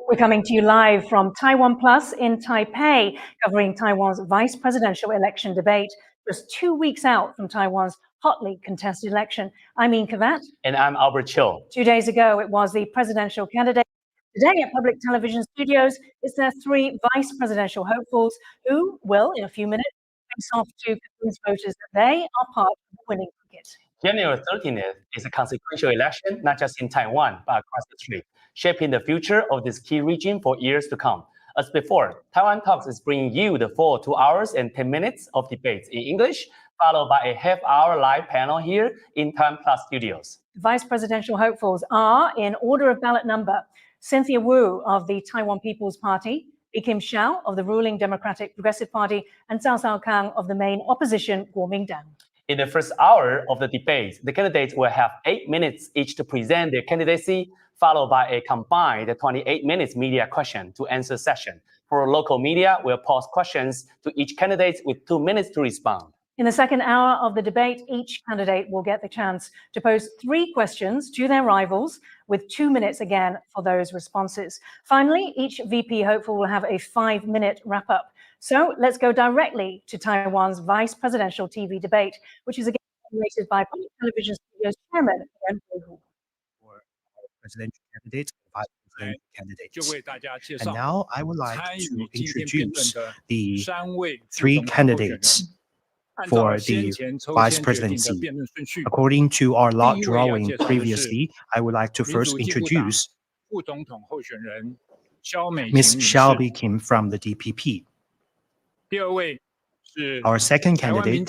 We're coming to you live from TaiwanPlus in Taipei, covering Taiwan's vice presidential election debate, just 2 weeks out from Taiwan's hotly contested election. I'm Ian Kavat. And I'm Albert Chiu. 2 days ago, it was the presidential candidate. Today at public television studios, it's their three vice presidential hopefuls who will, in a few minutes, face off to convince voters that they are part of the winning ticket. January 13th is a consequential election, not just in Taiwan, but across the street, shaping the future of this key region for years to come. As before, Taiwan Talks is bringing you the full 2 hours and 10 minutes of debates in English, followed by a half-hour live panel here in TaiwanPlus studios. Vice presidential hopefuls are, in order of ballot number, Cynthia Wu of the Taiwan People's Party, Khim-Hsiao of the ruling Democratic Progressive Party, and Cao Kang of the main opposition Kuomintang. In the first hour of the debate, the candidates will have 8 minutes each to present their candidacy, followed by a combined 28 minutes media question to answer session. For local media, we'll pose questions to each candidate with 2 minutes to respond. In the second hour of the debate, each candidate will get the chance to pose 3 questions to their rivals, with 2 minutes again for those responses. Finally, each VP hopeful will have a 5-minute wrap-up. So let's go directly to Taiwan's vice presidential TV debate, which is again moderated by public television studio's chairman, Ren Hu. For presidential candidates, vice presidential candidates. And now I would like to introduce the 3 candidates for the vice presidency. According to our lot drawing previously, I would like to first introduce Ms. Xiao Bikim from the DPP. Our second candidate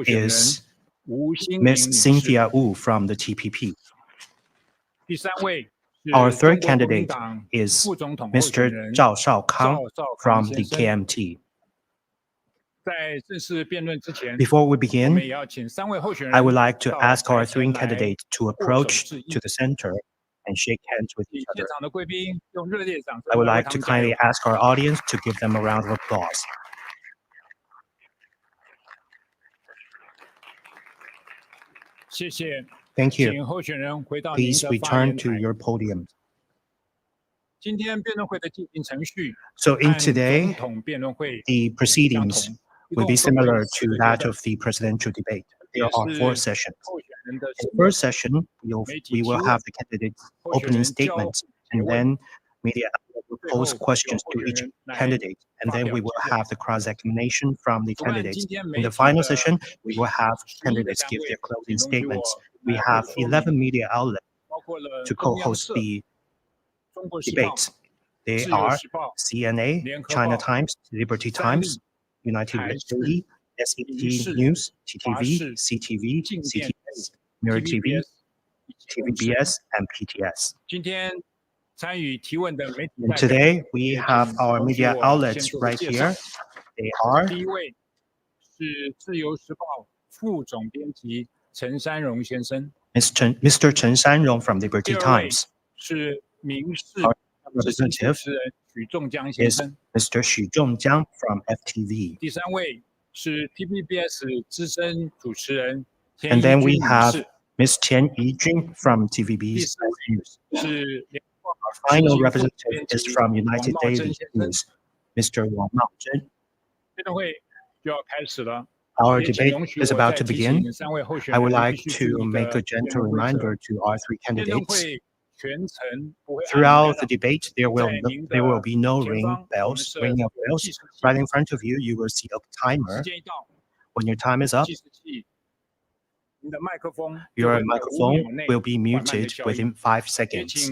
is Ms. Cynthia Wu from the TPP. Our third candidate is Mr. Zhao Kang from the KMT. Before we begin, I would like to ask our 3 candidates to approach to the center and shake hands with each other. I would like to kindly ask our audience to give them a round of applause. Thank you. Please return to your podium. So in today, the proceedings will be similar to that of the presidential debate. There are 4 sessions. In the first session, we will have the candidates' opening statements, and then media will pose questions to each candidate, and then we will have the cross-examination from the candidates. In the final session, we will have candidates give their closing statements. We have 11 media outlets to co-host the debates. They are CNA, China Times, Liberty Times, United Daily, SET News, TTV, CTV, CTS, Mirror TV, TVBS, and PTS. And today, we have our media outlets right here. They are Mr. Chen Shanrong from Liberty Times. Our representative is Mr. Xu Zhongjiang from FTV. And then we have Ms. Tian Yijun from TVB's News. Our final representative is from United Daily News, Mr. Wang Maozhen. Our debate is about to begin. I would like to make a gentle reminder to our 3 candidates. Throughout the debate, there will be no ringing of bells. Right in front of you, you will see a timer. When your time is up, your microphone will be muted within 5 seconds.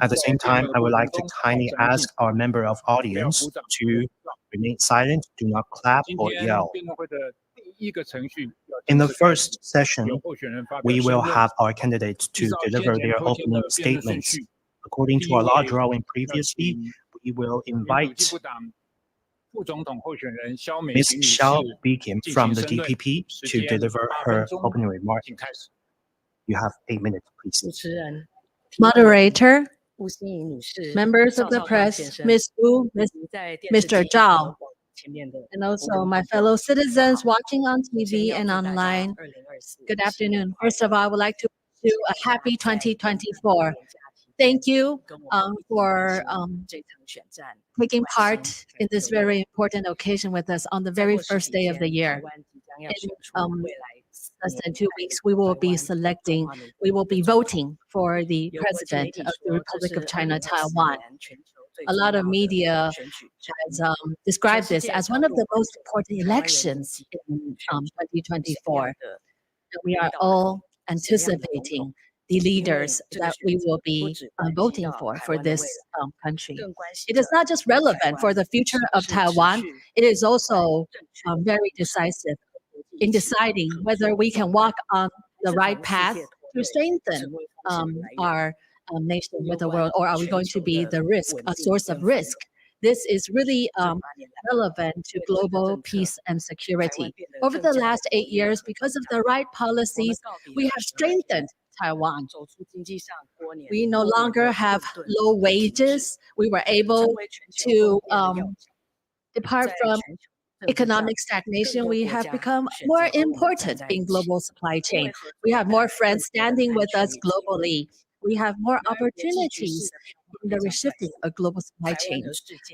At the same time, I would like to kindly ask our member of audience to remain silent, do not clap or yell. In the first session, we will have our candidates to deliver their opening statements. According to our law drawing previously, we will invite Ms. Xiao Bikim from the DPP to deliver her opening remarks. You have 8 minutes, please. Moderator, members of the press, Ms. Wu, Mr. Zhao, and also my fellow citizens watching on TV and online. Good afternoon. First of all, I would like to wish you a happy 2024. Thank you for taking part in this very important occasion with us on the very first day of the year. In less than 2 weeks, we will be voting for the president of the Republic of China, Taiwan. A lot of media has described this as one of the most important elections in 2024. We are all anticipating the leaders that we will be voting for this country. It is not just relevant for the future of Taiwan, it is also very decisive in deciding whether we can walk on the right path to strengthen our nation with the world, or are we going to be a source of risk? This is really relevant to global peace and security. Over the last 8 years, because of the right policies, we have strengthened Taiwan. We no longer have low wages. We were able to depart from economic stagnation. We have become more important in global supply chain. We have more friends standing with us globally. We have more opportunities in the reshifting of global supply chain.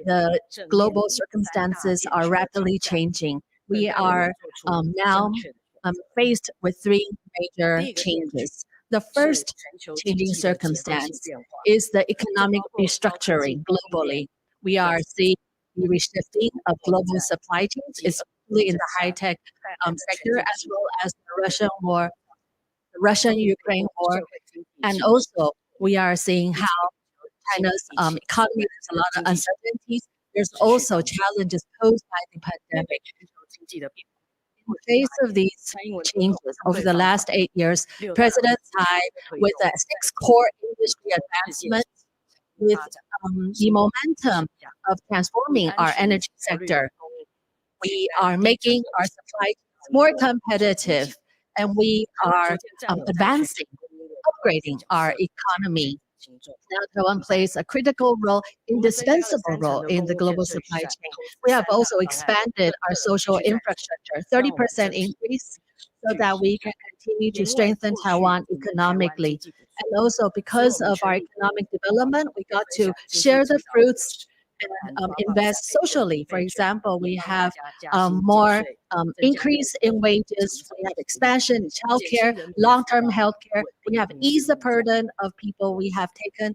The global circumstances are rapidly changing. We are now faced with 3 major changes. The first changing circumstance is the economic restructuring globally. We are seeing the reshifting of global supply chains, especially in the high-tech sector, as well as the Russian war, the Russian-Ukraine war. And also, we are seeing how China's economy has a lot of uncertainties. There's also challenges posed by the pandemic. In the face of these changes over the last 8 years, President Tsai, with the 6 core industry advancements, with the momentum of transforming our energy sector, we are making our supply chains more competitive, and we are advancing, upgrading our economy. Now, Taiwan plays a critical role, indispensable role in the global supply chain. We have also expanded our social infrastructure, 30% increase, so that we can continue to strengthen Taiwan economically. And also, because of our economic development, we got to share the fruits and invest socially. For example, we have more increase in wages, we have expansion in childcare, long-term healthcare, we have eased the burden of people, we have taken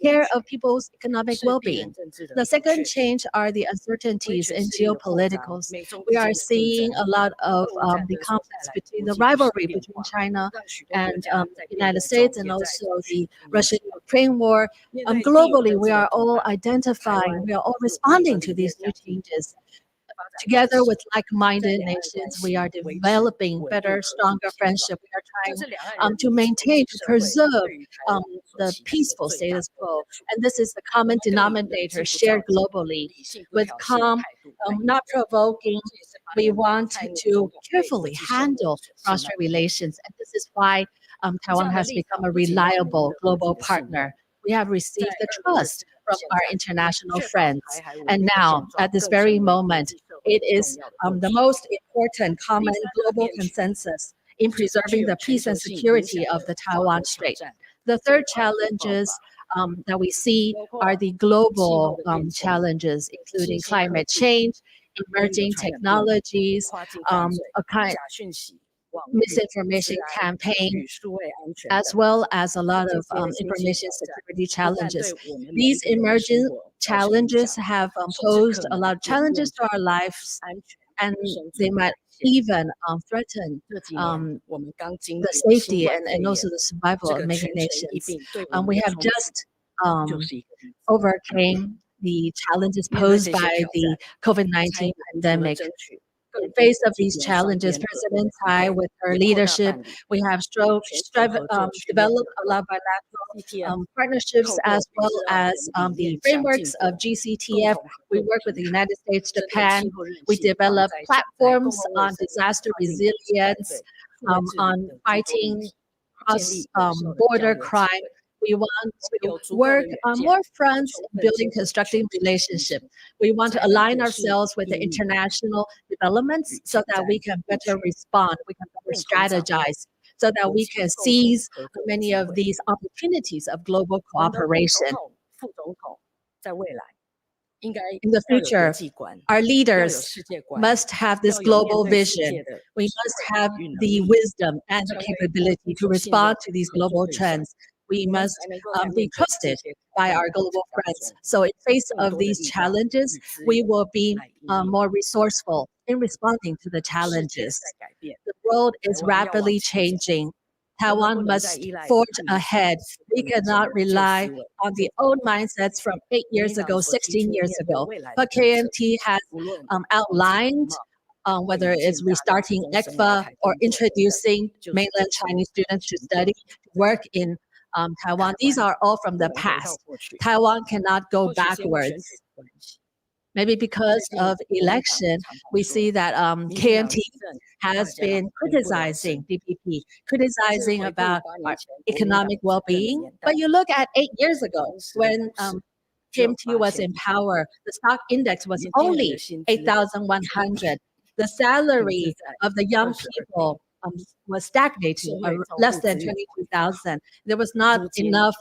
care of people's economic well-being. The second change are the uncertainties in geopoliticals. We are seeing a lot of the conflicts between the rivalry between China and the United States, and also the Russian-Ukraine war. Globally, we are all identifying, we are all responding to these new changes. Together with like-minded nations, we are developing better, stronger friendship. We are trying to maintain, to preserve the peaceful status quo. And this is the common denominator shared globally. With calm, not provoking, we want to carefully handle cross-strait relations. And this is why Taiwan has become a reliable global partner. We have received the trust from our international friends. And now, at this very moment, it is the most important common global consensus in preserving the peace and security of the Taiwan Strait. The third challenges that we see are the global challenges, including climate change, emerging technologies, misinformation campaign, as well as a lot of information security challenges. These emerging challenges have posed a lot of challenges to our lives, and they might even threaten the safety and also the survival of many nations. We have just overcame the challenges posed by the COVID-19 pandemic. In face of these challenges, President Tsai, with her leadership, we have developed a lot of bilateral partnerships, as well as the frameworks of GCTF. We work with the United States, Japan. We develop platforms on disaster resilience, on fighting cross-border crime. We want to work on more fronts in building constructive relationship. We want to align ourselves with the international developments so that we can better respond, we can better strategize, so that we can seize many of these opportunities of global cooperation. In the future, our leaders must have this global vision. We must have the wisdom and the capability to respond to these global trends. We must be trusted by our global friends. So in face of these challenges, we will be more resourceful in responding to the challenges. The world is rapidly changing. Taiwan must forge ahead. We cannot rely on the old mindsets from 8 years ago, 16 years ago. But KMT has outlined whether it's restarting ECFA or introducing mainland Chinese students to study, to work in Taiwan. These are all from the past. Taiwan cannot go backwards. Maybe because of election, we see that KMT has been criticizing DPP, criticizing about our economic well-being. But you look at 8 years ago when KMT was in power, the stock index was only 8,100. The salary of the young people was stagnating, less than 22,000. There was not enough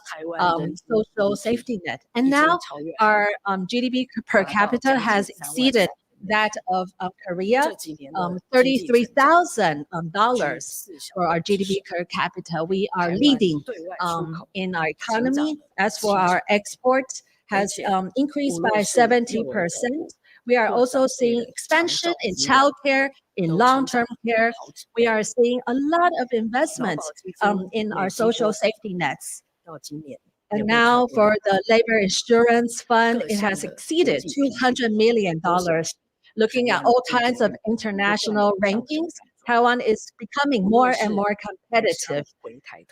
social safety net. And now our GDP per capita has exceeded that of Korea, $33,000 for our GDP per capita. We are leading in our economy. As for our exports, has increased by 70%. We are also seeing expansion in childcare, in long-term care. We are seeing a lot of investments in our social safety nets. And now for the labor insurance fund, it has exceeded $200 million. Looking at all kinds of international rankings, Taiwan is becoming more and more competitive.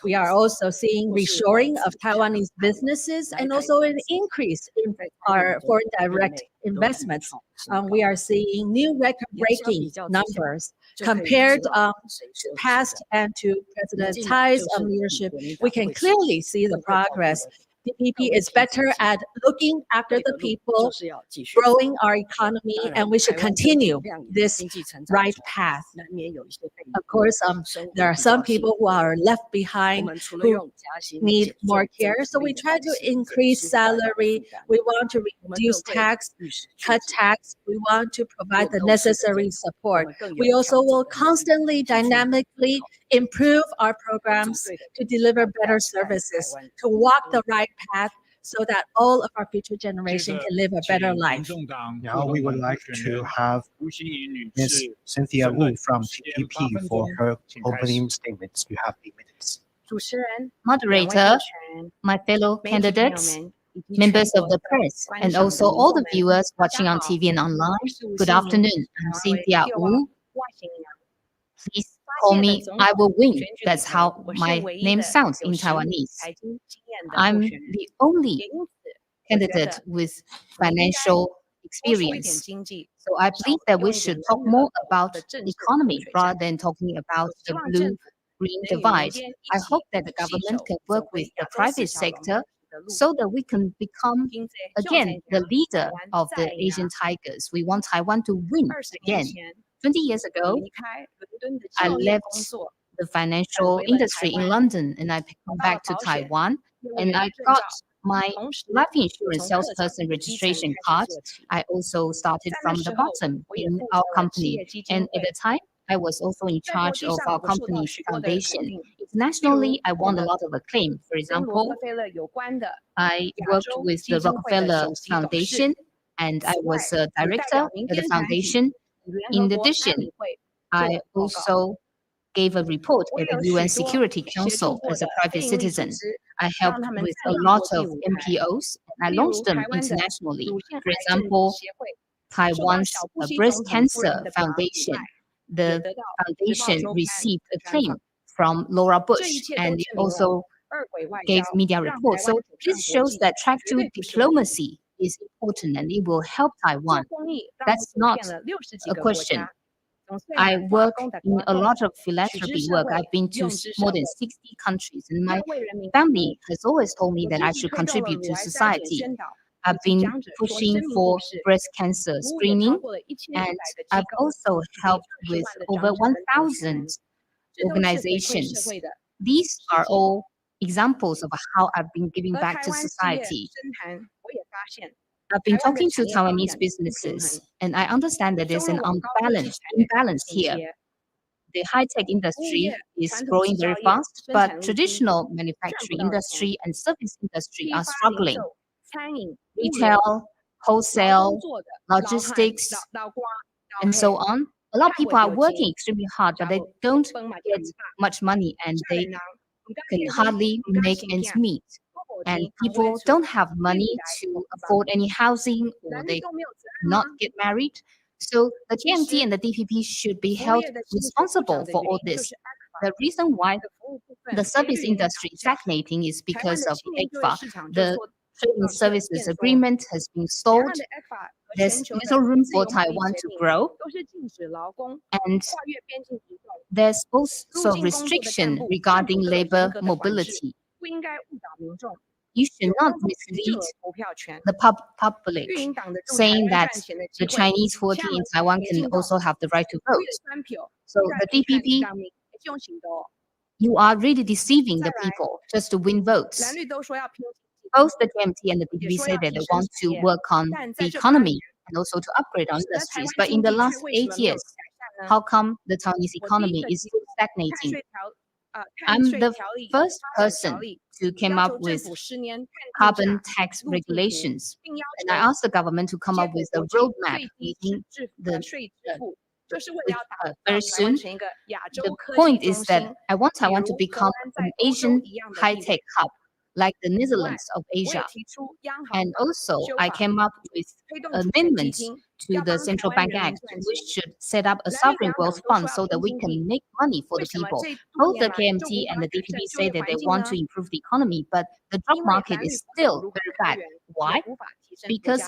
We are also seeing reshoring of Taiwanese businesses and also an increase in our foreign direct investments. We are seeing new record-breaking numbers compared to past and to President Tsai's leadership. We can clearly see the progress. DPP is better at looking after the people, growing our economy, and we should continue this right path. Of course, there are some people who are left behind who need more care. So we try to increase salary. We want to reduce tax, cut tax. We want to provide the necessary support. We also will constantly, dynamically improve our programs to deliver better services, to walk the right path so that all of our future generation can live a better life. Now we would like to have Ms. Cynthia Wu from TPP for her opening statements. You have 8 minutes. Moderator, my fellow candidates, members of the press, and also all the viewers watching on TV and online, good afternoon. I'm Cynthia Wu. Please call me I Will Win. That's how my name sounds in Taiwanese. I'm the only candidate with financial experience. So I believe that we should talk more about the economy rather than talking about the blue-green divide. I hope that the government can work with the private sector so that we can become, again, the leader of the Asian tigers. We want Taiwan to win again. 20 years ago, I left the financial industry in London and I came back to Taiwan and I got my life insurance salesperson registration card. I also started from the bottom in our company. And at the time, I was also in charge of our company's foundation. Internationally, I won a lot of acclaim. For example, I worked with the Rockefeller Foundation and I was a director at the foundation. In addition, I also gave a report at the UN Security Council as a private citizen. I helped with a lot of NPOs. I launched them internationally. For example, Taiwan's Breast Cancer Foundation. The foundation received acclaim from Laura Bush and it also gave media reports. So this shows that track 2 diplomacy is important and it will help Taiwan. That's not a question. I work in a lot of philanthropy work. I've been to more than 60 countries, and my family has always told me that I should contribute to society. I've been pushing for breast cancer screening, and I've also helped with over 1,000 organizations. These are all examples of how I've been giving back to society. I've been talking to Taiwanese businesses, and I understand that there's an imbalance here. The high-tech industry is growing very fast, but traditional manufacturing industry and service industry are struggling. Retail, wholesale, logistics, and so on. A lot of people are working extremely hard, but they don't get much money and they can hardly make ends meet. And people don't have money to afford any housing, or they not get married. So the TMT and the DPP should be held responsible for all this. The reason why the service industry is stagnating is because of ECFA. The Trade and Services Agreement has been stalled. There's little room for Taiwan to grow. And there's also restriction regarding labor mobility. You should not mislead the public, saying that the Chinese working in Taiwan can also have the right to vote. So the DPP, you are really deceiving the people just to win votes. Both the TMT and the DPP say that they want to work on the economy and also to upgrade our industries. But in the last 8 years, how come the Taiwanese economy is still stagnating? I'm the first person to come up with carbon tax regulations, and I asked the government to come up with a roadmap meeting very soon. The point is that I want Taiwan to become an Asian high-tech hub, like the Netherlands of Asia. And also, I came up with amendments to the Central Bank Act, which should set up a sovereign wealth fund so that we can make money for the people. Both the KMT and the DPP say that they want to improve the economy, but the job market is still very bad. Why? Because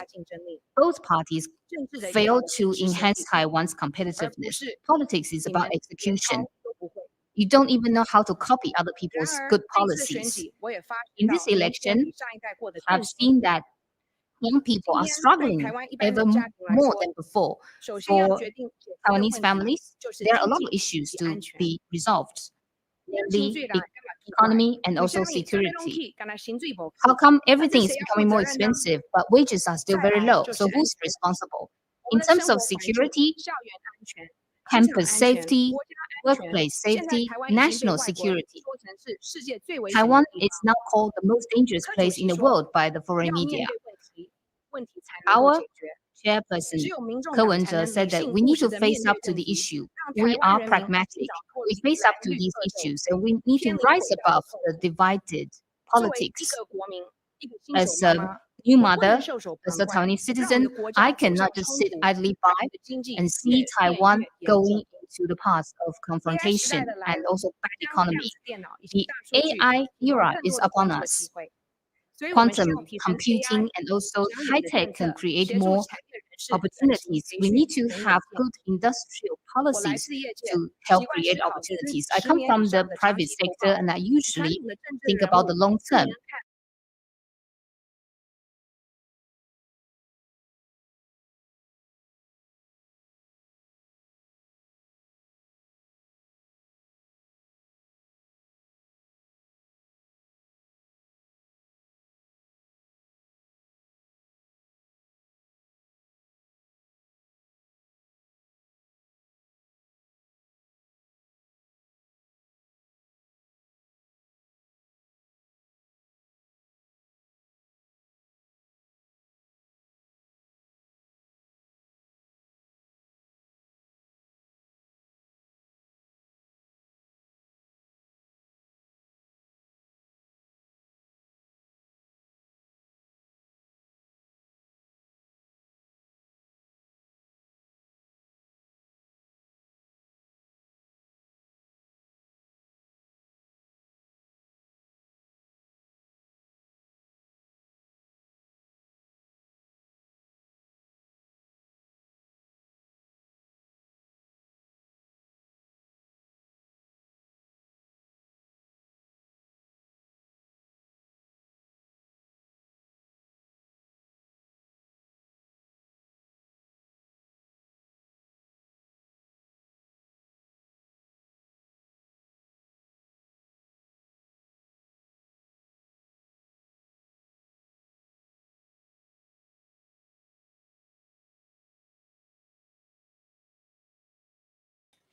both parties fail to enhance Taiwan's competitiveness. Politics is about execution. You don't even know how to copy other people's good policies. In this election, I've seen that young people are struggling even more than before. For Taiwanese families, there are a lot of issues to be resolved, namely economy and also security. How come everything is becoming more expensive, but wages are still very low? So who's responsible? In terms of security, campus safety, workplace safety, national security. Taiwan is now called the most dangerous place in the world by the foreign media. Our chairperson, Ko Wen-je, said that we need to face up to the issue. We are pragmatic. We face up to these issues, and we need to rise above the divided politics. As a new mother, as a Taiwanese citizen, I cannot just sit idly by and see Taiwan going into the path of confrontation and also bad economy. The AI era is upon us. Quantum computing and also high-tech can create more opportunities. We need to have good industrial policies to help create opportunities. I come from the private sector, and I usually think about the long term.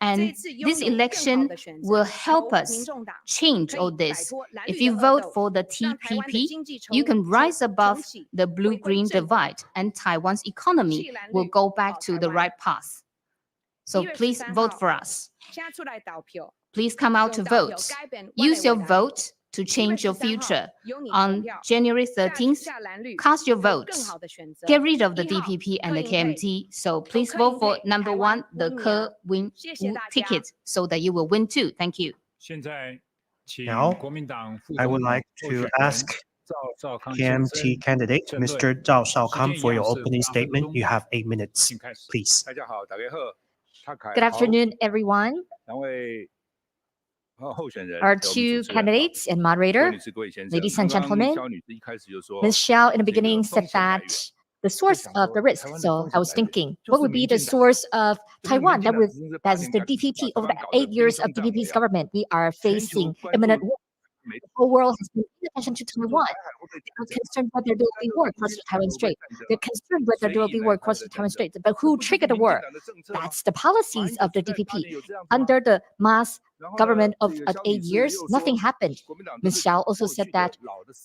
And this election will help us change all this. If you vote for the TPP, you can rise above the blue-green divide, and Taiwan's economy will go back to the right path. So please vote for us. Please come out to vote. Use your vote to change your future. On January 13th, cast your votes. Get rid of the DPP and the KMT. So please vote for number 1, the Khim-Hsiao ticket, so that you will win too. Thank you. Now, I would like to ask KMT candidate, Mr. Zhao Shaokham, for your opening statement. You have 8 minutes, please. Good afternoon, everyone. Our two candidates and moderator, ladies and gentlemen, Ms. Hsiao in the beginning said that the source of the risk. So I was thinking, what would be the source of Taiwan? That's the DPP. Over the 8 years of DPP's government, we are facing imminent war. The whole world has been paying attention to Taiwan. They're concerned whether there will be war across the Taiwan Strait. They're concerned whether there will be war across the Taiwan Strait. But who triggered the war? That's the policies of the DPP. Under the mass government of 8 years, nothing happened. Ms. Hsiao also said that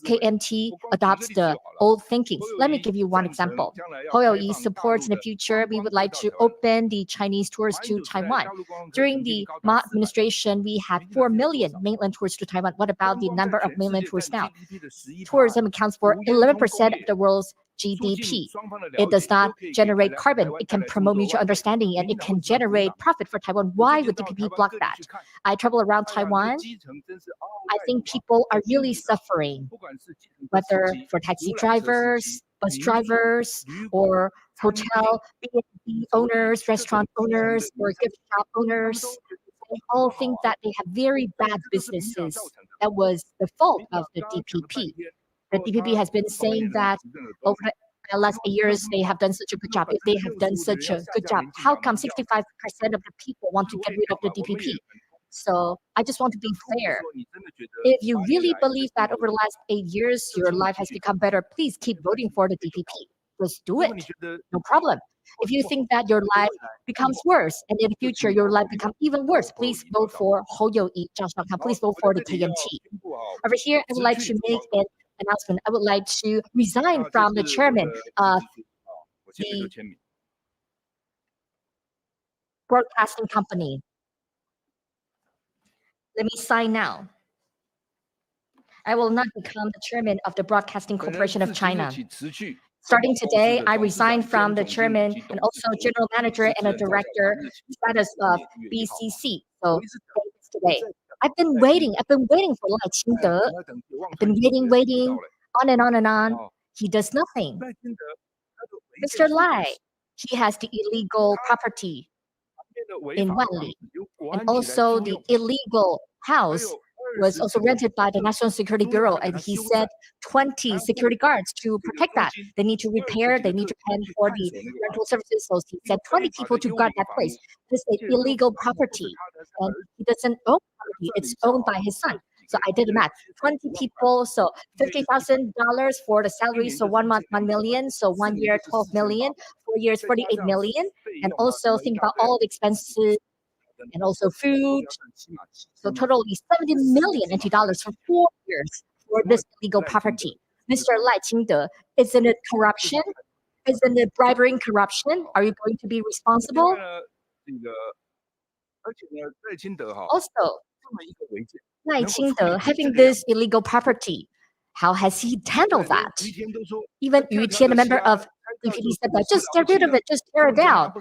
KMT adopts the old thinking. Let me give you one example. Hou supports in the future, we would like to open the Chinese tours to Taiwan. During the Ma administration, we had 4 million mainland tours to Taiwan. What about the number of mainland tours now? Tourism accounts for 11% of the world's GDP. It does not generate carbon. It can promote mutual understanding, and it can generate profit for Taiwan. Why would DPP block that? I travel around Taiwan. I think people are really suffering, whether for taxi drivers, bus drivers, or hotel B&B owners, restaurant owners, or gift shop owners. They all think that they have very bad businesses. That was the fault of the DPP. The DPP has been saying that over the last 8 years, they have done such a good job. If they have done such a good job, how come 65% of the people want to get rid of the DPP? So I just want to be fair. If you really believe that over the last 8 years, your life has become better, please keep voting for the DPP. Just do it. No problem. If you think that your life becomes worse, and in the future your life becomes even worse, please vote for Hou Zhao Shaokham. Please vote for the KMT. Over here, I would like to make an announcement. I would like to resign from the chairman of the broadcasting company. Let me sign now. I will not become the chairman of the Broadcasting Corporation of China. Starting today, I resign from the chairman and also general manager and a director status of BCC. So today, I've been waiting for Lai Ching-te. I've been waiting, on and on and on. He does nothing. Mr. Lai, he has the illegal property in Wanli, and also the illegal house was also rented by the National Security Bureau, and he said 20 security guards to protect that. They need to repair, they need to pay for the rental services. So he said 20 people to guard that place. This is illegal property, and he doesn't own property. It's owned by his son. So I did the math. 20 people, so $50,000 for the salary. So 1 month, 1 million. So 1 year, 12 million. 4 years, 48 million. And also think about all the expenses and also food. So totally 70 million NT dollars for 4 years for this illegal property. Mr. Lai Ching-te, isn't it corruption? Isn't it bribery and corruption? Are you going to be responsible? Also, Lai Ching-te having this illegal property, how has he handled that? Even Yu Qian, a member of DPP, said that just get rid of it, just tear it down.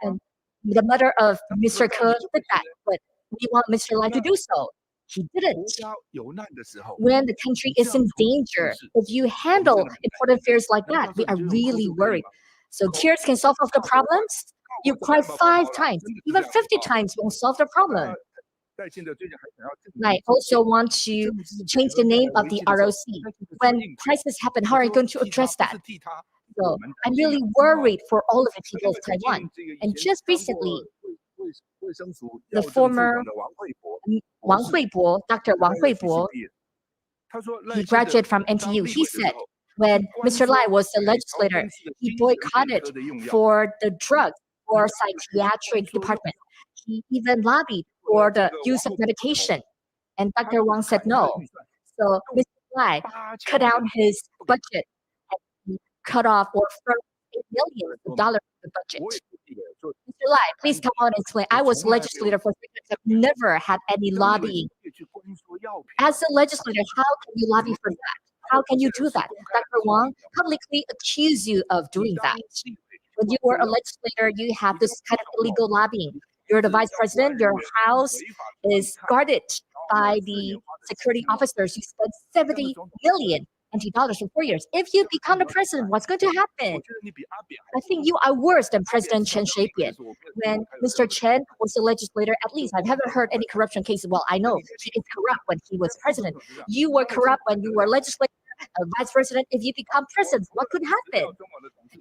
And the mother of Mr. Ke did that, but we want Mr. Lai to do so. He didn't. When the country is in danger, if you handle important affairs like that, we are really worried. So tears can solve all the problems. You cry 5 times, even 50 times won't solve the problem. I also want to change the name of the ROC. When crisis happen, how are you going to address that? So I'm really worried for all of the people of Taiwan. And just recently, the former Wang Huibo, Dr. Wang Huibo, he graduated from NTU. He said when Mr. Lai was the legislator, he boycotted for the drugs for psychiatric department. he even lobbied for the use of medication. And Dr. Wang said no. So Mr. Lai cut out his budget and he cut off or froze $8 million from the budget. Mr. Lai, please come on and explain. I was legislator for 3 years. I've never had any lobbying. As a legislator, how can you lobby for that? How can you do that? Dr. Wang publicly accused you of doing that. When you were a legislator, you have this kind of illegal lobbying. You're the vice president, your house is guarded by the security officers. You spent $70 million for 4 years. If you become the president, what's going to happen? I think you are worse than President Chen Shui-bian. When Mr. Chen was a legislator, at least I've never heard any corruption cases. Well, I know he is corrupt when he was president. You were corrupt when you were legislator, vice president. If you become president, what could happen?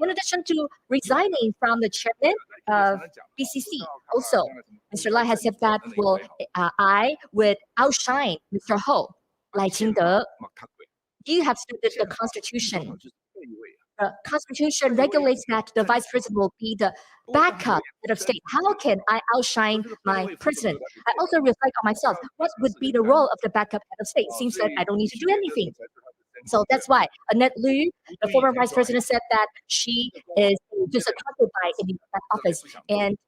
In addition to resigning from the chairman of BCC, also, Mr. Lai has said that, well, I would outshine Mr. Ho, Lai Ching-de. You have studied the Constitution. The Constitution regulates that the vice president will be the backup head of state. How can I outshine my president? I also reflect on myself. What would be the role of the backup head of state? Seems like I don't need to do anything. So that's why Annette Lu, the former vice president, said that she is just occupied in that office. And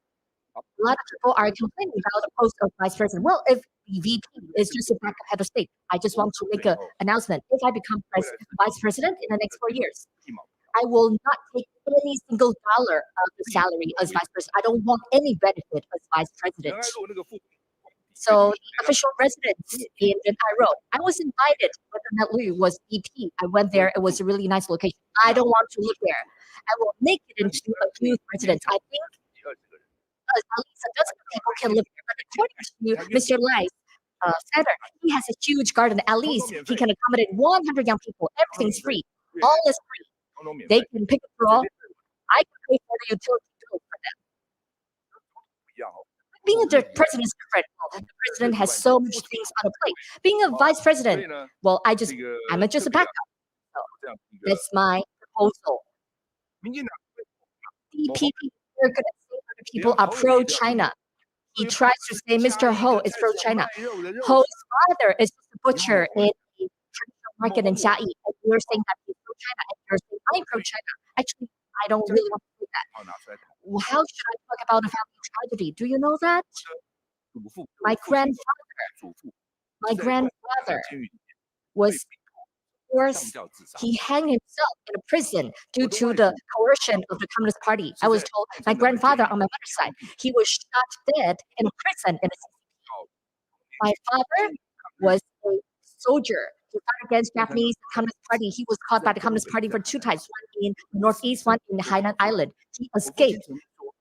a lot of people are complaining about the post of vice president. Well, if the VP is just a backup head of state, I just want to make an announcement. If I become vice president in the next 4 years, I will not take any single dollar of the salary as vice president. I don't want any benefit as vice president. So the official residence in Cairo, I was invited when Annette Lu was VP. I went there. It was a really nice location. I don't want to live there. I will make it into a youth residence. I think at least a dozen people can live there. But according to Mr. Lai's center, he has a huge garden. At least he can accommodate 100 young people. Everything's free. All is free. They can pick a draw. I can pay for the utility bill for them. Being the president is different. The president has so much things on the plate. Being a vice president, well, I'm just a backup. So that's my proposal. The people are going to say other people are pro-China. He tries to say Mr. Ho is pro-China. Ho's father is just a butcher in the market in Jiayi. And you're saying that he's pro-China, and you're saying I'm pro-China. Actually, I don't really want to do that. How should I talk about a family tragedy? Do you know that? My grandfather was forced. He hanged himself in a prison due to the coercion of the Communist Party. I was told my grandfather on my mother's side, he was shot dead in a prison in a CCP. My father was a soldier. He fought against Japanese Communist Party. He was caught by the Communist Party for 2 times, one in the Northeast, one in the Hainan Island. He escaped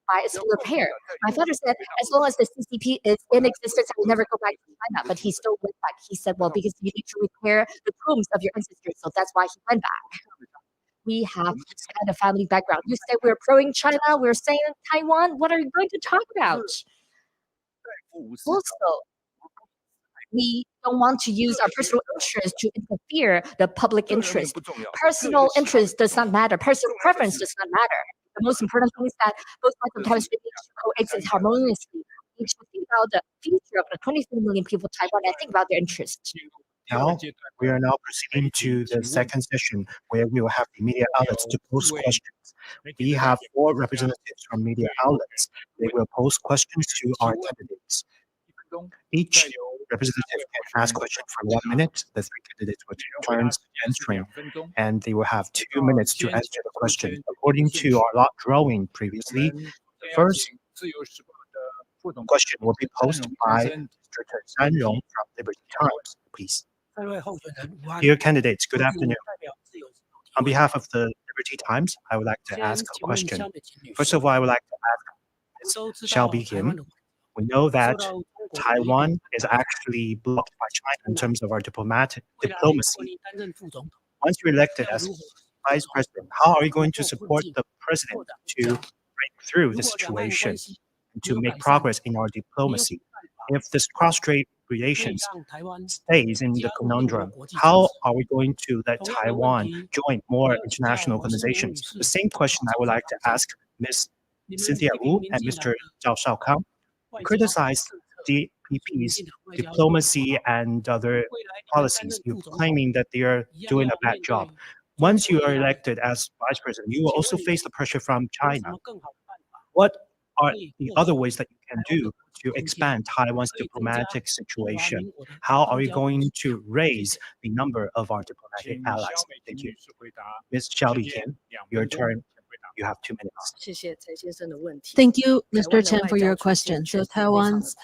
by a single pair. My father said, as long as the CCP is in existence, I will never go back to China. But he still went back. He said, well, because you need to repair the tombs of your ancestors. So that's why he went back. We have this kind of family background. You say we're pro China, we're saying Taiwan. What are you going to talk about? Also, we don't want to use our personal interest to interfere the public interest. Personal interest does not matter. Personal preference does not matter. The most important thing is that both sides of Taiwan should coexist harmoniously. We should think about the future of the 23 million people of Taiwan and think about their interests. Now, we are now proceeding to the second session where we will have the media outlets to pose questions. We have 4 representatives from media outlets. They will pose questions to our candidates. Each representative can ask questions for 1 minute. The 3 candidates will take turns answering, and they will have 2 minutes to answer the question. According to our lot drawing previously, the first question will be posed by Mr. Chen Sanrong from Liberty Times. Please. Dear candidates, good afternoon. On behalf of the Liberty Times, I would like to ask a question. First of all, I would like to ask Ms. Khim. We know that Taiwan is actually blocked by China in terms of our diplomacy. Once you're elected as vice president, how are you going to support the president to break through the situation and to make progress in our diplomacy? If this cross-strait relations stays in the conundrum, how are we going to let Taiwan join more international organizations? The same question I would like to ask Ms. Cynthia Wu and Mr. Zhao Shaokang. criticize DPP's diplomacy and other policies. You're claiming that they are doing a bad job. Once you are elected as vice president, you will also face the pressure from China. What are the other ways that you can do to expand Taiwan's diplomatic situation? How are you going to raise the number of our diplomatic allies? Thank you. Ms. Xiaobi Kim, your turn. You have 2 minutes. Thank you, Mr. Chen, for your question. So Taiwan's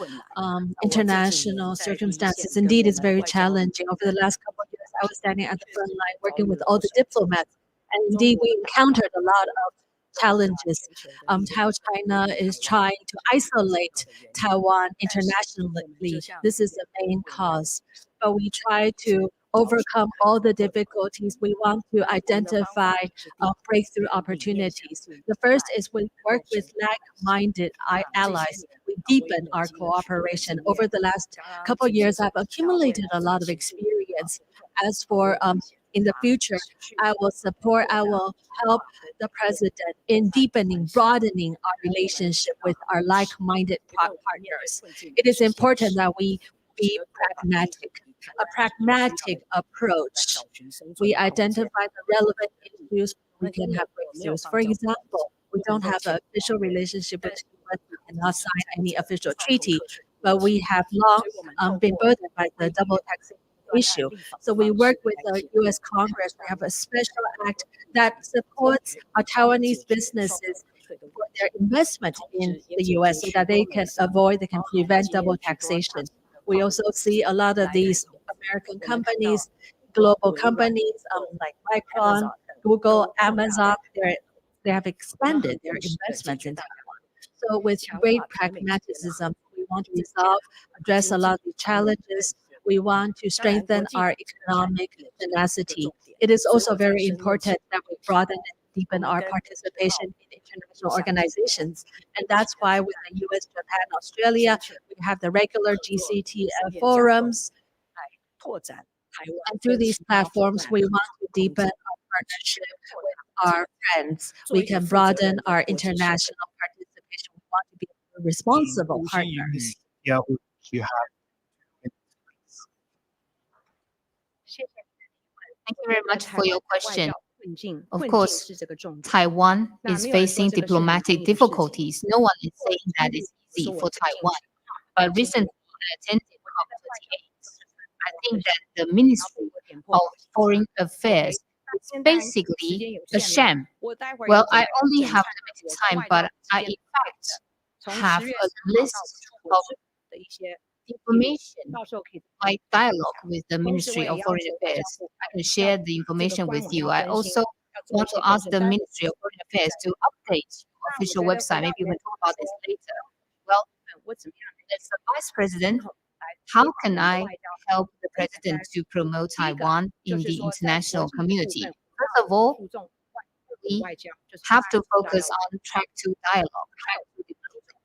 international circumstances indeed is very challenging. Over the last couple of years, I was standing at the front line working with all the diplomats, and indeed we encountered a lot of challenges. How China is trying to isolate Taiwan internationally. This is the main cause. But we try to overcome all the difficulties. We want to identify breakthrough opportunities. The first is we work with like-minded allies. We deepen our cooperation. Over the last couple of years, I've accumulated a lot of experience. As for in the future, I will help the president in deepening, broadening our relationship with our like-minded partners. It is important that we be pragmatic. A pragmatic approach. We identify the relevant issues we can have breakthroughs. For example, we don't have an official relationship with the US. We cannot sign any official treaty, but we have long been burdened by the double taxation issue. So we work with the U.S. Congress. We have a special act that supports our Taiwanese businesses for their investment in the U.S. so that they can prevent double taxation. We also see a lot of these American companies, global companies like Micron, Google, Amazon, they have expanded their investments in Taiwan. So with great pragmatism, we want to address a lot of the challenges. We want to strengthen our economic tenacity. It is also very important that we broaden and deepen our participation in international organizations. And that's why with the US, Japan, Australia, we have the regular GCTF forums. And through these platforms, we want to deepen our partnership with our friends. We can broaden our international participation. We want to be responsible partners. Yeah, you have. Thank you very much for your question. Of course, Taiwan is facing diplomatic difficulties. No one is saying that it's easy for Taiwan. But recently, I attended COP28. I think that the Ministry of Foreign Affairs is basically a sham. Well, I only have limited time, but I in fact have a list of information, like dialogue with the Ministry of Foreign Affairs. I can share the information with you. I also want to ask the Ministry of Foreign Affairs to update official website. Maybe we can talk about this later. Well, as the Vice President, how can I help the President to promote Taiwan in the international community? First of all, we have to focus on track to dialogue, track to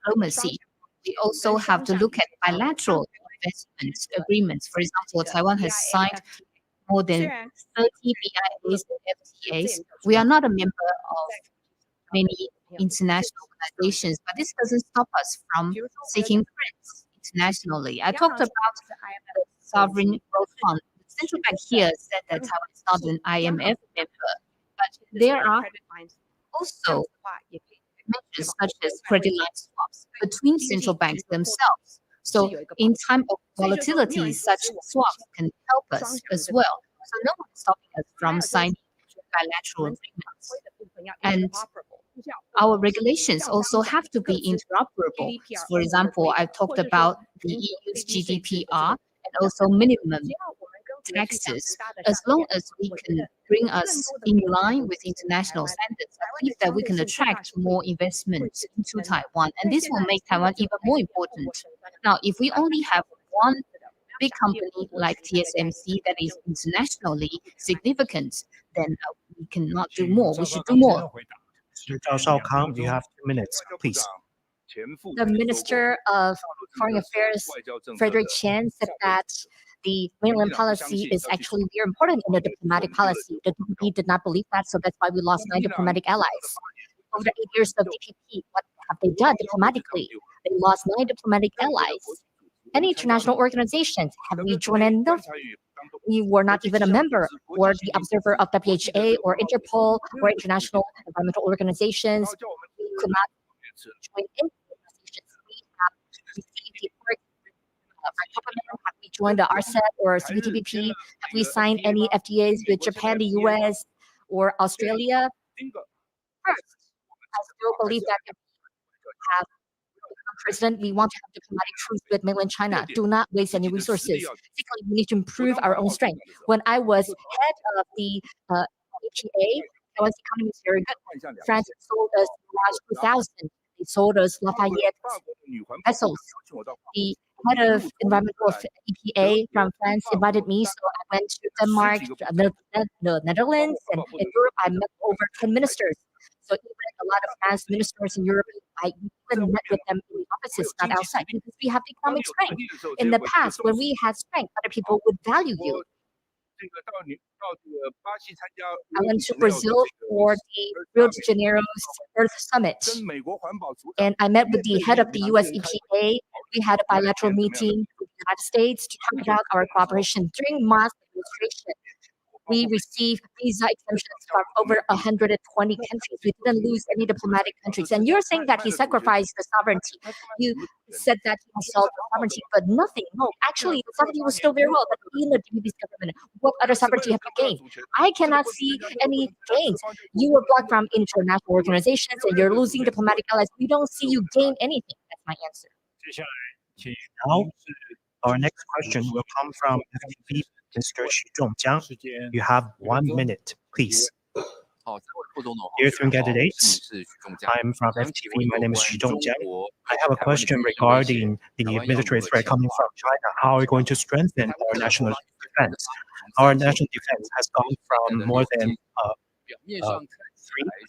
diplomacy. We also have to look at bilateral investment agreements. For example, Taiwan has signed more than 30 BIAs and FTAs. We are not a member of many international organizations, but this doesn't stop us from seeking friends internationally. I talked about the sovereign growth fund. The central bank here said that Taiwan is not an IMF member, but there are also measures such as credit line swaps between central banks themselves. So in time of volatility, such swaps can help us as well. So no one is stopping us from signing bilateral agreements. And our regulations also have to be interoperable. For example, I talked about the EU's GDPR and also minimum taxes. As long as we can bring us in line with international standards, I believe that we can attract more investment into Taiwan, and this will make Taiwan even more important. Now, if we only have one big company like TSMC that is internationally significant, then we cannot do more. We should do more. Mr. Zhao Shaokang, you have 2 minutes, please. The Minister of Foreign Affairs, Frederick Chen, said that the mainland policy is actually very important in the diplomatic policy. The DPP did not believe that, so that's why we lost 9 diplomatic allies. Over the 8 years of DPP, what have they done diplomatically? They lost 9 diplomatic allies. Any international organizations, have we joined in? We were not even a member or the observer of WHA or Interpol or international environmental organizations. We could not join in organizations. We have received the work have we joined the RCEP or CPTPP? Have we signed any FTAs with Japan, the US, or Australia? First, I still believe that if we have president, we want to have diplomatic truce with mainland China. Do not waste any resources. Secondly, we need to improve our own strength. When I was head of the APA, Taiwan's economy is very good. France sold us Mirage 2000. They sold us Lafayette vessels. The head of environmental of EPA from France invited me, so I went to Denmark, the Netherlands, and in Europe I met over 10 ministers. So even a lot of France ministers in Europe, I even met with them in the offices, not outside, because we have economic strength. In the past, when we had strength, other people would value you. I went to Brazil for the Rio de Janeiro Earth Summit, and I met with the head of the US EPA. We had a bilateral meeting with the United States to talk about our cooperation. During Ma's administration, we received visa exemptions from over 120 countries. We didn't lose any diplomatic countries. And you're saying that he sacrificed the sovereignty. You said that he sold the sovereignty, but nothing. No, actually, the sovereignty was still very well. But in the DPP's government, what other sovereignty have you gained? I cannot see any gains. You were blocked from international organizations, and you're losing diplomatic allies. We don't see you gain anything. That's my answer. Now, our next question will come from FTV, Mr. Xu Zhongjiang. You have 1 minute, please. Dear three candidates, I'm from FTV. My name is Xu Zhongjiang. I have a question regarding the military threat coming from China. How are we going to strengthen our national defense? Our national defense has gone from more than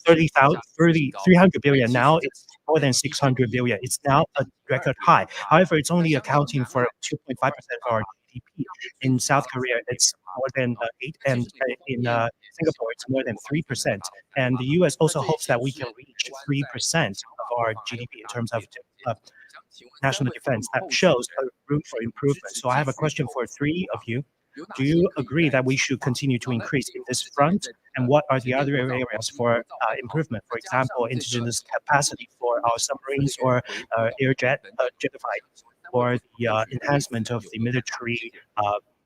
300 billion. Now it's more than 600 billion. It's now a record high. However, it's only accounting for 2.5% of our GDP. In South Korea, it's more than 8%, and in Singapore, it's more than 3%. And the US also hopes that we can reach 3% of our GDP in terms of national defense. That shows a room for improvement. So I have a question for three of you. Do you agree that we should continue to increase in this front? And what are the other areas for improvement? For example, indigenous capacity for our submarines or air jet fight, or the enhancement of the military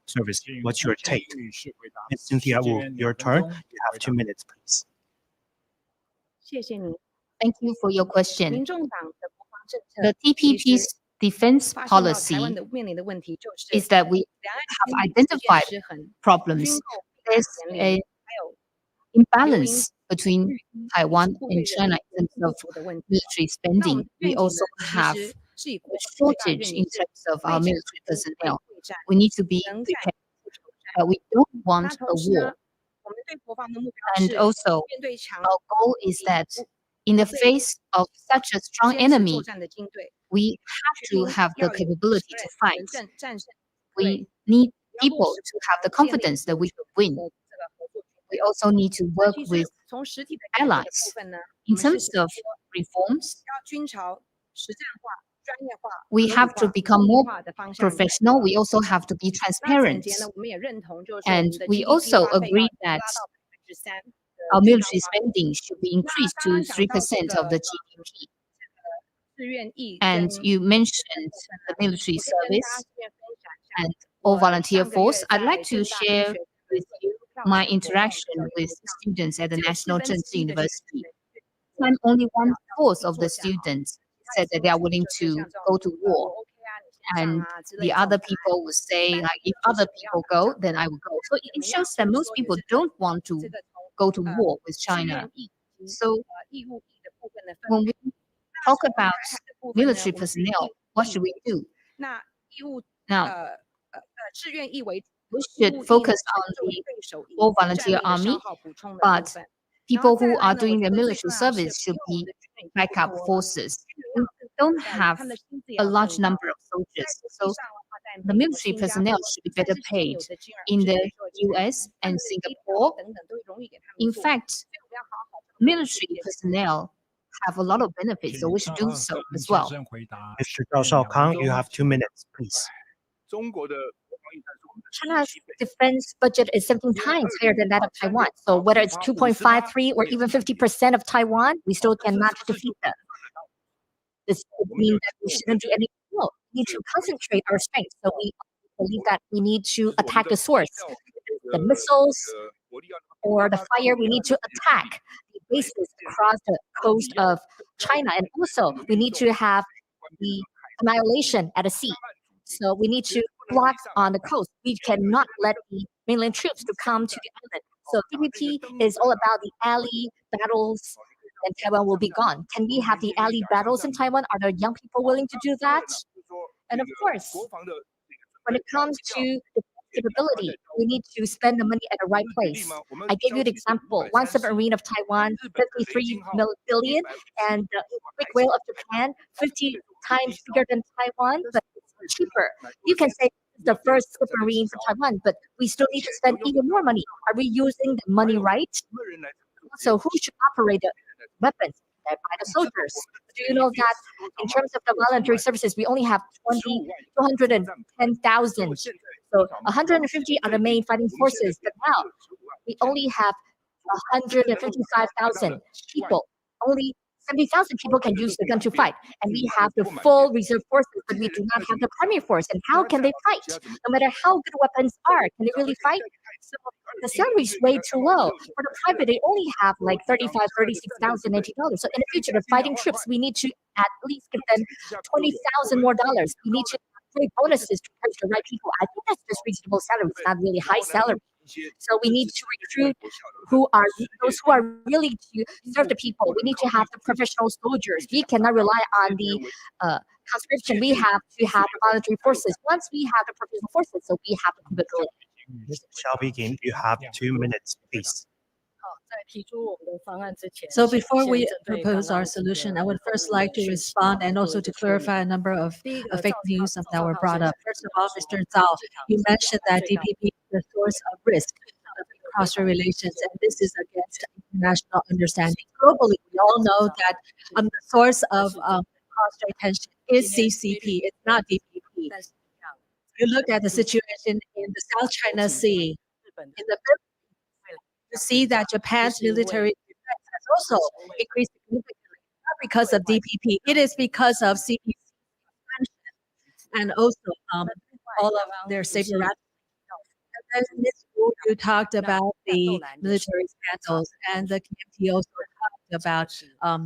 service. What's your take? Ms. Cynthia Wu, your turn. You have 2 minutes, please. Thank you for your question. The TPP's defense policy is that we have identified problems. There's an imbalance between Taiwan and China in terms of military spending. We also have a shortage in terms of our military personnel. We need to be prepared. We don't want a war. And also, our goal is that in the face of such a strong enemy, we have to have the capability to fight. We need people to have the confidence that we will win. We also need to work with allies. In terms of reforms, we have to become more professional. We also have to be transparent. And we also agree that our military spending should be increased to 3% of the GDP. And you mentioned the military service and all volunteer force. I'd like to share with you my interaction with students at the National Zhengzhi University. And only 1/4 of the students said that they are willing to go to war. And the other people would say, like, if other people go, then I will go. So it shows that most people don't want to go to war with China. So when we talk about military personnel, what should we do? Now, we should focus on the all volunteer army, but people who are doing their military service should be backup forces. We don't have a large number of soldiers, so the military personnel should be better paid. In the US and Singapore, in fact, military personnel have a lot of benefits, so we should do so as well. Mr. Zhao Shaokang, you have 2 minutes, please. China's defense budget is 17 times higher than that of Taiwan. So whether it's 2.53 or even 50% of Taiwan, we still cannot defeat them. This would mean that we shouldn't do anything. No, we need to concentrate our strength. So we believe that we need to attack the source, the missiles or the fire. We need to attack the bases across the coast of China, and also we need to have the annihilation at the sea. So we need to block on the coast. We cannot let the mainland troops to come to the island. So DPP is all about the alley battles, and Taiwan will be gone. Can we have the alley battles in Taiwan? Are the young people willing to do that? And of course, when it comes to the capability, we need to spend the money at the right place. I gave you the example, one submarine of Taiwan, 53 billion, and the big whale of Japan, 50 times bigger than Taiwan, but it's cheaper. You can say the first submarine for Taiwan, but we still need to spend even more money. Are we using the money right? So who should operate the weapons? By the soldiers. Do you know that in terms of the voluntary services, we only have 210,000. So 150 are the main fighting forces, but now we only have 155,000 people. Only 70,000 people can use the gun to fight, and we have the full reserve forces, but we do not have the primary force. And how can they fight? No matter how good weapons are, can they really fight? So the salary is way too low. For the private, they only have like $36,000 $80. So in the future, the fighting troops, we need to at least give them $20,000 more. We need to pay bonuses to encourage the right people. I think that's just reasonable salary. It's not really high salary. So we need to recruit those who are really to serve the people. We need to have the professional soldiers. We cannot rely on the conscription. We have to have the voluntary forces. Once we have the professional forces, so we have the capability. Shall begin. You have 2 minutes, please. So before we propose our solution, I would first like to respond and also to clarify a number of fake news that were brought up. First of all, Mr. Zhao, you mentioned that DPP is the source of risk of cross-strait relations, and this is against international understanding. Globally, we all know that the source of cross-strait tension is CCP. It's not DPP. You look at the situation in the South China Sea, in the you see that Japan's military defense has also increased significantly, not because of DPP. It is because of CPC expansion and also all of their saber rattling. And then Ms. Wu, you talked about the military scandals, and the KMT also talked about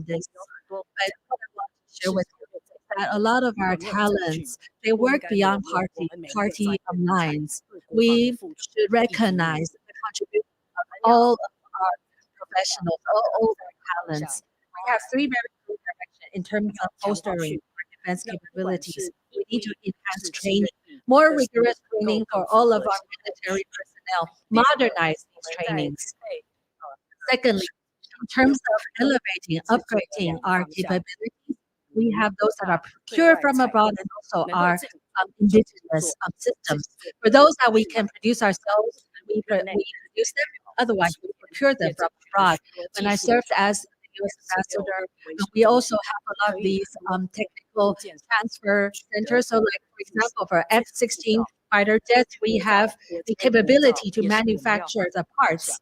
this. But what I want to share with you is that a lot of our talents, they work beyond party lines. We should recognize the contribution of all of our professionals, all their talents. We have three very good directions in terms of bolstering our defense capabilities. We need to enhance training, more rigorous training for all of our military personnel, modernize these trainings. Secondly, in terms of elevating, upgrading our capabilities, we have those that are procured from abroad and also our indigenous systems. For those that we can produce ourselves, we produce them. Otherwise, we procure them from abroad. When I served as the U.S. ambassador, we also have a lot of these technical transfer centers. So, like for example, for F-16 fighter jets, we have the capability to manufacture the parts.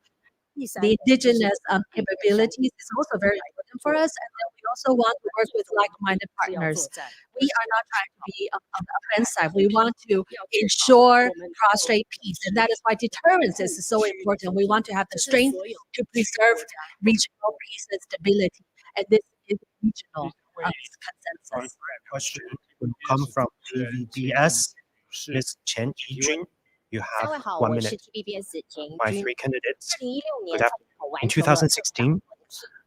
The indigenous capabilities is also very important for us, and then we also want to work with like-minded partners. We are not trying to be on the offense side. We want to ensure cross-strait peace, and that is why deterrence is so important. We want to have the strength to preserve regional peace and stability, and this is regional consensus. Question will come from TVBS. Ms. Chen Yijun, you have 1 minute. My three candidates. Good afternoon. In 2016,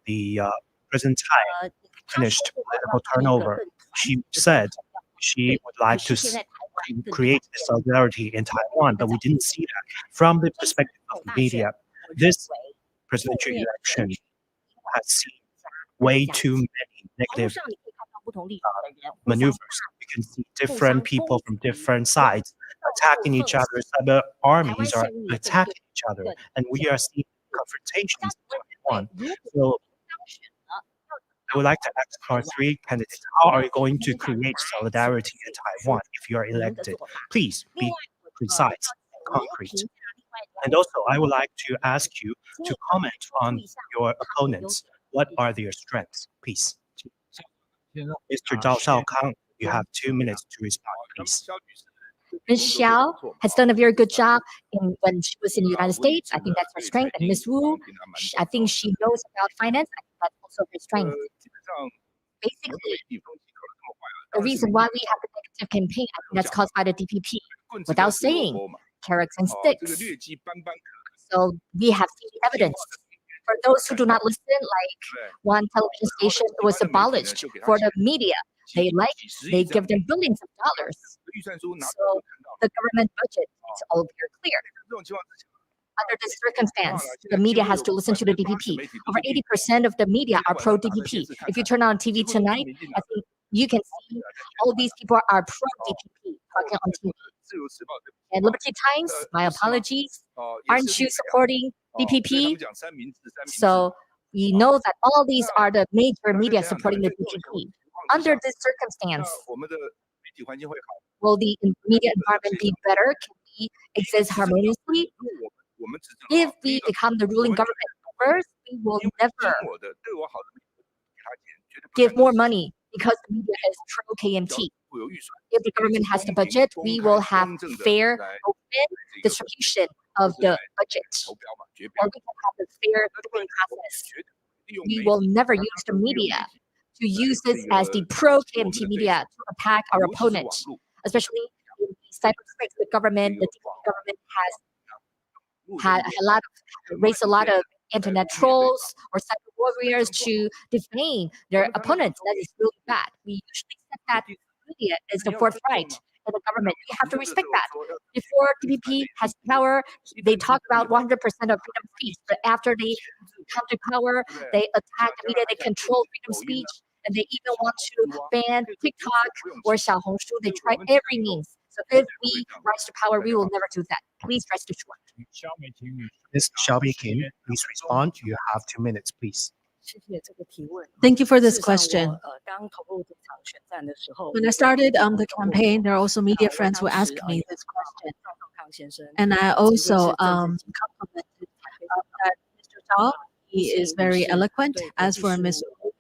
the President Tsai finished political turnover. She said she would like to create a solidarity in Taiwan, but we didn't see that. From the perspective of the media, this presidential election has seen way too many negative maneuvers. You can see different people from different sides attacking each other. Cyber armies are attacking each other, and we are seeing confrontations in Taiwan. So, I would like to ask our three candidates, how are you going to create solidarity in Taiwan if you are elected? Please be precise and concrete. And also, I would like to ask you to comment on your opponents. What are their strengths, please? Mr. Zhao Shaokang, you have 2 minutes to respond, please. Ms. Xiao has done a very good job when she was in the United States. I think that's her strength. And Ms. Wu, I think she knows about finance. I think that's also her strength. Basically, the reason why we have the negative campaign, I think that's caused by the DPP. Without saying, carrots and sticks. So we have seen the evidence. For those who do not listen, like one television station was abolished for the media. They give them billions of dollars. So the government budget is all very clear. Under this circumstance, the media has to listen to the DPP. Over 80% of the media are pro-DPP. If you turn on TV tonight, I think you can see all these people are pro-DPP talking on TV. And Liberty Times, my apologies, aren't you supporting DPP? So we know that all these are the major media supporting the DPP. Under this circumstance, will the media environment be better? Can we exist harmoniously? If we become the ruling government, first, we will never give more money because the media is pro-KMT. If the government has the budget, we will have fair, open distribution of the budget. Or we can have a fair bidding process. We will never use the media to use this as the pro-KMT media to attack our opponent, especially in the cyberspace. The government has raised a lot of internet trolls or cyber warriors to defame their opponents. That is really bad. We usually set that media is the forthright in the government. We have to respect that. Before DPP has power, they talk about 100% of freedom of speech. But after they come to power, they attack the media, they control freedom of speech, and they even want to ban TikTok or Xiaohongshu. They try every means. So if we rise to power, we will never do that. Please rest assured. Ms. Xiaobi Kim, please respond. You have 2 minutes, please. Thank you for this question. When I started the campaign, there are also media friends who asked me this question. And I also complimented that Mr. Zhao, he is very eloquent. As for Ms. Wu,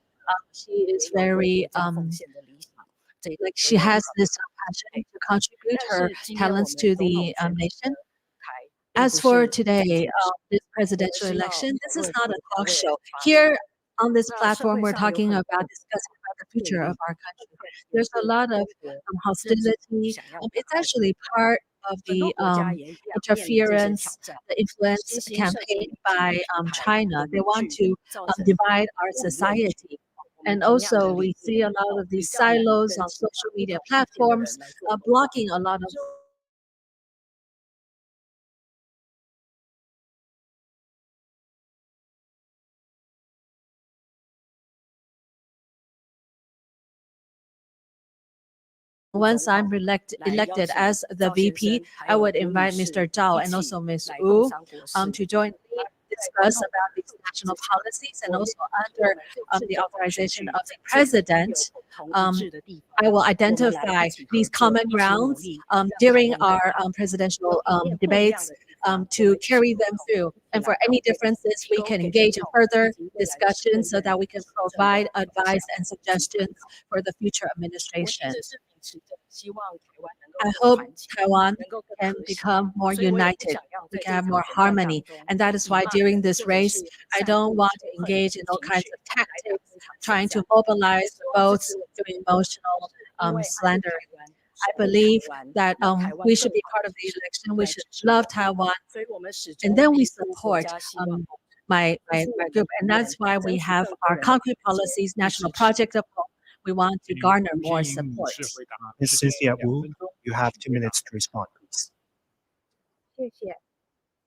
she is very, like she has this passion to contribute her talents to the nation. As for today, this presidential election, this is not a talk show. Here on this platform, we're talking about discussing about the future of our country. There's a lot of hostility. It's actually part of the interference, the influence campaign by China. They want to divide our society. And also, we see a lot of these silos on social media platforms blocking a lot of Once I'm elected as the VP, I would invite Mr. Zhao and also Ms. Wu to join me discuss about these national policies, and also under the authorization of the president, I will identify these common grounds during our presidential debates to carry them through. And for any differences, we can engage in further discussions so that we can provide advice and suggestions for the future administration. I hope Taiwan can become more united. We can have more harmony. And that is why during this race, I don't want to engage in all kinds of tactics, trying to mobilize the votes through emotional slandering. I believe that we should be part of the election. We should love Taiwan. And then we support my group. And that's why we have our concrete policies, national project of hope. We want to garner more support. Ms. Cynthia Wu, you have 2 minutes to respond, please.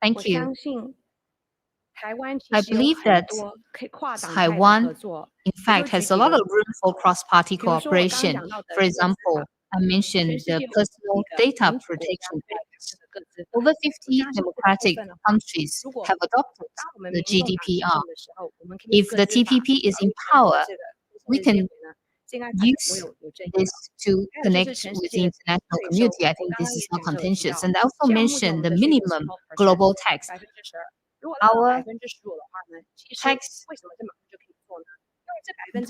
Thank you. I believe that Taiwan, in fact, has a lot of room for cross-party cooperation. For example, I mentioned the Personal Data Protection Act. Over 50 democratic countries have adopted the GDPR. If the TPP is in power, we can use this to connect with the international community. I think this is not contentious. And I also mentioned the minimum global tax.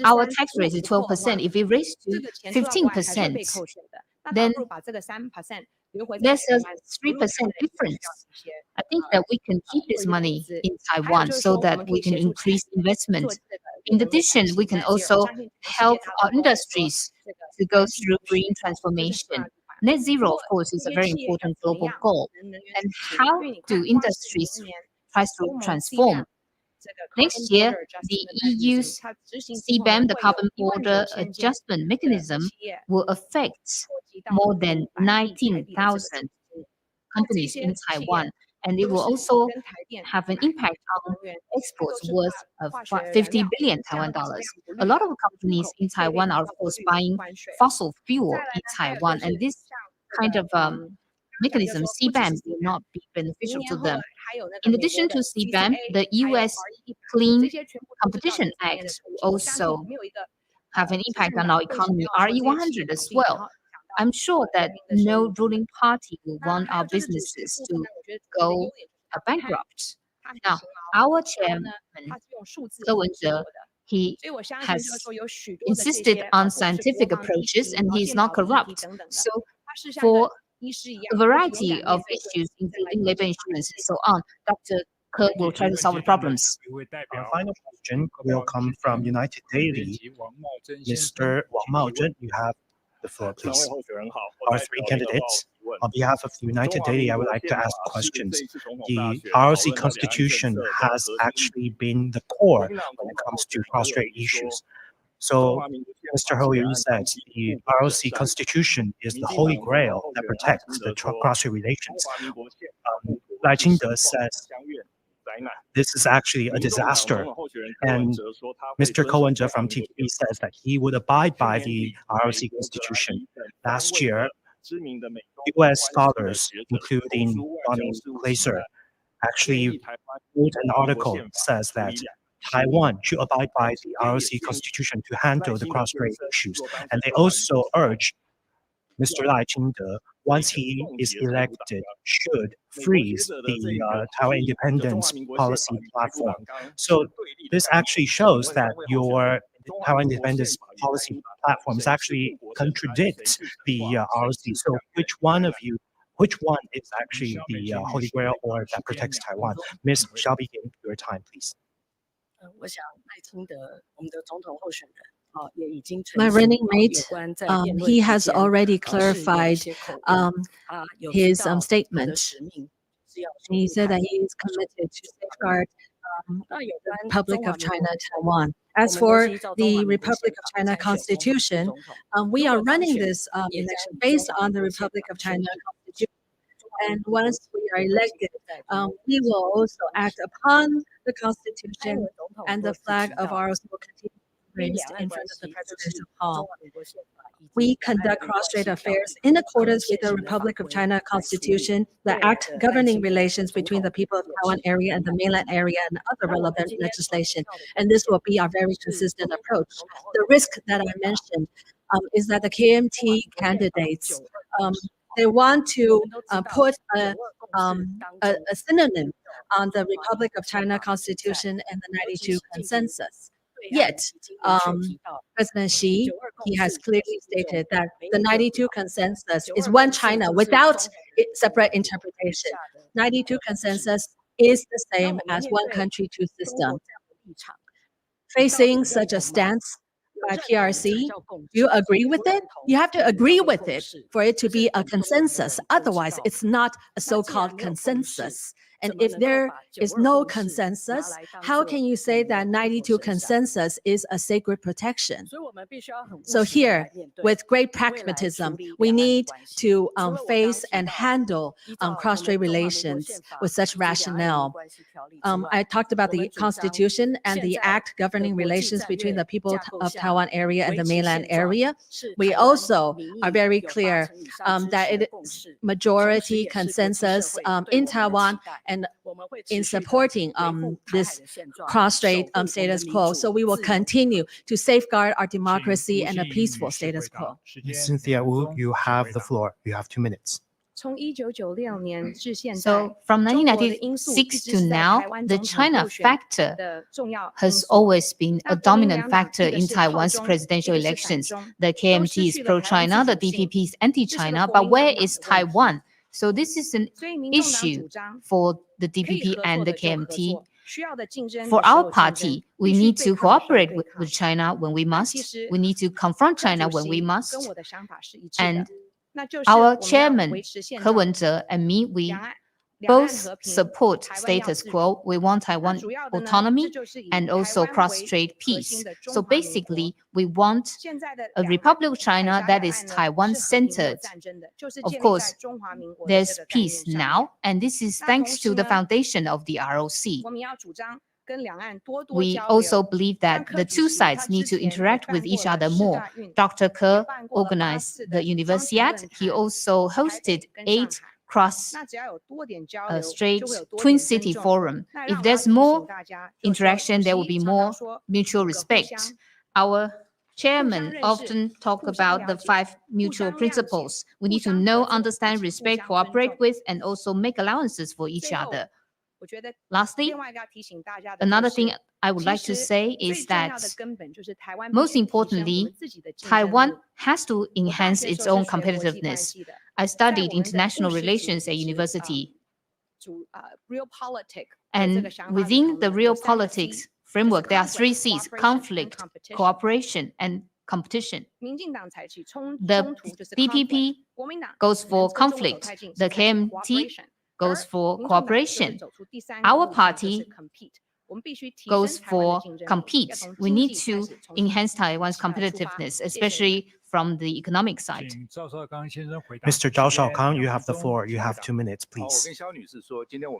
Our tax rate is 12%. If we raise to 15%, then there's a 3% difference. I think that we can keep this money in Taiwan so that we can increase investment. In addition, we can also help our industries to go through green transformation. Net zero, of course, is a very important global goal. And how do industries try to transform? Next year, the EU's CBAM, the Carbon Border Adjustment Mechanism, will affect more than 19,000 companies in Taiwan, and it will also have an impact on exports worth of 50 billion Taiwan dollars. A lot of companies in Taiwan are, of course, buying fossil fuel in Taiwan, and this kind of mechanism, CBAM, will not be beneficial to them. In addition to CBAM, the U.S. Clean Competition Act will also have an impact on our economy, RE100 as well. I'm sure that no ruling party will want our businesses to go bankrupt. Now, our chairman, He Wen-je, he has insisted on scientific approaches and he is not corrupt. So for a variety of issues, including labor insurance and so on, Dr. Ke will try to solve the problems. Our final question will come from United Daily. Mr. Wang Maozhen, you have the floor, please. Our three candidates, on behalf of the United Daily, I would like to ask questions. The ROC Constitution has actually been the core when it comes to cross-strait issues. So, Mr. Ho, you said the ROC Constitution is the holy grail that protects the cross-strait relations. Lai Ching-te says this is actually a disaster. And Mr. Ke Wen-je from TVB says that he would abide by the ROC Constitution. Last year, U.S. scholars, including Bonnie Glaser, actually wrote an article that says that Taiwan should abide by the ROC Constitution to handle the cross-strait issues. And they also urge Mr. Lai Ching-te, once he is elected, should freeze the Taiwan independence policy platform. So this actually shows that your Taiwan independence policy platforms actually contradict the ROC. So which one is actually the holy grail or that protects Taiwan? Ms. Shall begin your time, please. My running mate, he has already clarified his statement. He said that he is committed to safeguard the Republic of China, Taiwan. As for the Republic of China Constitution, we are running this election based on the Republic of China Constitution. And once we are elected, we will also act upon the Constitution, and the flag of ours will continue raised in front of the presidential hall. We conduct cross-strait affairs in accordance with the Republic of China Constitution, the act governing relations between the people of Taiwan area and the mainland area, and other relevant legislation. And this will be our very consistent approach. The risk that I mentioned is that the KMT candidates, they want to put a synonym on the Republic of China Constitution and the 92 Consensus. Yet, President Xi, he has clearly stated that the 92 Consensus is one China without separate interpretation. 92 Consensus is the same as one country, two systems. Facing such a stance by PRC, do you agree with it? You have to agree with it for it to be a consensus. Otherwise, it's not a so-called consensus. And if there is no consensus, how can you say that 92 Consensus is a sacred protection? So here, with great pragmatism, we need to face and handle cross-strait relations with such rationale. I talked about the Constitution and the act governing relations between the people of Taiwan area and the mainland area. We also are very clear that it is majority consensus in Taiwan and in supporting this cross-strait status quo. So we will continue to safeguard our democracy and a peaceful status quo. Ms. Cynthia Wu, you have the floor. You have 2 minutes. So from 1996 to now, the China factor has always been a dominant factor in Taiwan's presidential elections. The KMT is pro-China, the DPP is anti-China, but where is Taiwan? So this is an issue for the DPP and the KMT. For our party, we need to cooperate with China when we must. We need to confront China when we must. And our chairman, He Wen-je, and me, we both support status quo. We want Taiwan autonomy and also cross-strait peace. So basically, we want a Republic of China that is Taiwan-centered. Of course, there's peace now, and this is thanks to the foundation of the ROC. We also believe that the two sides need to interact with each other more. Dr. Ke organized the Universiade. He also hosted 8 cross-strait twin city forum. If there's more interaction, there will be more mutual respect. Our chairman often talk about the 5 mutual principles. We need to know, understand, respect, cooperate with, and also make allowances for each other. Lastly, another thing I would like to say is that, most importantly, Taiwan has to enhance its own competitiveness. I studied international relations at university. And within the real politics framework, there are 3 C's: conflict, cooperation, and competition. The DPP goes for conflict. The KMT goes for cooperation. Our party goes for compete. We need to enhance Taiwan's competitiveness, especially from the economic side. Mr. Zhao Shaokang, you have the floor. You have 2 minutes, please.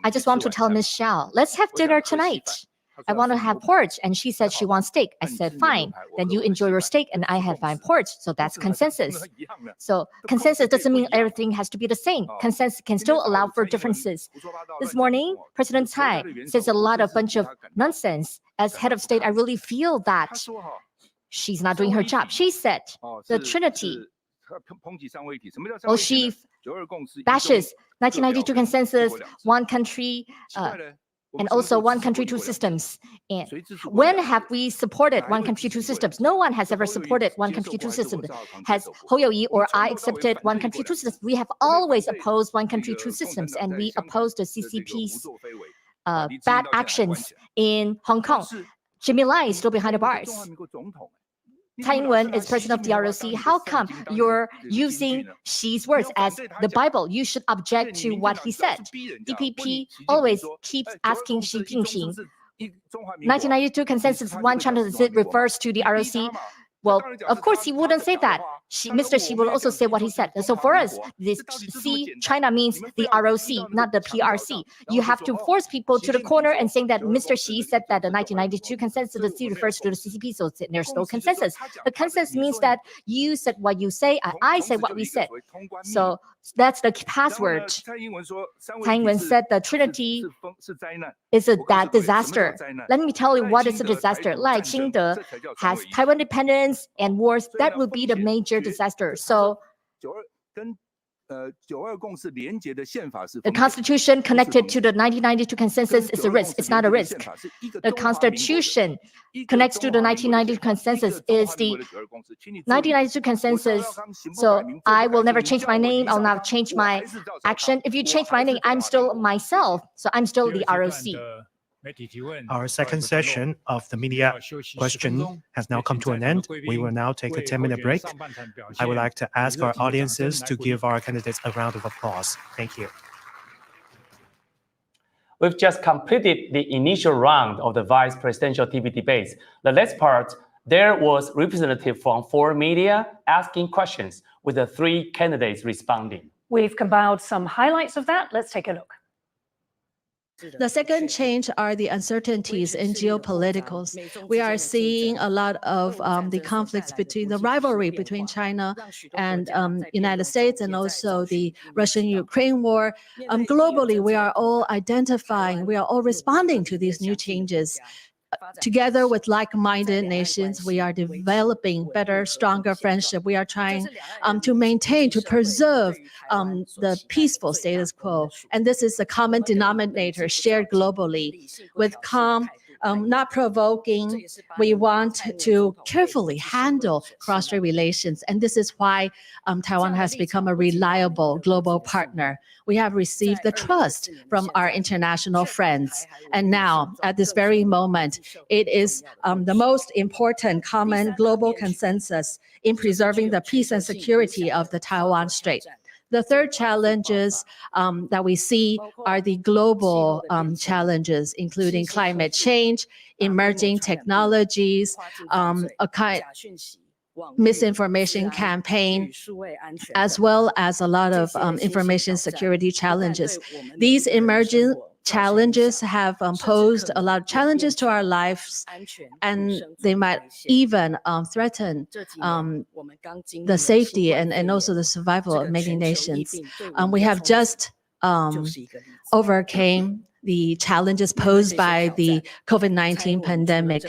I just want to tell Ms. Xiao, let's have dinner tonight. I want to have porridge, and she said she wants steak. I said, fine, then you enjoy your steak and I have my porridge. So that's consensus. So consensus doesn't mean everything has to be the same. Consensus can still allow for differences. This morning, President Tsai says a bunch of nonsense. As head of state, I really feel that she's not doing her job. She said the Trinity. Well, she bashes 1992 consensus, one country, and also one country, 2 systems. And when have we supported one country, 2 systems? No one has ever supported one country, 2 systems. Has Hou You-yi or I accepted one country, 2 systems? We have always opposed one country, 2 systems, and we opposed the CCP's bad actions in Hong Kong. Jimmy Lai is still behind the bars. Tsai Ing-wen is president of the ROC. How come you're using Xi's words as the Bible? You should object to what he said. DPP always keeps asking Xi Jinping. 1992 consensus, one China refers to the ROC. Well, of course, he wouldn't say that. Mr. Xi will also say what he said. So for us, this China means the ROC, not the PRC. You have to force people to the corner and saying that Mr. Xi said that the 1992 consensus, the C refers to the CCP, so there's no consensus. The consensus means that you said what you say, I said what we said. So that's the password. Tsai Ing-wen said the Trinity is that disaster. Let me tell you what is a disaster. Lai Ching-te has Taiwan independence and wars. That would be the major disaster. So the Constitution connected to the 1992 consensus is a risk. It's not a risk. The Constitution connects to the 1992 consensus is the 1992 consensus. So I will never change my name. I'll not change my action. If you change my name, I'm still myself. So I'm still the ROC. Our second session of the media question has now come to an end. We will now take a 10-minute break. I would like to ask our audiences to give our candidates a round of applause. Thank you. We've just completed the initial round of the vice presidential TV debates. The last part, there was representative from 4 media asking questions with the 3 candidates responding. We've compiled some highlights of that. Let's take a look. The second change are the uncertainties in geopoliticals. We are seeing a lot of the conflicts between the rivalry between China and United States, and also the Russian-Ukraine war. Globally, we are all identifying, we are all responding to these new changes. Together with like-minded nations, we are developing better, stronger friendship. We are trying to maintain, to preserve the peaceful status quo. And this is a common denominator shared globally. With calm, not provoking, we want to carefully handle cross-strait relations. And this is why Taiwan has become a reliable global partner. We have received the trust from our international friends. And now, at this very moment, it is the most important common global consensus in preserving the peace and security of the Taiwan Strait. The third challenges that we see are the global challenges, including climate change, emerging technologies, misinformation campaign, as well as a lot of information security challenges. These emerging challenges have posed a lot of challenges to our lives, and they might even threaten the safety and also the survival of many nations. We have just overcame the challenges posed by the COVID-19 pandemic.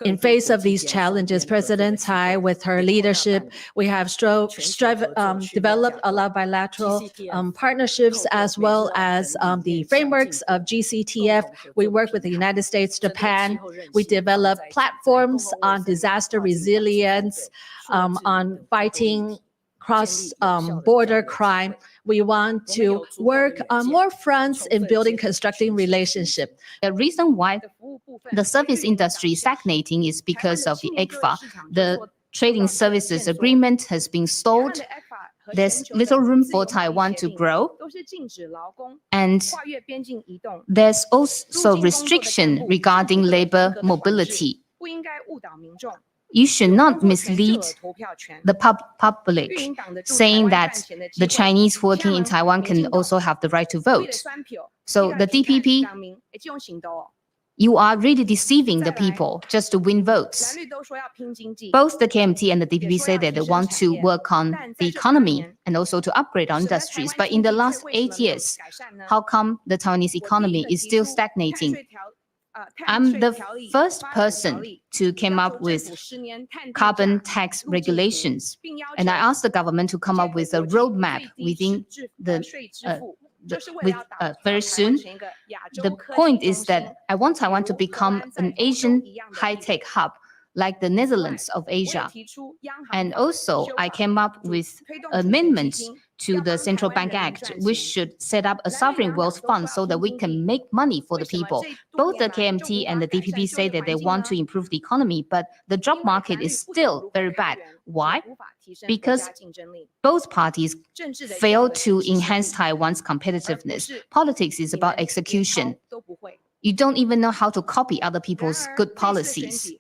In face of these challenges, President Tsai, with her leadership, we have developed a lot of bilateral partnerships, as well as the frameworks of GCTF. We work with the United States, Japan. We develop platforms on disaster resilience, on fighting cross-border crime. We want to work on more fronts in building constructing relationship. The reason why the service industry is stagnating is because of the ECFA. The trading services agreement has been stalled. There's little room for Taiwan to grow. And there's also restriction regarding labor mobility. You should not mislead the public, saying that the Chinese working in Taiwan can also have the right to vote. So the DPP, you are really deceiving the people just to win votes. Both the KMT and the DPP say that they want to work on the economy and also to upgrade our industries. But in the last 8 years, how come the Taiwanese economy is still stagnating? I'm the first person to come up with carbon tax regulations, and I asked the government to come up with a roadmap within very soon. The point is that I want Taiwan to become an Asian high-tech hub, like the Netherlands of Asia. And also, I came up with amendments to the Central Bank Act, which should set up a sovereign wealth fund so that we can make money for the people. Both the KMT and the DPP say that they want to improve the economy, but the job market is still very bad. Why? Because both parties fail to enhance Taiwan's competitiveness. Politics is about execution. You don't even know how to copy other people's good policies.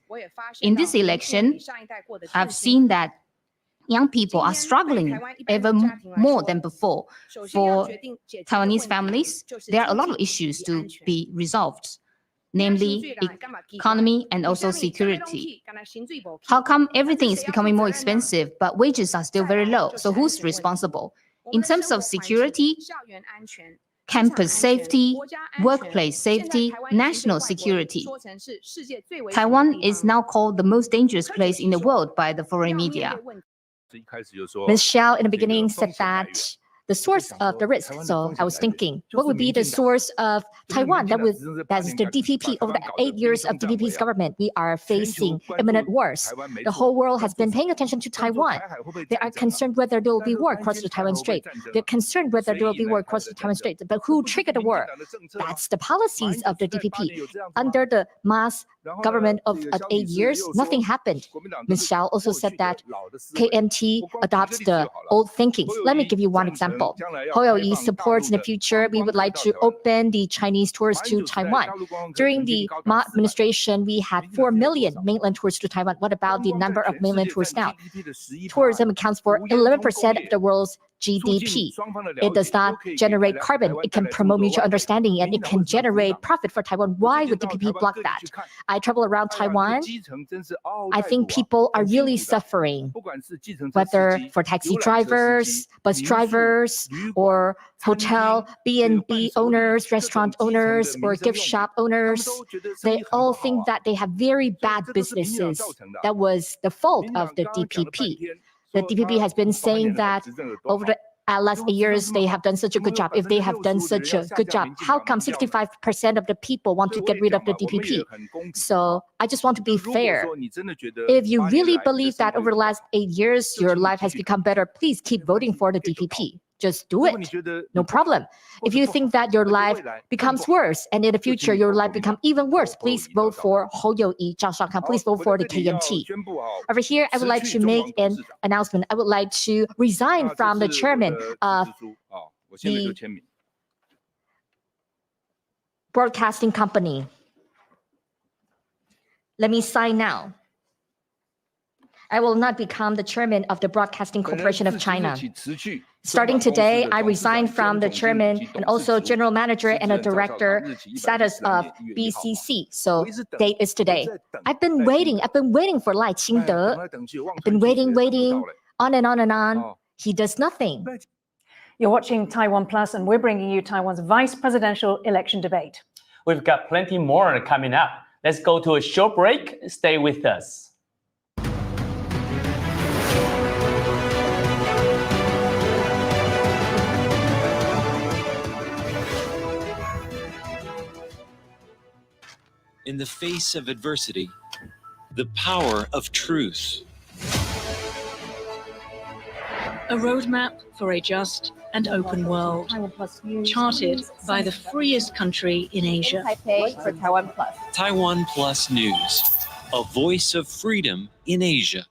In this election, I've seen that young people are struggling ever more than before. For Taiwanese families, there are a lot of issues to be resolved, namely economy and also security. How come everything is becoming more expensive, but wages are still very low? So who's responsible? In terms of security, campus safety, workplace safety, national security, Taiwan is now called the most dangerous place in the world by the foreign media. Ms. Hsiao in the beginning said that the source of the risk. So I was thinking, what would be the source of Taiwan? That's the DPP. Over the 8 years of DPP's government, we are facing imminent wars. The whole world has been paying attention to Taiwan. They are concerned whether there will be war across the Taiwan Strait. They're concerned whether there will be war across the Taiwan Strait. But who triggered the war? That's the policies of the DPP. Under the mass government of 8 years, nothing happened. Ms. Hsiao also said that KMT adopts the old thinking. Let me give you one example. HOYOE supports in the future, we would like to open the Chinese tours to Taiwan. During the Ma administration, we had 4 million mainland tours to Taiwan. What about the number of mainland tours now? Tourism accounts for 11% of the world's GDP. It does not generate carbon. It can promote mutual understanding and it can generate profit for Taiwan. Why would DPP block that? I travel around Taiwan. I think people are really suffering, whether for taxi drivers, bus drivers, or hotel, B&B owners, restaurant owners, or gift shop owners. They all think that they have very bad businesses. That was the fault of the DPP. The DPP has been saying that over the last 8 years, they have done such a good job. If they have done such a good job, how come 65% of the people want to get rid of the DPP? So I just want to be fair. If you really believe that over the last 8 years, your life has become better, please keep voting for the DPP. Just do it. No problem. If you think that your life becomes worse and in the future your life becomes even worse, please vote for Hou You-yi, Zhao Shangkan. Please vote for the KMT. Over here, I would like to make an announcement. I would like to resign from the chairman of the broadcasting company. Let me sign now. I will not become the chairman of the Broadcasting Corporation of China. Starting today, I resign from the chairman and also general manager and a director status of BCC. So date is today. I've been waiting for Lai Qingde. I've been waiting, on and on and on. He does nothing. You're watching Taiwan Plus, and we're bringing you Taiwan's vice presidential election debate. We've got plenty more coming up. Let's go to a short break. Stay with us. In the face of adversity, the power of truth. A roadmap for a just and open world, charted by the freest country in Asia. For TaiwanPlus. TaiwanPlus News, a voice of freedom in Asia.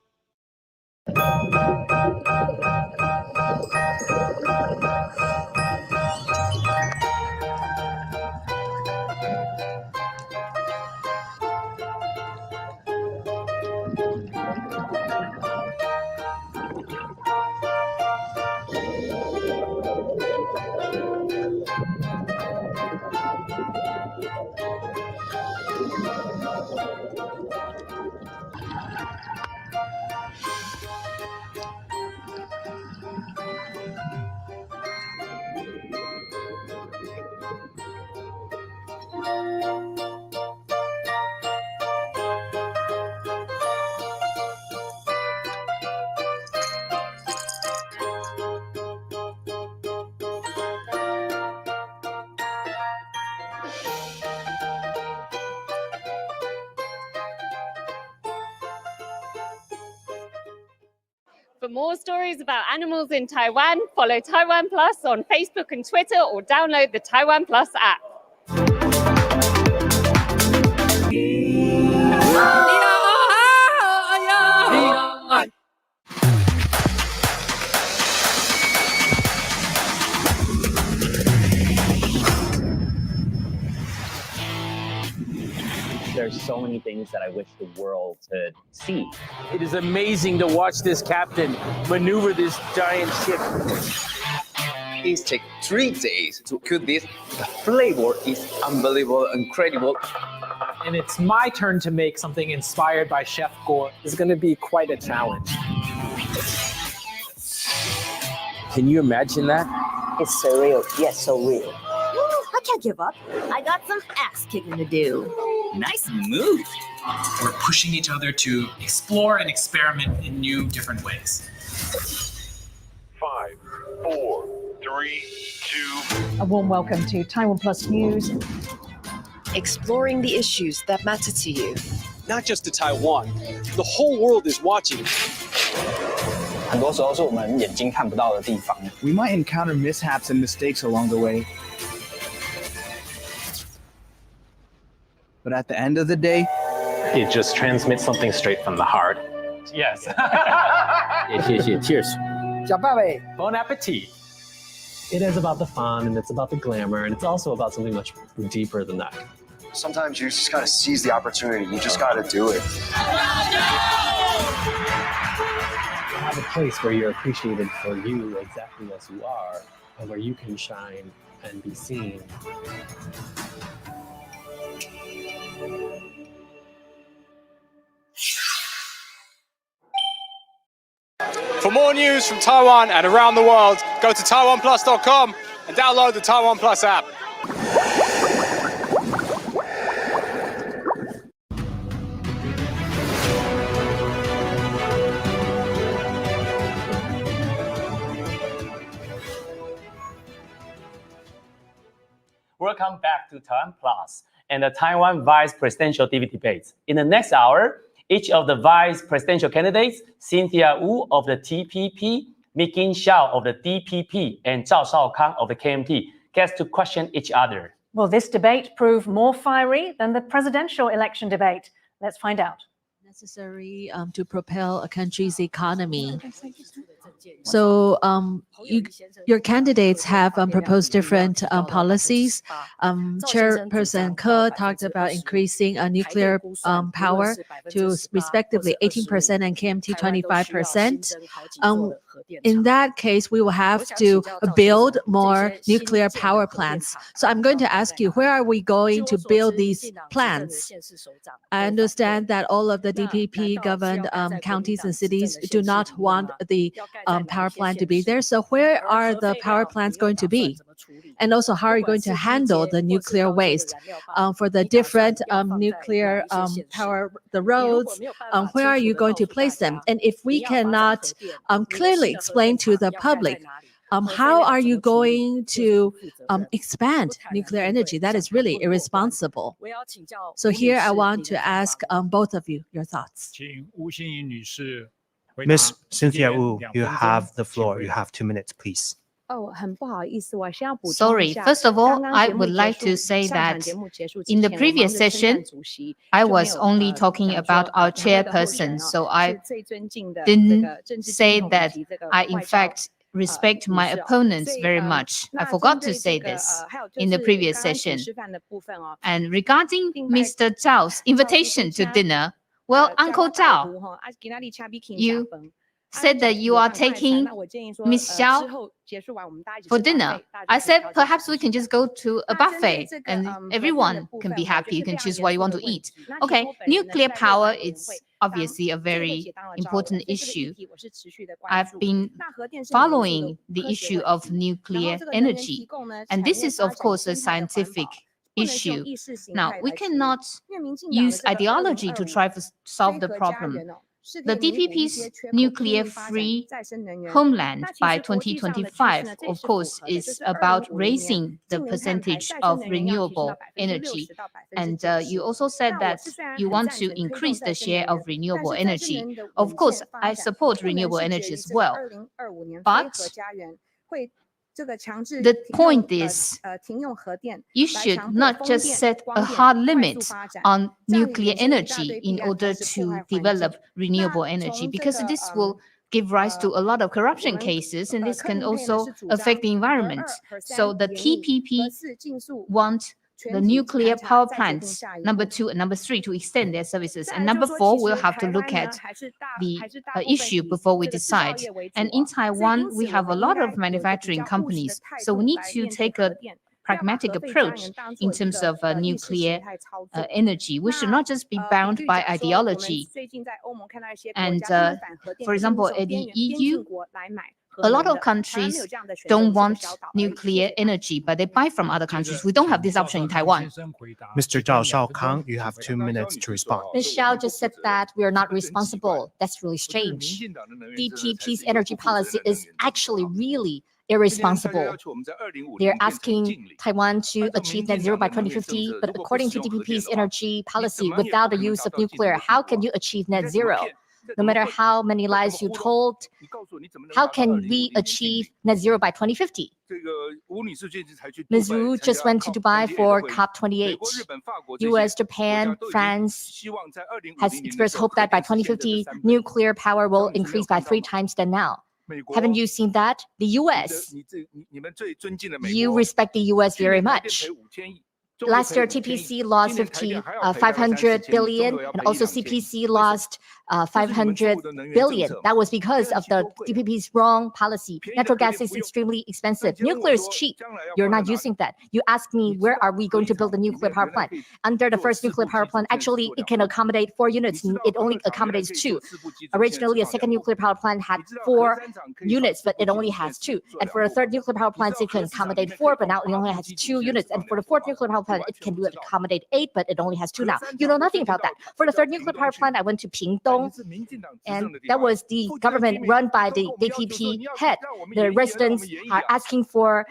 For more stories about animals in Taiwan, follow Taiwan Plus on Facebook and Twitter or download the Taiwan Plus app. There's so many things that I wish the world could see. It is amazing to watch this captain maneuver this giant ship. It takes 3 days to cook this. The flavor is unbelievable, incredible. And it's my turn to make something inspired by Chef Gore. It's going to be quite a challenge. Can you imagine that? It's surreal. Yes, so real. I can't give up. I got some ass kicking to do. Nice move. We're pushing each other to explore and experiment in new, different ways. 5, 4, 3, 2. A warm welcome to Taiwan Plus News. Exploring the issues that matter to you. Not just to Taiwan, the whole world is watching. 很多时候是我们眼睛看不到的地方。We might encounter mishaps and mistakes along the way. But at the end of the day, it just transmits something straight from the heart. Yes. Cheers. Bon appetit. It is about the fun and it's about the glamour and it's also about something much deeper than that. Sometimes you just gotta seize the opportunity. You just gotta do it. I have a place where you're appreciated for you exactly as you are, and where you can shine and be seen. For more news from Taiwan and around the world, go to TaiwanPlus.com and download the TaiwanPlus app. Welcome back to Taiwan Plus and the Taiwan Vice Presidential TV debates. In the next hour, each of the vice presidential candidates, Cynthia Wu of the TPP, Khim-Hsiao of the DPP, and Zhao Shaokang of the KMT, gets to question each other. Will this debate prove more fiery than the presidential election debate? Let's find out. Necessary to propel a country's economy. So your candidates have proposed different policies. Chairperson Ke talked about increasing nuclear power to respectively 18% and KMT 25%. In that case, we will have to build more nuclear power plants. So I'm going to ask you, where are we going to build these plants? I understand that all of the DPP governed counties and cities do not want the power plant to be there. So where are the power plants going to be? And also, how are you going to handle the nuclear waste for the different nuclear power, the roads? Where are you going to place them? And if we cannot clearly explain to the public, how are you going to expand nuclear energy? That is really irresponsible. So here I want to ask both of you your thoughts. Ms. Cynthia Wu, you have the floor. You have 2 minutes, please. Sorry, first of all, I would like to say that in the previous session, I was only talking about our chairperson, so I didn't say that I, in fact, respect my opponents very much. I forgot to say this in the previous session. And regarding Mr. Zhao's invitation to dinner, well, Uncle Zhao, you said that you are taking Ms. Hsiao for dinner. I said perhaps we can just go to a buffet and everyone can be happy. You can choose what you want to eat. Okay, nuclear power is obviously a very important issue. I've been following the issue of nuclear energy, and this is, of course, a scientific issue. Now, we cannot use ideology to try to solve the problem. The DPP's nuclear-free homeland by 2025, of course, is about raising the percentage of renewable energy. And you also said that you want to increase the share of renewable energy. Of course, I support renewable energy as well. But the point is, you should not just set a hard limit on nuclear energy in order to develop renewable energy, because this will give rise to a lot of corruption cases, and this can also affect the environment. So the TPP want the nuclear power plants, number 2 and number 3, to extend their services. And number 4, we'll have to look at the issue before we decide. And in Taiwan, we have a lot of manufacturing companies. So we need to take a pragmatic approach in terms of nuclear energy. We should not just be bound by ideology. And for example, at the EU, a lot of countries don't want nuclear energy, but they buy from other countries. We don't have this option in Taiwan. Mr. Zhao Shaokang, you have 2 minutes to respond. Ms. Hsiao just said that we are not responsible. That's really strange. DPP's energy policy is actually really irresponsible. They're asking Taiwan to achieve net zero by 2050, but according to DPP's energy policy, without the use of nuclear, how can you achieve net zero? No matter how many lies you told, how can we achieve net zero by 2050? Ms. Wu just went to Dubai for COP28. US, Japan, France has expressed hope that by 2050, nuclear power will increase by 3 times than now. Haven't you seen that? The US, you respect the US very much. Last year, TPC lost 500 billion, and also CPC lost 500 billion. That was because of the DPP's wrong policy. Natural gas is extremely expensive. Nuclear is cheap. You're not using that. You ask me, where are we going to build a nuclear power plant? Under the first nuclear power plant, actually, it can accommodate 4 units. It only accommodates 2. Originally, a second nuclear power plant had 4 units, but it only has 2. And for a third nuclear power plant, it can accommodate 4, but now it only has 2 units. And for the fourth nuclear power plant, it can accommodate 8, but it only has 2 now. You know nothing about that. For the third nuclear power plant, I went to Pingdong, and that was the government run by the DPP head. The residents are asking for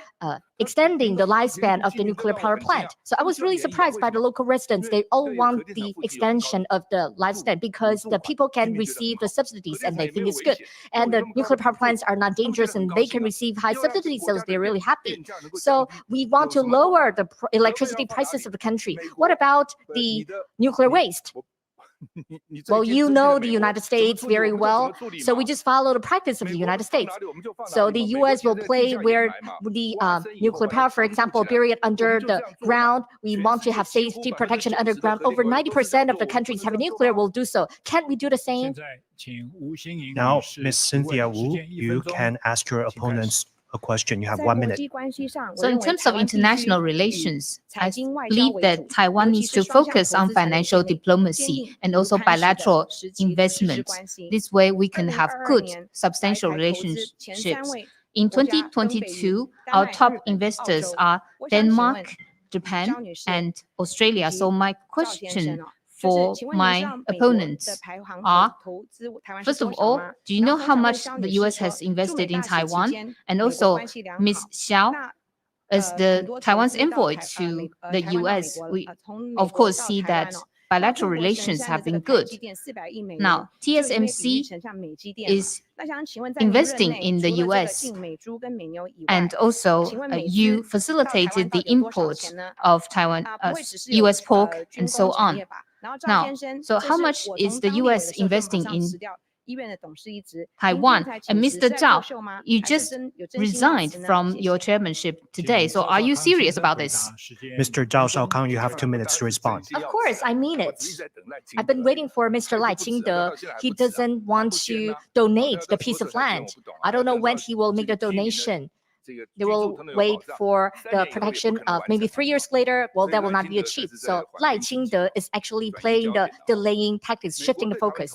extending the lifespan of the nuclear power plant. So I was really surprised by the local residents. They all want the extension of the lifespan because the people can receive the subsidies and they think it's good. And the nuclear power plants are not dangerous and they can receive high subsidies, so they're really happy. So we want to lower the electricity prices of the country. What about the nuclear waste? Well, you know the United States very well, so we just follow the practice of the United States. So the U.S. will play where the nuclear power, for example, bury it under the ground. We want to have safety protection underground. Over 90% of the countries have nuclear will do so. Can't we do the same? Now, Ms. Cynthia Wu, you can ask your opponents a question. You have 1 minute. So in terms of international relations, I believe that Taiwan needs to focus on financial diplomacy and also bilateral investment. This way we can have good, substantial relationships. In 2022, our top investors are Denmark, Japan, and Australia. So my question for my opponents are, first of all, do you know how much the U.S. has invested in Taiwan? And also, Ms. Xiao, as the Taiwan's envoy to the U.S., we of course see that bilateral relations have been good. Now, TSMC is investing in the U.S. and also you facilitated the import of Taiwan, U.S. pork and so on. Now, so how much is the U.S. investing in Taiwan? And Mr. Zhao, you just resigned from your chairmanship today. So are you serious about this? Mr. Zhao Shaokang, you have 2 minutes to respond. Of course, I mean it. I've been waiting for Mr. Lai Ching-te. He doesn't want to donate the piece of land. I don't know when he will make the donation. They will wait for the protection of maybe 3 years later. Well, that will not be achieved. So Lai Ching-te is actually playing the delaying tactics, shifting the focus.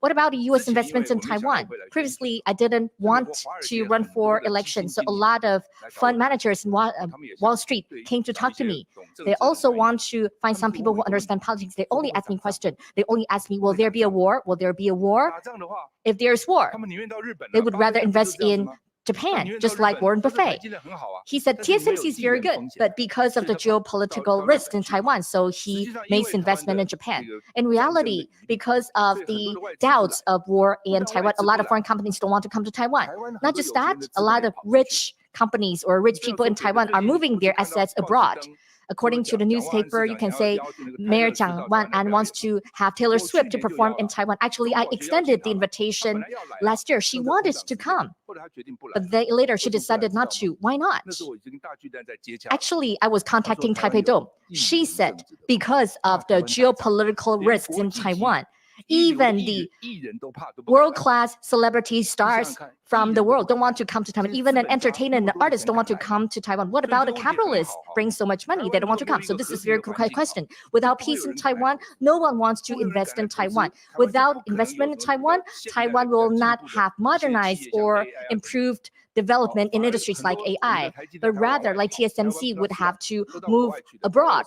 What about the U.S. investments in Taiwan? Previously, I didn't want to run for election, so a lot of fund managers in Wall Street came to talk to me. They also want to find some people who understand politics. They only ask me a question. They only ask me, will there be a war? Will there be a war? If there's war, they would rather invest in Japan, just like Warren Buffett. He said TSMC is very good, but because of the geopolitical risks in Taiwan, so he makes investment in Japan. In reality, because of the doubts of war in Taiwan, a lot of foreign companies don't want to come to Taiwan. Not just that, a lot of rich companies or rich people in Taiwan are moving their assets abroad. According to the newspaper, you can say Mayor Jiang Wan-an wants to have Taylor Swift to perform in Taiwan. Actually, I extended the invitation last year. She wanted to come, but later she decided not to. Why not? Actually, I was contacting Taipei Dome. She said because of the geopolitical risks in Taiwan, even the world-class celebrity stars from the world don't want to come to Taiwan. Even an entertainer and an artist don't want to come to Taiwan. What about a capitalist brings so much money? They don't want to come. So this is a very crucial question. Without peace in Taiwan, no one wants to invest in Taiwan. Without investment in Taiwan, Taiwan will not have modernized or improved development in industries like AI, but rather like TSMC would have to move abroad.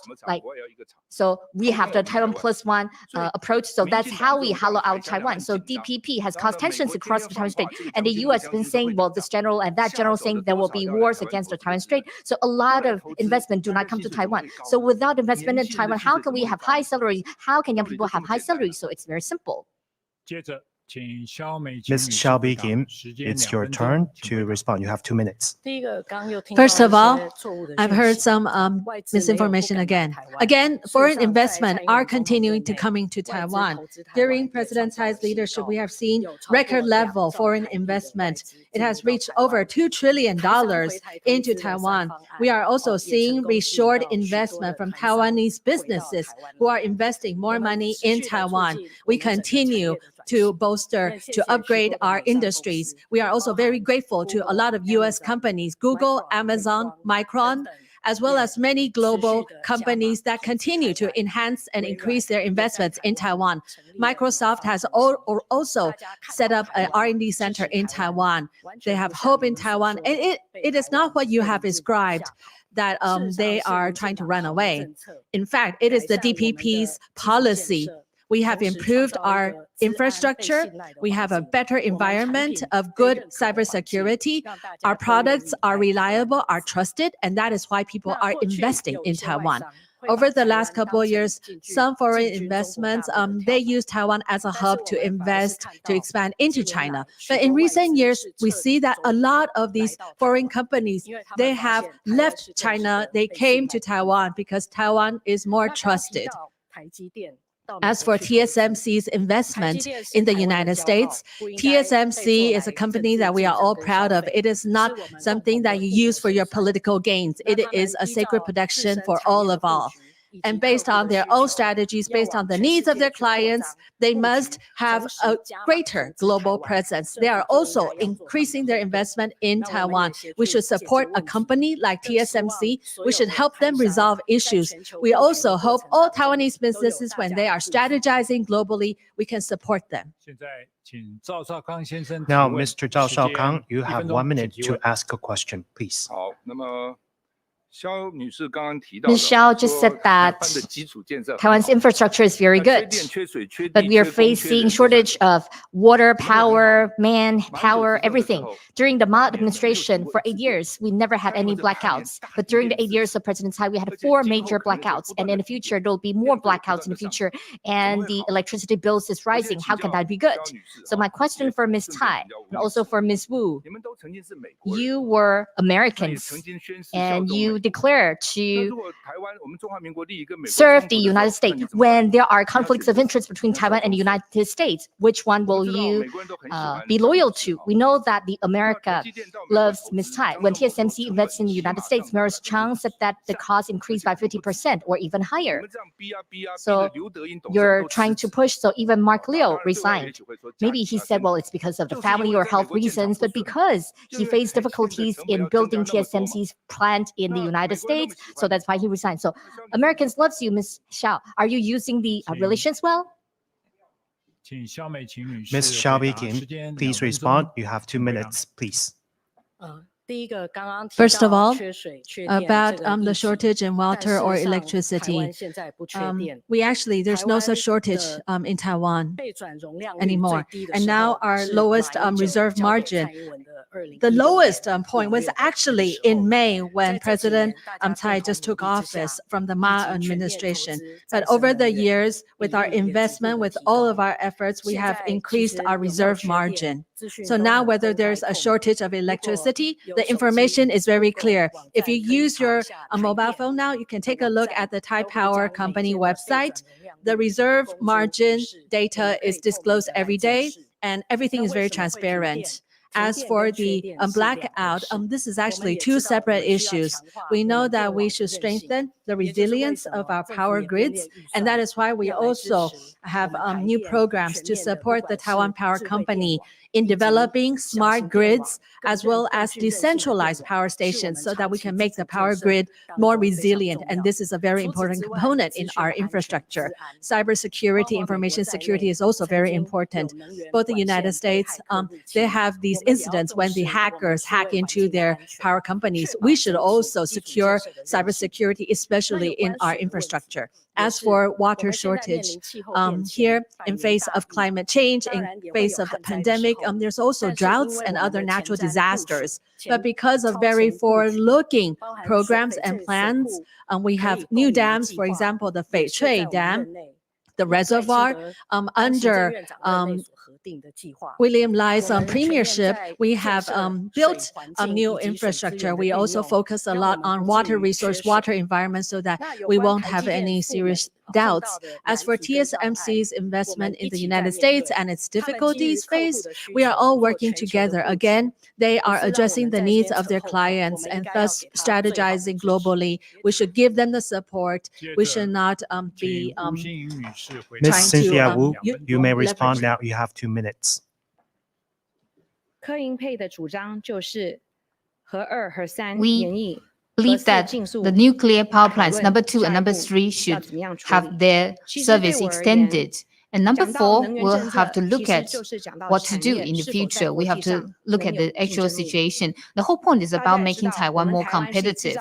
So we have the TaiwanPlus one approach. So that's how we hollow out Taiwan. So DPP has caused tensions across the Taiwan Strait, and the U.S. has been saying, well, this general and that general saying there will be wars against the Taiwan Strait. So a lot of investment do not come to Taiwan. So without investment in Taiwan, how can we have high salaries? How can young people have high salaries? So it's very simple. Ms. Xiao Kim, it's your turn to respond. You have 2 minutes. First of all, I've heard some misinformation again. Again, foreign investment are continuing to coming to Taiwan. During President Tsai's leadership, we have seen record level foreign investment. It has reached over $2 trillion into Taiwan. We are also seeing reshored investment from Taiwanese businesses who are investing more money in Taiwan. We continue to bolster, to upgrade our industries. We are also very grateful to a lot of US companies, Google, Amazon, Micron, as well as many global companies that continue to enhance and increase their investments in Taiwan. Microsoft has also set up an R&D center in Taiwan. They have hope in Taiwan. And it is not what you have described that they are trying to run away. In fact, it is the DPP's policy. We have improved our infrastructure. We have a better environment of good cybersecurity. Our products are reliable, are trusted, and that is why people are investing in Taiwan. Over the last couple of years, some foreign investments, they use Taiwan as a hub to invest, to expand into China. But in recent years, we see that a lot of these foreign companies, they have left China. They came to Taiwan because Taiwan is more trusted. As for TSMC's investment in the United States, TSMC is a company that we are all proud of. It is not something that you use for your political gains. It is a sacred production for all of all. And based on their own strategies, based on the needs of their clients, they must have a greater global presence. They are also increasing their investment in Taiwan. We should support a company like TSMC. We should help them resolve issues. We also hope all Taiwanese businesses, when they are strategizing globally, we can support them. Now, Mr. Zhao Shaokang, you have 1 minute to ask a question, please. Ms. Xiao just said that Taiwan's infrastructure is very good, but we are facing shortage of water, power, manpower, everything. During the Ma administration for 8 years, we never had any blackouts. But during the 8 years of President Tsai, we had 4 major blackouts. And in the future, there will be more blackouts in the future. And the electricity bills is rising. How can that be good? So my question for Ms. Tsai and also for Ms. Wu, you were Americans and you declare to serve the United States. When there are conflicts of interest between Taiwan and the United States, which one will you be loyal to? We know that the America loves Ms. Tsai. When TSMC invests in the United States, Maris Chang said that the cost increased by 50% or even higher. So you're trying to push, so even Mark Liu resigned. Maybe he said, well, it's because of the family or health reasons, but because he faced difficulties in building TSMC's plant in the United States, so that's why he resigned. So Americans loves you, Ms. Xiao. Are you using the relations well? Ms. Xiao Kim, please respond. You have 2 minutes, please. First of all, about the shortage in water or electricity. There's no such shortage in Taiwan anymore. And now our lowest reserve margin, the lowest point was actually in May when President Tsai just took office from the Ma administration. But over the years, with our investment, with all of our efforts, we have increased our reserve margin. So now whether there's a shortage of electricity, the information is very clear. If you use your mobile phone now, you can take a look at the Thai Power Company website. The reserve margin data is disclosed every day, and everything is very transparent. As for the blackout, this is actually 2 separate issues. We know that we should strengthen the resilience of our power grids, and that is why we also have new programs to support the Taiwan Power Company in developing smart grids as well as decentralized power stations so that we can make the power grid more resilient. And this is a very important component in our infrastructure. Cybersecurity, information security is also very important. Both the United States, they have these incidents when the hackers hack into their power companies. We should also secure cybersecurity, especially in our infrastructure. As for water shortage, here in face of climate change, in face of the pandemic, there's also droughts and other natural disasters. But because of very forward-looking programs and plans, we have new dams, for example, the Fei Chui Dam, the reservoir under William Lai's premiership, we have built a new infrastructure. We also focus a lot on water resource, water environment, so that we won't have any serious doubts. As for TSMC's investment in the United States and its difficulties faced, we are all working together. Again, they are addressing the needs of their clients and thus strategizing globally. We should give them the support. We should not be Ms. trying Cynthia to Wu, you may respond now. You have 2 minutes. We believe that the nuclear power plants number 2 and number 3 should have their service extended. And number 4, we'll have to look at what to do in the future. We have to look at the actual situation. The whole point is about making Taiwan more competitive.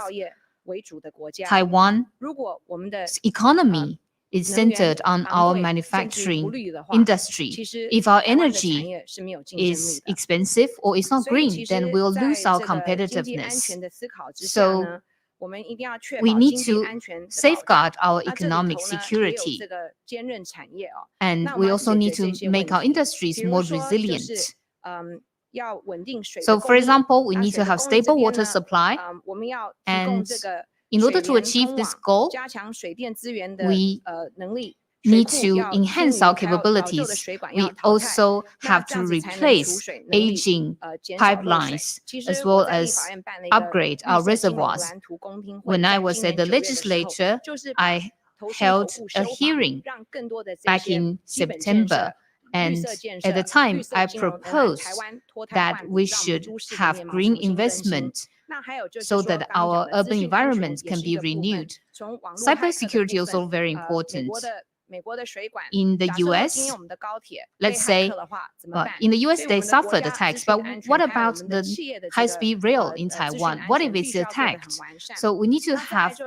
Taiwan's economy is centered on our manufacturing industry. If our energy is expensive or it's not green, then we'll lose our competitiveness. So we need to safeguard our economic security. And we also need to make our industries more resilient. So, for example, we need to have stable water supply. And in order to achieve this goal, we need to enhance our capabilities. We also have to replace aging pipelines as well as upgrade our reservoirs. When I was at the legislature, I held a hearing back in September. And at the time, I proposed that we should have green investment so that our urban environment can be renewed. Cybersecurity is also very important. In the US, let's say, in the US, they suffered attacks, but what about the high-speed rail in Taiwan? What if it's attacked? So we need to have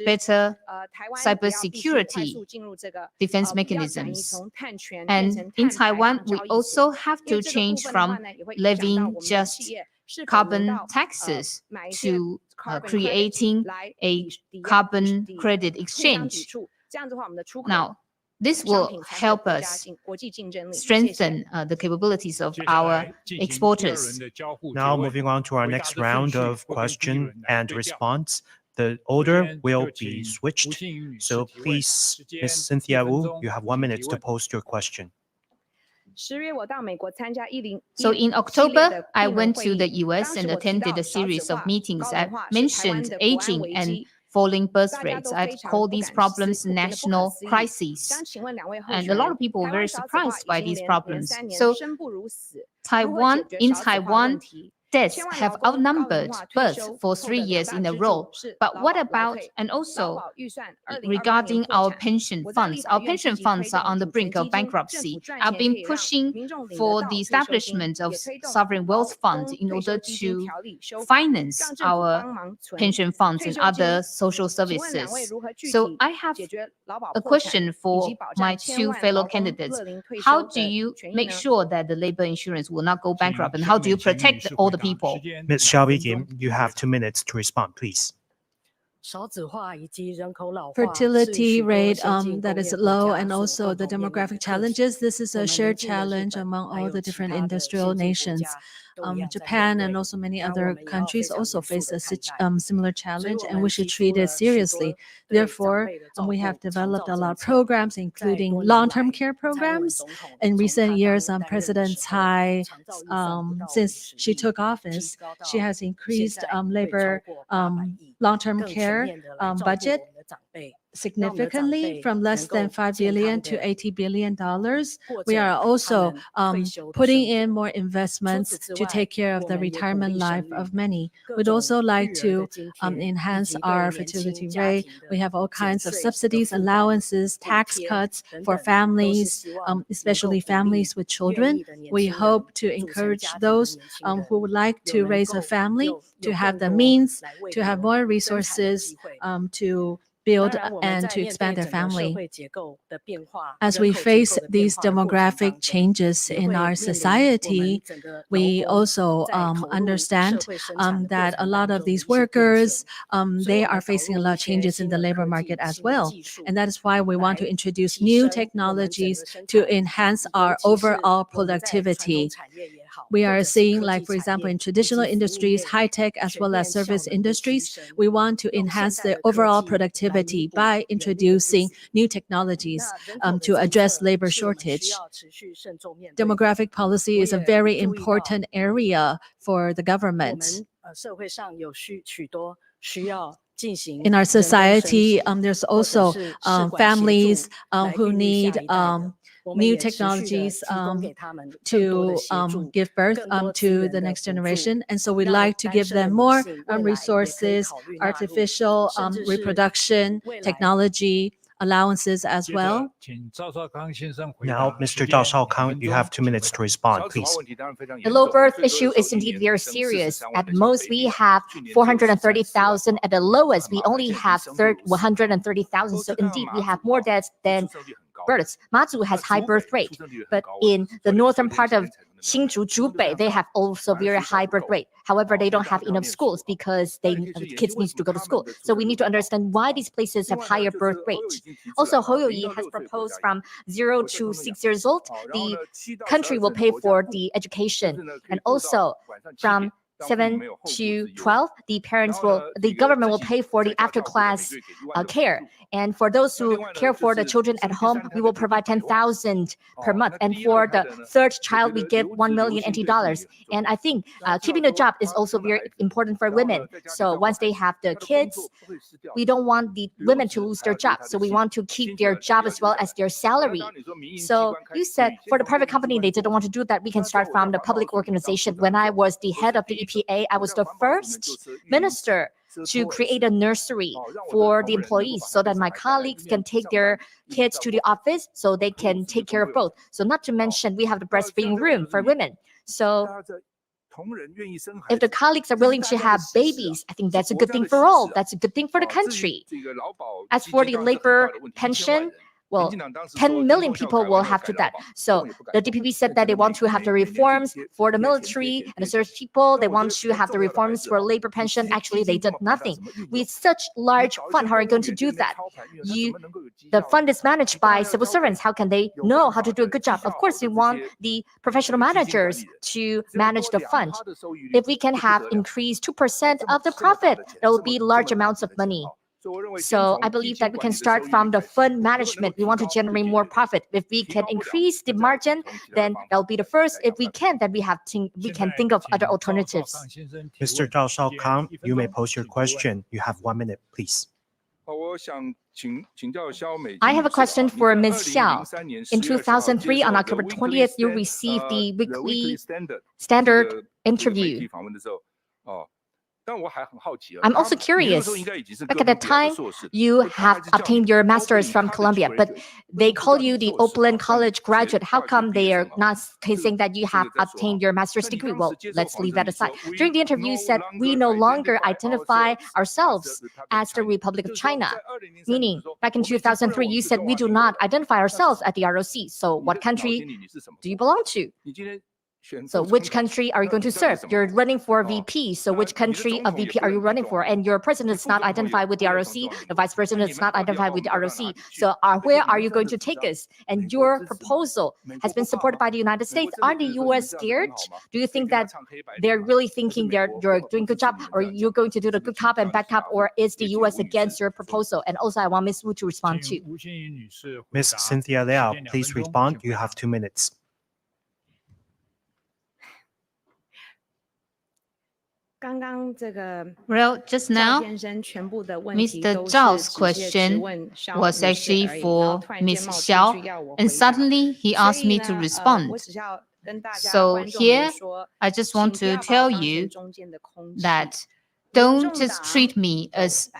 better cybersecurity defense mechanisms. And in Taiwan, we also have to change from levying just carbon taxes to creating a carbon credit exchange. Now, this will help us strengthen the capabilities of our exporters. Now, moving on to our next round of question and response. The order will be switched. So please, Ms. Cynthia Wu, you have 1 minute to post your question. So in October, I went to the US and attended a series of meetings. I mentioned aging and falling birth rates. I call these problems national crises. And a lot of people were very surprised by these problems. So in Taiwan, deaths have outnumbered births for 3 years in a row. But what about, and also regarding our pension funds? Our pension funds are on the brink of bankruptcy. I've been pushing for the establishment of sovereign wealth fund in order to finance our pension funds and other social services. So I have a question for my 2 fellow candidates. How do you make sure that the labor insurance will not go bankrupt, and how do you protect all the people? Ms. Xiaobi Kim, you have 2 minutes to respond, please. Fertility rate that is low, and also the demographic challenges. This is a shared challenge among all the different industrial nations. Japan and also many other countries also face a similar challenge, and we should treat it seriously. Therefore, we have developed a lot of programs, including long-term care programs. In recent years, President Tsai, since she took office, she has increased labor long-term care budget significantly from less than $5 billion to $80 billion. We are also putting in more investments to take care of the retirement life of many. We'd also like to enhance our fertility rate. We have all kinds of subsidies, allowances, tax cuts for families, especially families with children. We hope to encourage those who would like to raise a family to have the means, to have more resources to build and to expand their family. As we face these demographic changes in our society, we also understand that a lot of these workers, they are facing a lot of changes in the labor market as well. And that is why we want to introduce new technologies to enhance our overall productivity. We are seeing, like, for example, in traditional industries, high-tech as well as service industries, we want to enhance the overall productivity by introducing new technologies to address labor shortage. Demographic policy is a very important area for the government. In our society, there's also families who need new technologies to give birth to the next generation. And so we'd like to give them more resources, artificial reproduction, technology, allowances as well. Now, Mr. Zhao Shaokang, you have 2 minutes to respond, please. The low birth issue is indeed very serious. At most, we have 430,000. At the lowest, we only have 130,000. So indeed, we have more deaths than births. Matsu has high birth rate, but in the northern part of Hsinchu, Zhubei, they have also very high birth rate. However, they don't have enough schools because kids need to go to school. So we need to understand why these places have higher birth rate. Also, Hoyoyi has proposed from 0 to 6 years old, the country will pay for the education. And also from 7 to 12, the government will pay for the after-class care. And for those who care for the children at home, we will provide 10,000 per month. And for the third child, we give 1 million NT dollars. And I think keeping a job is also very important for women. So once they have the kids, we don't want the women to lose their job. So we want to keep their job as well as their salary. So you said for the private company, they didn't want to do that. We can start from the public organization. When I was the head of the EPA, I was the first minister to create a nursery for the employees so that my colleagues can take their kids to the office so they can take care of both. So not to mention, we have the breastfeeding room for women. So if the colleagues are willing to have babies, I think that's a good thing for all. That's a good thing for the country. As for the labor pension, well, 10 million people will have to that. So the DPP said that they want to have the reforms for the military and the service people. They want to have the reforms for labor pension. Actually, they did nothing. With such large fund, how are you going to do that? The fund is managed by civil servants. How can they know how to do a good job? Of course, we want the professional managers to manage the fund. If we can have increased 2% of the profit, there will be large amounts of money. So I believe that we can start from the fund management. We want to generate more profit. If we can increase the margin, then that'll be the first. If we can, then we can think of other alternatives. Mr. Zhao Shaokang, you may pose your question. You have 1 minute, please. I have a question for Ms. Xiao. In 2003, on October 20th, you received the weekly standard interview. I'm also curious. Back at that time, you have obtained your master's from Columbia, but they call you the Oakland College graduate. How come they are not saying that you have obtained your master's degree? Well, let's leave that aside. During the interview, you said we no longer identify ourselves as the Republic of China. Meaning, back in 2003, you said we do not identify ourselves at the ROC. So what country do you belong to? So which country are you going to serve? You're running for VP. So which country of VP are you running for? And your president is not identified with the ROC. The vice president is not identified with the ROC. So where are you going to take us? And your proposal has been supported by the United States. Aren't the US scared? Do you think that they're really thinking you're doing a good job? Or you're going to do the good cop and bad cop? Or is the US against your proposal? And also, I want Ms. Wu to respond too. Ms. Cynthia Liao, please respond. You have 2 minutes. Well, just now, Mr. Zhao's question was actually for Ms. Xiao, and suddenly he asked me to respond. So here, I just want to tell you that don't just treat me as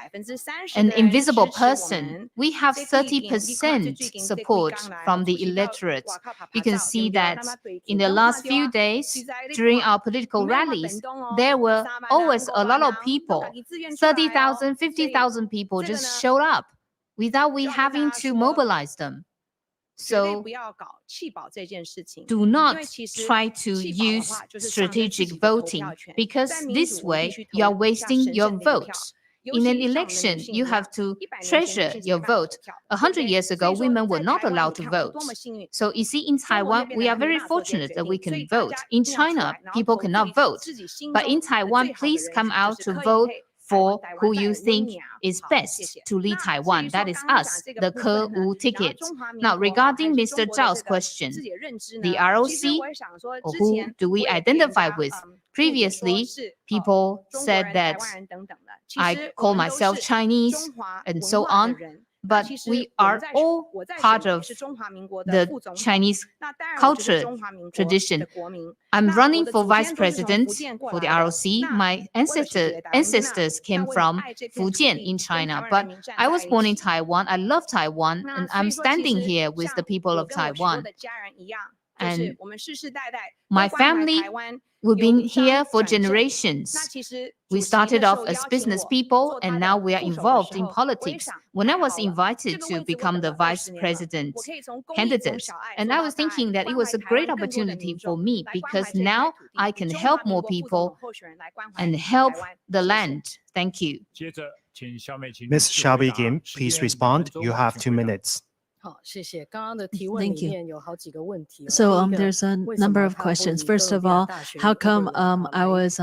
an invisible person. We have 30% support from the electorate. You can see that in the last few days, during our political rallies, there were always a lot of people, 30,000, 50,000 people just showed up. without we having to mobilize them. So do not try to use strategic voting, because this way you are wasting your vote. In an election, you have to treasure your vote. 100 years ago, women were not allowed to vote. So you see, in Taiwan, we are very fortunate that we can vote. In China, people cannot vote. But in Taiwan, please come out to vote for who you think is best to lead Taiwan. That is us, the Ke-Wu ticket. Now, regarding Mr. Zhao's question, the ROC, or who do we identify with? Previously, people said that I call myself Chinese and so on, but we are all part of the Chinese culture tradition. I'm running for vice president for the ROC. My ancestors came from Fujian in China, but I was born in Taiwan. I love Taiwan, and I'm standing here with the people of Taiwan. And my family, we've been here for generations. We started off as business people, and now we are involved in politics. When I was invited to become the vice president candidate, and I was thinking that it was a great opportunity for me, because now I can help more people and help the land. Thank you. Ms. Xiaobei Kim, please respond. You have 2 minutes. Thank you. So there's a number of questions. First of all, how come I was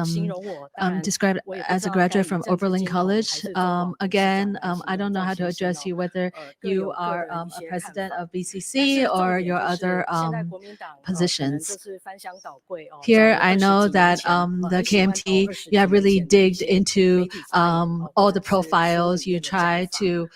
described as a graduate from Oberlin College? Again, I don't know how to address you, whether you are a president of BCC or your other positions. Here, I know that the KMT, you have really digged into all the profiles. You try to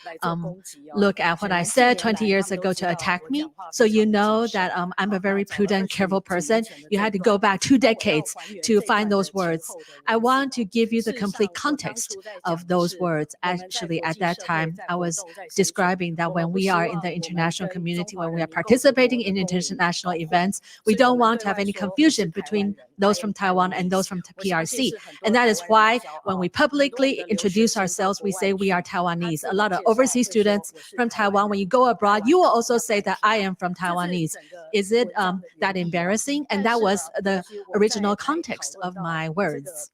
look at what I said 20 years ago to attack me. So you know that I'm a very prudent, careful person. You had to go back 2 decades to find those words. I want to give you the complete context of those words. Actually, at that time, I was describing that when we are in the international community, when we are participating in international events, we don't want to have any confusion between those from Taiwan and those from PRC. And that is why when we publicly introduce ourselves, we say we are Taiwanese. A lot of overseas students from Taiwan, when you go abroad, you will also say that I am from Taiwanese. Is it that embarrassing? And that was the original context of my words.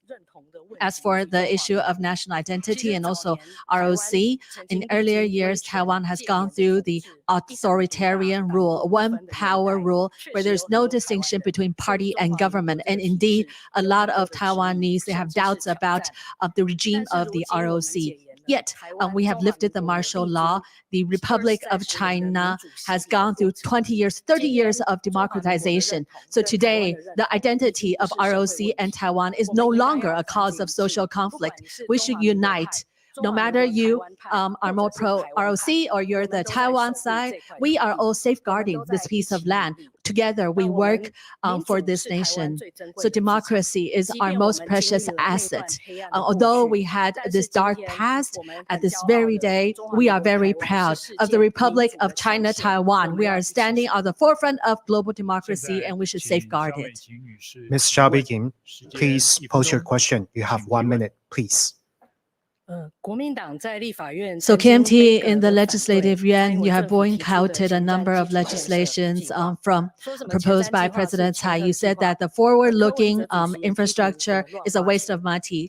As for the issue of national identity and also ROC, in earlier years, Taiwan has gone through the authoritarian rule, one power rule, where there's no distinction between party and government. And indeed, a lot of Taiwanese, they have doubts about the regime of the ROC. Yet, we have lifted the martial law. The Republic of China has gone through 20 years, 30 years of democratization. So today, the identity of ROC and Taiwan is no longer a cause of social conflict. We should unite. No matter you are more pro-ROC or you're the Taiwan side, we are all safeguarding this piece of land. Together, we work for this nation. So democracy is our most precious asset. Although we had this dark past, at this very day, we are very proud of the Republic of China, Taiwan. We are standing on the forefront of global democracy, and we should safeguard it. Ms. Xiaobei Kim, please pose your question. You have 1 minute, please. So KMT in the Legislative Yuan, you have boycotted a number of legislations proposed by President Tsai. You said that the forward-looking infrastructure is a waste of money.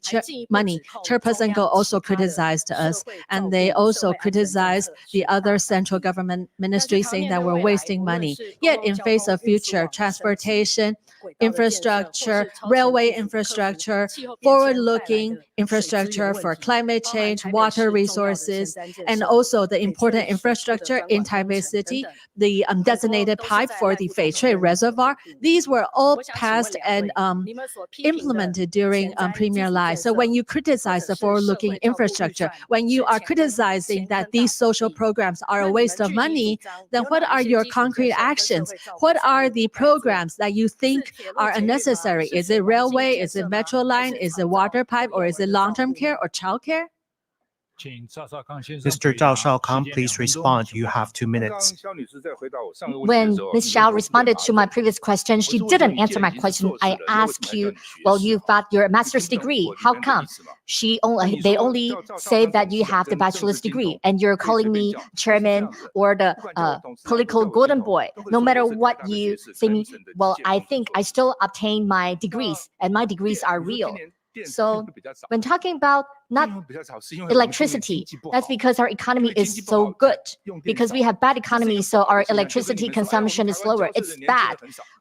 Chairperson Go also criticized us, and they also criticized the other central government ministries, saying that we're wasting money. Yet in face of future transportation, infrastructure, railway infrastructure, forward-looking infrastructure for climate change, water resources, and also the important infrastructure in Taipei City, the designated pipe for the Feichui Reservoir. These were all passed and implemented during Premier Lai. So when you criticize the forward-looking infrastructure, when you are criticizing that these social programs are a waste of money, then what are your concrete actions? What are the programs that you think are unnecessary? Is it railway? Is it metro line? Is it water pipe? Or is it long-term care or child care? Mr. Zhao Shaokang, please respond. You have 2 minutes. When Ms. Xiao responded to my previous question, she didn't answer my question. I asked you, well, you've got your master's degree. How come? They only say that you have the bachelor's degree, and you're calling me chairman or the political golden boy. No matter what you say me, well, I think I still obtain my degrees, and my degrees are real. So when talking about not electricity, that's because our economy is so good. Because we have bad economy, so our electricity consumption is lower. It's bad.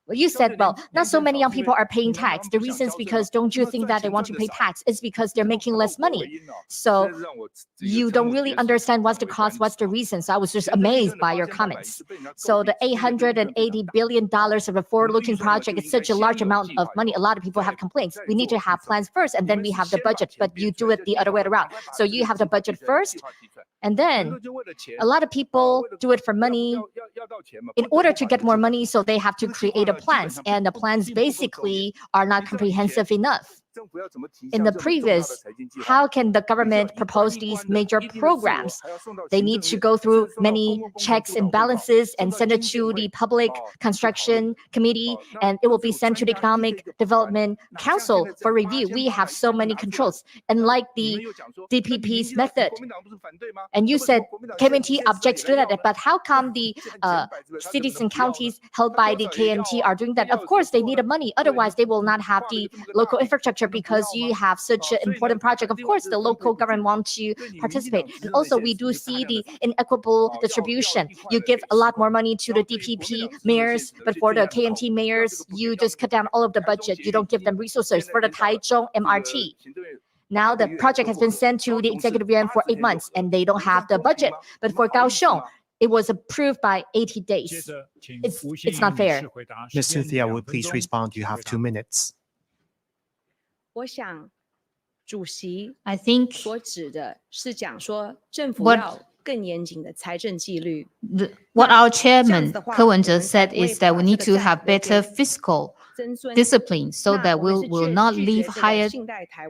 Well, you said, well, not so many young people are paying tax. The reason is because, don't you think that they want to pay tax? It's because they're making less money. So you don't really understand what's the cause, what's the reason. So I was just amazed by your comments. So the $880 billion of a forward-looking project is such a large amount of money. A lot of people have complaints. We need to have plans first, and then we have the budget. But you do it the other way around. So you have the budget first, and then a lot of people do it for money. In order to get more money, so they have to create a plans, and the plans basically are not comprehensive enough. In the previous, how can the government propose these major programs? They need to go through many checks and balances and send it to the Public Construction Committee, and it will be sent to the Economic Development Council for review. We have so many controls, unlike the DPP's method. And you said KMT objects to that, but how come the cities and counties held by the KMT are doing that? Of course, they need the money. Otherwise, they will not have the local infrastructure, because you have such an important project. Of course, the local government wants to participate. And also, we do see the inequitable distribution. You give a lot more money to the DPP mayors, but for the KMT mayors, you just cut down all of the budget. You don't give them resources. For the Taichung MRT, now the project has been sent to the executive yuan for 8 months, and they don't have the budget. But for Kaohsiung, it was approved by 80 days. It's not fair. Ms. Cynthia Wu, please respond. You have 2 minutes. I think what our chairman, Ko Wen-je, said is that we need to have better fiscal discipline so that we will not leave higher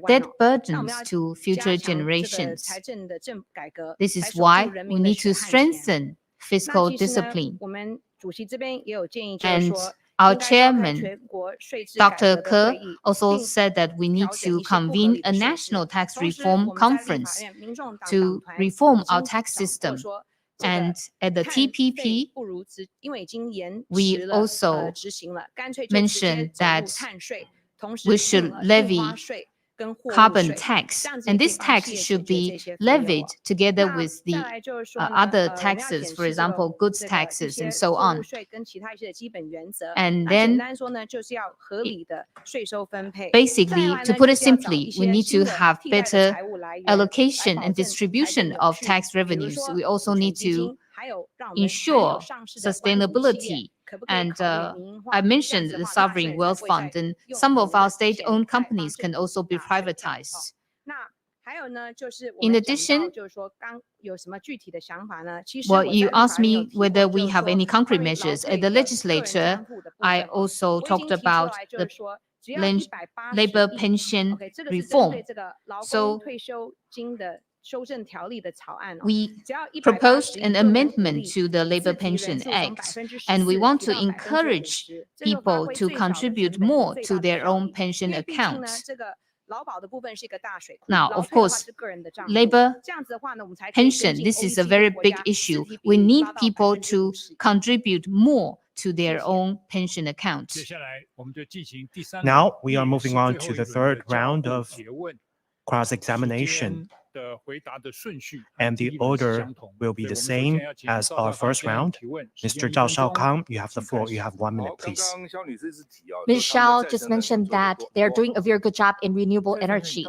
debt burdens to future generations. This is why we need to strengthen fiscal discipline. And our chairman, Dr. Ke, also said that we need to convene a national tax reform conference to reform our tax system. And at the TPP, we also mentioned that we should levy carbon tax, and this tax should be levied together with the other taxes, for example, goods taxes and so on. And then, basically, to put it simply, we need to have better allocation and distribution of tax revenues. We also need to ensure sustainability. And I mentioned the sovereign wealth fund, and some of our state-owned companies can also be privatized. In addition, well, you asked me whether we have any concrete measures. At the legislature, I also talked about the labor pension reform. So we proposed an amendment to the Labor Pension Act, and we want to encourage people to contribute more to their own pension accounts. Now, of course, labor pension, this is a very big issue. We need people to contribute more to their own pension accounts. Now we are moving on to the third round of cross-examination. And the order will be the same as our first round. Mr. Zhao Shaokang, you have the floor. You have 1 minute, please. Ms. Xiao just mentioned that they're doing a very good job in renewable energy.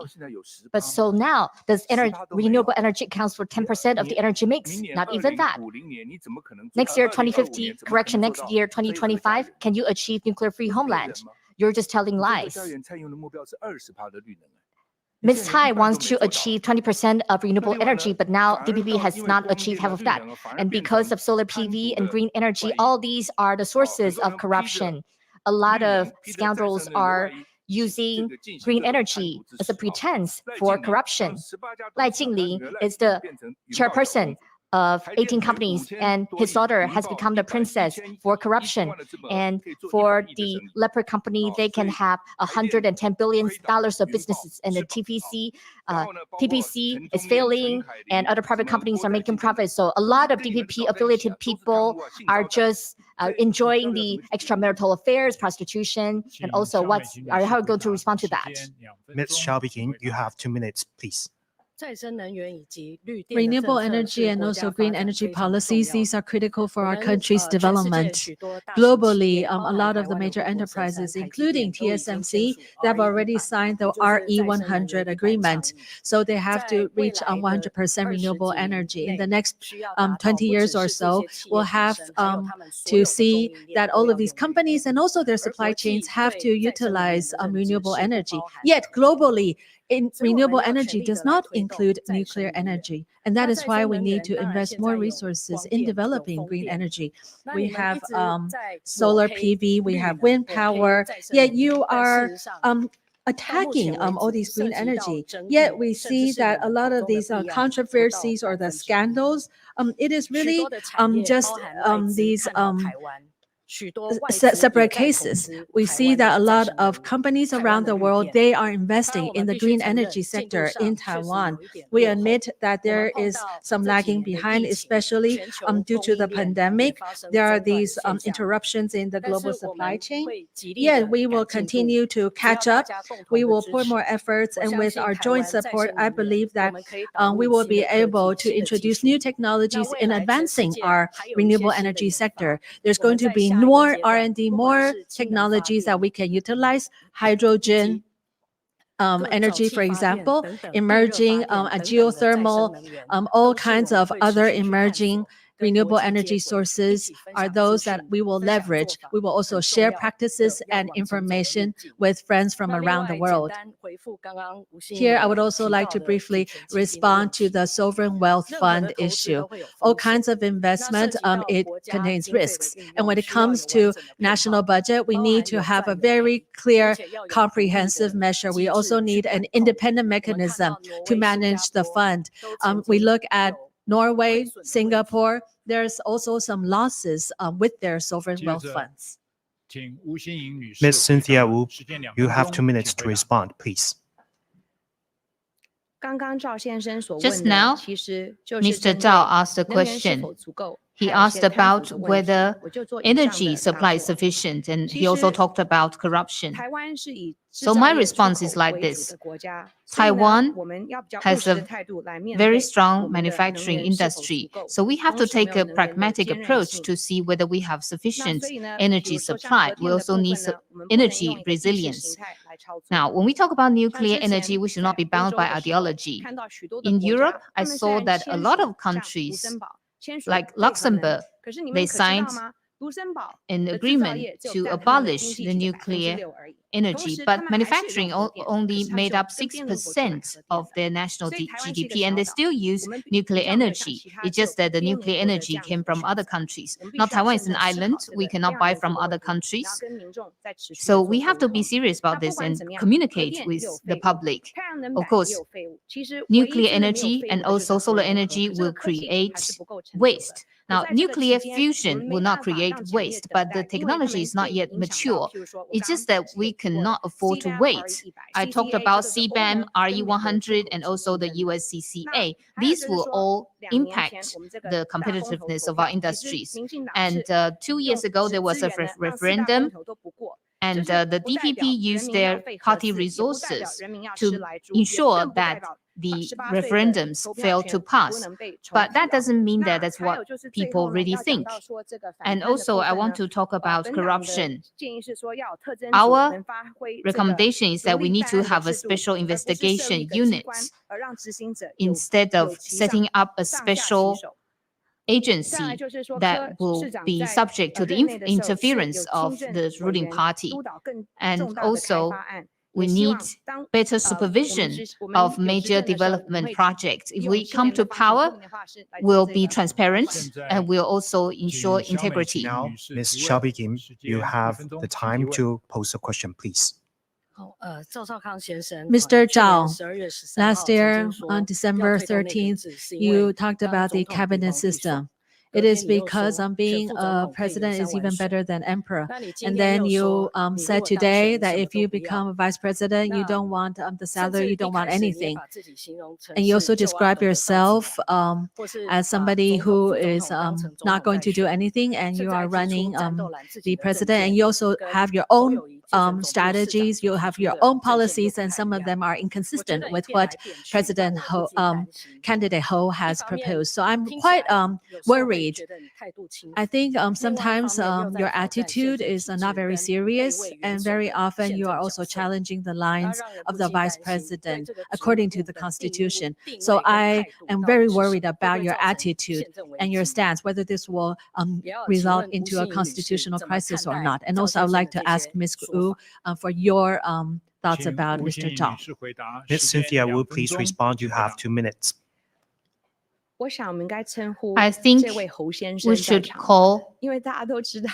But so now, does renewable energy account for 10% of the energy mix? Not even that. Next year, 2050, correction, next year, 2025, can you achieve nuclear-free homeland? You're just telling lies. Ms. Tai wants to achieve 20% of renewable energy, but now DPP has not achieved half of that. And because of solar PV and green energy, all these are the sources of corruption. A lot of scoundrels are using green energy as a pretense for corruption. Lai Jingli is the chairperson of 18 companies, and his daughter has become the princess for corruption. And for the leopard company, they can have $110 billion of businesses, and the TPC is failing, and other private companies are making profits. So a lot of DPP affiliated people are just enjoying the extramarital affairs, prostitution, and also how are you going to respond to that? Ms. Xiao Bikin, you have 2 minutes, please. Renewable energy and also green energy policies, these are critical for our country's development. Globally, a lot of the major enterprises, including TSMC, they have already signed the RE100 agreement. So they have to reach 100% renewable energy. In the next 20 years or so, we'll have to see that all of these companies and also their supply chains have to utilize renewable energy. Yet globally, renewable energy does not include nuclear energy. And that is why we need to invest more resources in developing green energy. We have solar PV, we have wind power, yet you are attacking all these green energy. Yet we see that a lot of these controversies or the scandals, it is really just these separate cases. We see that a lot of companies around the world, they are investing in the green energy sector in Taiwan. We admit that there is some lagging behind, especially due to the pandemic. There are these interruptions in the global supply chain. Yet we will continue to catch up. We will put more efforts, and with our joint support, I believe that we will be able to introduce new technologies in advancing our renewable energy sector. There's going to be more R&D, more technologies that we can utilize, hydrogen energy, for example, emerging geothermal, all kinds of other emerging renewable energy sources are those that we will leverage. We will also share practices and information with friends from around the world. Here, I would also like to briefly respond to the sovereign wealth fund issue. All kinds of investment, it contains risks. And when it comes to national budget, we need to have a very clear, comprehensive measure. We also need an independent mechanism to manage the fund. We look at Norway, Singapore, there's also some losses with their sovereign wealth funds. Ms. Cynthia Wu, you have 2 minutes to respond, please. Just now, Mr. Zhao asked a question. He asked about whether energy supply is sufficient, and he also talked about corruption. So my response is like this. Taiwan has a very strong manufacturing industry, so we have to take a pragmatic approach to see whether we have sufficient energy supply. We also need energy resilience. Now, when we talk about nuclear energy, we should not be bound by ideology. In Europe, I saw that a lot of countries, like Luxembourg, they signed an agreement to abolish the nuclear energy, but manufacturing only made up 6% of their national GDP, and they still use nuclear energy. It's just that the nuclear energy came from other countries. Now, Taiwan is an island. We cannot buy from other countries. So we have to be serious about this and communicate with the public. Of course, nuclear energy and also solar energy will create waste. Now, nuclear fusion will not create waste, but the technology is not yet mature. It's just that we cannot afford to wait. I talked about CBAM, RE100, and also the USCCA. These will all impact the competitiveness of our industries. And 2 years ago, there was a referendum, and the DPP used their party resources to ensure that the referendums failed to pass. But that doesn't mean that that's what people really think. And also, I want to talk about corruption. Our recommendation is that we need to have a special investigation unit instead of setting up a special agency that will be subject to the interference of the ruling party. And also, we need better supervision of major development projects. If we come to power, we'll be transparent and we'll also ensure integrity. Now, Ms. Xiao Bikin, you have the time to pose a question, please. Mr. Zhao, last year on December 13th, you talked about the cabinet system. It is because being a president is even better than emperor. And then you said today that if you become a vice president, you don't want the salary, you don't want anything. And you also describe yourself as somebody who is not going to do anything, and you are running the president. And you also have your own strategies, you have your own policies, and some of them are inconsistent with what President Ho, candidate Ho has proposed. So I'm quite worried. I think sometimes your attitude is not very serious, and very often you are also challenging the lines of the vice president according to the constitution. So I am very worried about your attitude and your stance, whether this will result into a constitutional crisis or not. And also I would like to ask Ms. Wu for your thoughts about Mr. Zhao. Ms. Cynthia Wu, please respond. You have 2 minutes. I think we should call,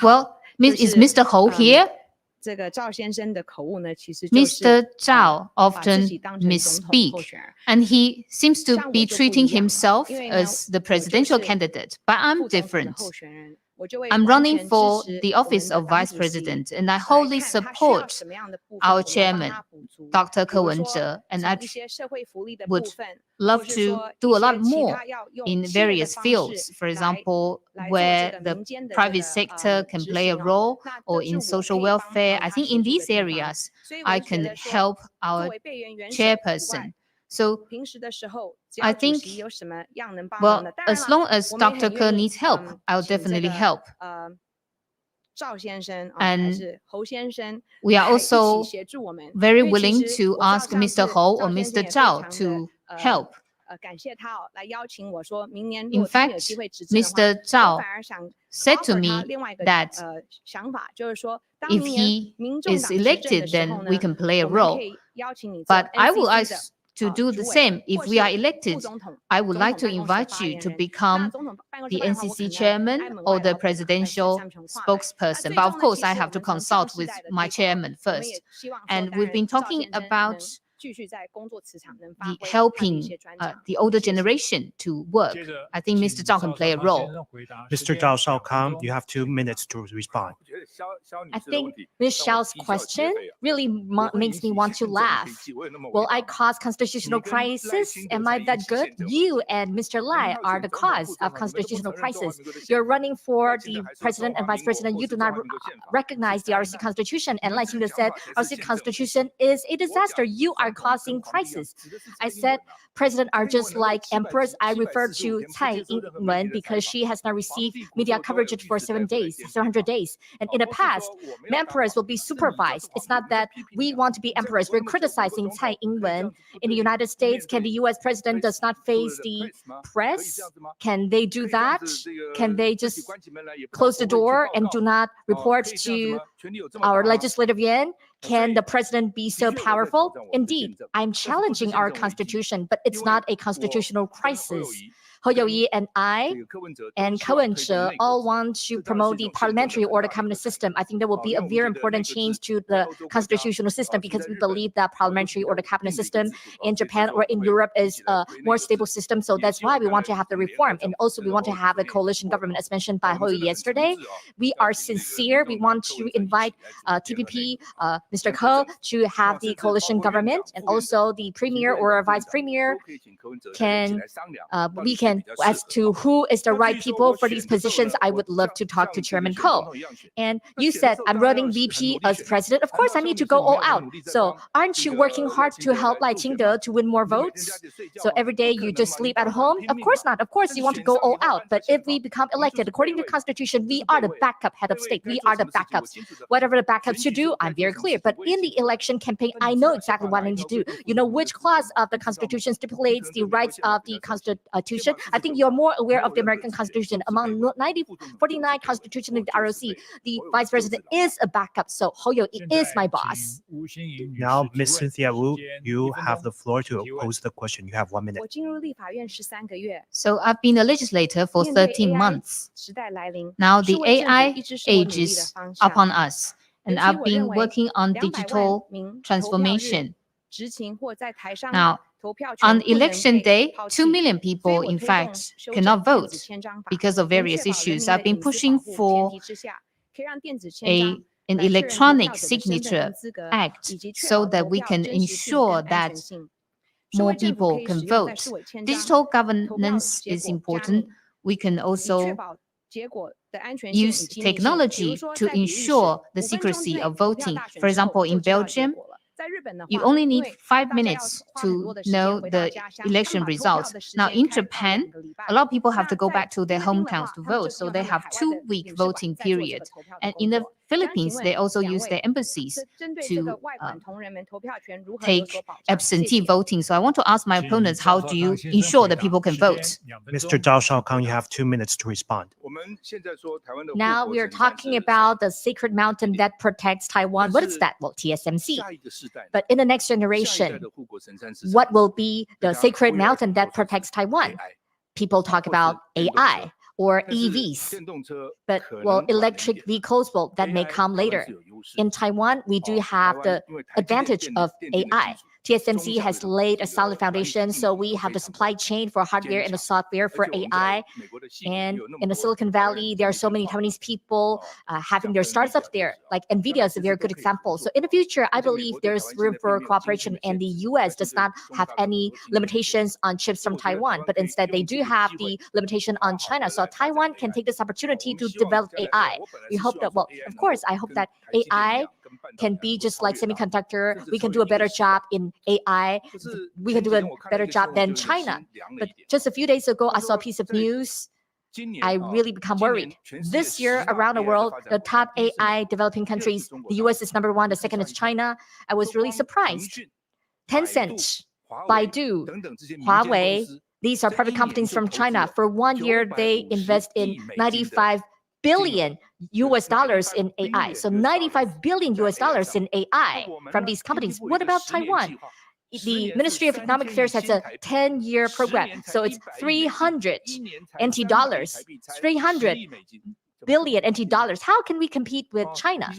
well, is Mr. Ho here? Mr. Zhao often misspeak, and he seems to be treating himself as the presidential candidate, but I'm different. I'm running for the office of vice president, and I wholly support our chairman, Dr. Ke Wen-je, and I would love to do a lot more in various fields, for example, where the private sector can play a role, or in social welfare. I think in these areas, I can help our chairperson. So I think, well, as long as Dr. Ke needs help, I'll definitely help. And we are also very willing to ask Mr. Ho or Mr. Zhao to help. In fact, Mr. Zhao said to me that if he is elected, then we can play a role. But I will ask to do the same. If we are elected, I would like to invite you to become the NCC chairman or the presidential spokesperson. But of course, I have to consult with my chairman first. And we've been talking about helping the older generation to work. I think Mr. Zhao can play a role. Mr. Zhao Shaokang, you have 2 minutes to respond. I think Ms. Xiao's question really makes me want to laugh. Will I cause constitutional crisis? Am I that good? You and Mr. Lai are the cause of constitutional crisis. You're running for the president and vice president. You do not recognize the RC Constitution. And Lai Ching-te said, RC Constitution is a disaster. You are causing crisis. I said, presidents are just like emperors. I refer to Tsai Ing-wen because she has not received media coverage for 700 days. And in the past, emperors will be supervised. It's not that we want to be emperors. We're criticizing Tsai Ing-wen. In the United States, can the U.S. president does not face the press? Can they do that? Can they just close the door and do not report to our legislative yuan? Can the president be so powerful? Indeed, I'm challenging our constitution, but it's not a constitutional crisis. Hou You-yi and I and Ke Wen-je all want to promote the parliamentary or the communist system. I think that will be a very important change to the constitutional system because we believe that parliamentary or the cabinet system in Japan or in Europe is a more stable system. So that's why we want to have the reform. And also we want to have a coalition government as mentioned by Hou You-yi yesterday. We are sincere. We want to invite TPP, Mr. Ko, to have the coalition government, and also the premier or vice premier we can, as to who is the right people for these positions, I would love to talk to Chairman Ko. And you said, I'm running VP as president. Of course, I need to go all out. So aren't you working hard to help Lai Ching-te to win more votes? So every day you just sleep at home? Of course not. Of course, you want to go all out. But if we become elected, according to the Constitution, we are the backup head of state. We are the backups. Whatever the backups should do, I'm very clear. But in the election campaign, I know exactly what I need to do. You know which clause of the Constitution stipulates the rights of the Constitution? I think you're more aware of the American Constitution. Among 49 Constitution of the ROC, the vice president is a backup. So Hou You-yi is my boss. Now, Ms. Cynthia Wu, you have the floor to pose the question. You have 1 minute. So I've been a legislator for 13 months. Now the AI age is upon us. and I've been working on digital transformation. Now, on election day, 2 million people, in fact, cannot vote because of various issues. I've been pushing for an electronic signature act so that we can ensure that more people can vote. Digital governance is important. We can also use technology to ensure the secrecy of voting. For example, in Belgium, you only need 5 minutes to know the election results. Now, in Japan, a lot of people have to go back to their hometowns to vote, so they have 2-week voting period. And in the Philippines, they also use their embassies to take absentee voting. So I want to ask my opponents, how do you ensure that people can vote? Mr. Zhao Shaokang, you have 2 minutes to respond. Now we are talking about the sacred mountain that protects Taiwan. What is that? Well, TSMC. But in the next generation, what will be the sacred mountain that protects Taiwan? People talk about AI or EVs, but well, electric vehicles, well, that may come later. In Taiwan, we do have the advantage of AI. TSMC has laid a solid foundation, so we have the supply chain for hardware and the software for AI. And in the Silicon Valley, there are so many Taiwanese people having their startups there. Like NVIDIA is a very good example. So in the future, I believe there's room for cooperation, and the US does not have any limitations on chips from Taiwan, but instead they do have the limitation on China. So Taiwan can take this opportunity to develop AI. We hope that, well, of course, I hope that AI can be just like semiconductor. We can do a better job in AI. We can do a better job than China. But just a few days ago, I saw a piece of news. I really become worried. This year, around the world, the top AI developing countries, the US is number 1, the second is China. I was really surprised. Tencent, Baidu, Huawei, these are private companies from China. For 1 year, they invest in 95 billion US dollars in AI. So 95 billion US dollars in AI from these companies. What about Taiwan? The Ministry of Economic Affairs has a 10-year program. So it's 300 NT dollars, 300 billion NT dollars. How can we compete with China?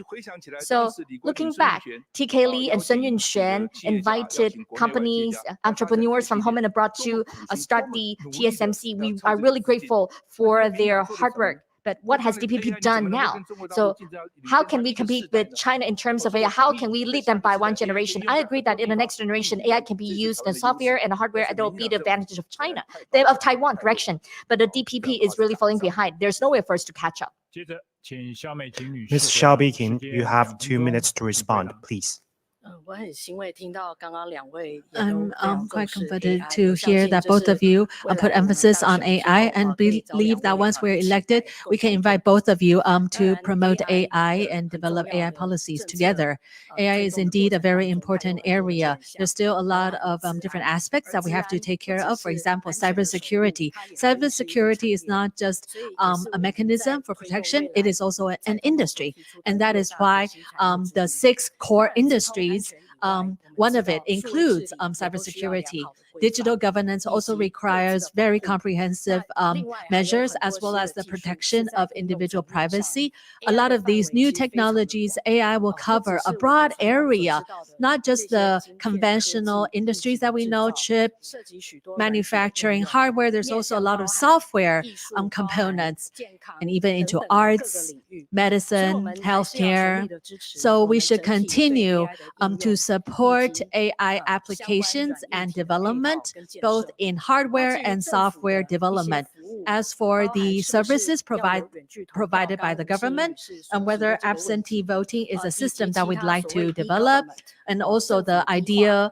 So looking back, TK Lee and Sun Yunxuan invited companies, entrepreneurs from home and abroad to start the TSMC. We are really grateful for their hard work. But what has DPP done now? So how can we compete with China in terms of AI? How can we lead them by 1 generation? I agree that in the next generation, AI can be used in software and hardware, and that will be the advantage of China, of Taiwan, correction. But the DPP is really falling behind. There's no way for us to catch up. Ms. Xiao Biqing, you have 2 minutes to respond, please. I'm quite comforted to hear that both of you put emphasis on AI, and believe that once we're elected, we can invite both of you to promote AI and develop AI policies together. AI is indeed a very important area. There's still a lot of different aspects that we have to take care of. For example, cybersecurity. Cybersecurity is not just a mechanism for protection, it is also an industry. And that is why the 6 core industries, one of it includes cybersecurity. Digital governance also requires very comprehensive measures, as well as the protection of individual privacy. A lot of these new technologies, AI will cover a broad area, not just the conventional industries that we know, chip manufacturing, hardware. There's also a lot of software components, and even into arts, medicine, healthcare. So we should continue to support AI applications and development, both in hardware and software development. As for the services provided by the government, and whether absentee voting is a system that we'd like to develop, and also the idea,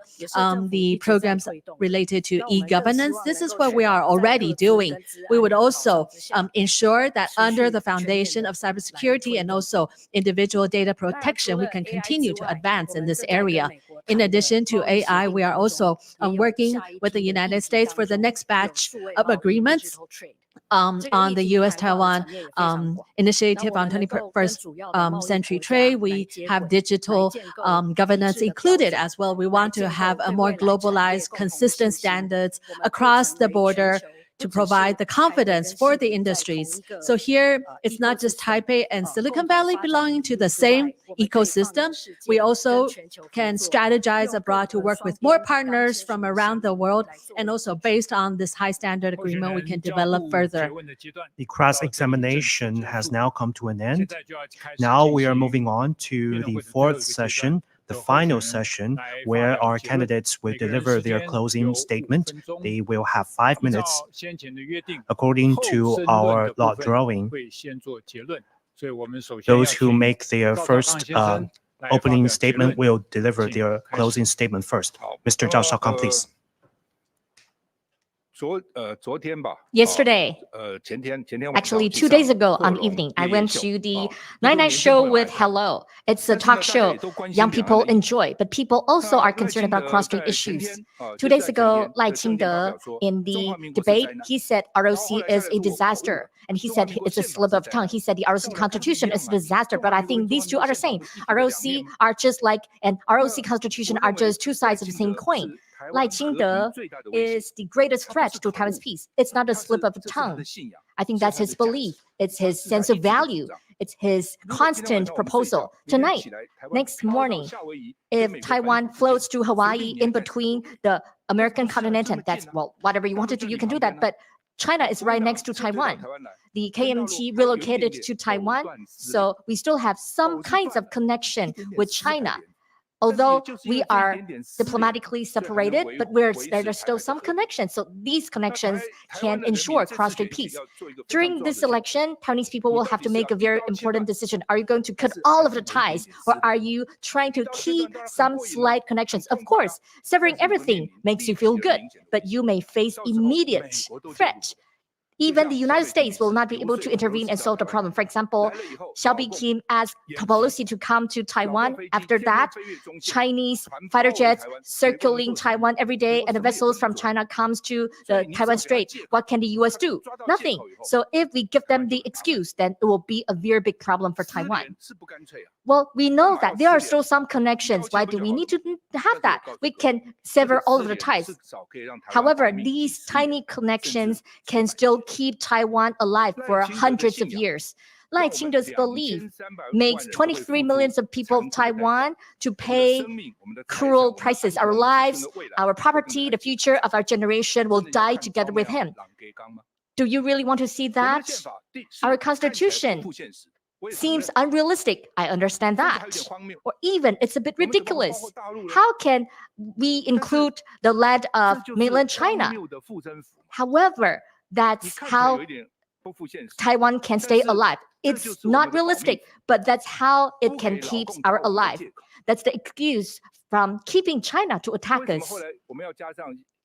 the programs related to e-governance, this is what we are already doing. We would also ensure that under the foundation of cybersecurity and also individual data protection, we can continue to advance in this area. In addition to AI, we are also working with the United States for the next batch of agreements on the US-Taiwan initiative on 21st century trade. We have digital governance included as well. We want to have a more globalized, consistent standards across the border to provide the confidence for the industries. So here, it's not just Taipei and Silicon Valley belonging to the same ecosystem. We also can strategize abroad to work with more partners from around the world. And also based on this high standard agreement, we can develop further. The cross-examination has now come to an end. Now we are moving on to the fourth session, the final session, where our candidates will deliver their closing statement. They will have 5 minutes according to our lot drawing. Those who make their first opening statement will deliver their closing statement first. Mr. Zhao Shaokang, please. Yesterday, actually 2 days ago on the evening, I went to the night show with Hello. It's a talk show young people enjoy, but people also are concerned about cross-strait issues. 2 days ago, Lai Ching-te, in the debate, he said ROC is a disaster. And he said it's a slip of tongue. He said the ROC constitution is a disaster. But I think these two are the same. ROC are just like, and ROC constitution are just two sides of the same coin. Lai Ching-te is the greatest threat to Taiwan's peace. It's not a slip of the tongue. I think that's his belief. It's his sense of value. It's his constant proposal. Tonight, next morning, if Taiwan floats to Hawaii in between the American continent, and that's, well, whatever you want to do, you can do that. But China is right next to Taiwan. The KMT relocated to Taiwan, so we still have some kinds of connection with China. Although we are diplomatically separated, but there's still some connections. So these connections can ensure cross-strait peace. During this election, Taiwanese people will have to make a very important decision. Are you going to cut all of the ties, or are you trying to keep some slight connections? Of course, severing everything makes you feel good, but you may face immediate threat. Even the United States will not be able to intervene and solve the problem. For example, Xiaobi Kim asked Pelosi to come to Taiwan. After that, Chinese fighter jets circling Taiwan every day, and the vessels from China comes to the Taiwan Strait. What can the U.S. do? Nothing. So if we give them the excuse, then it will be a very big problem for Taiwan. Well, we know that there are still some connections. Why do we need to have that? We can sever all of the ties. However, these tiny connections can still keep Taiwan alive for hundreds of years. Lai Ching-te's belief makes 23 million of people of Taiwan to pay cruel prices. Our lives, our property, the future of our generation will die together with him. Do you really want to see that? Our constitution seems unrealistic. I understand that. Or even it's a bit ridiculous. How can we include the land of mainland China? However, that's how Taiwan can stay alive. It's not realistic, but that's how it can keep us alive. That's the excuse from keeping China to attack us.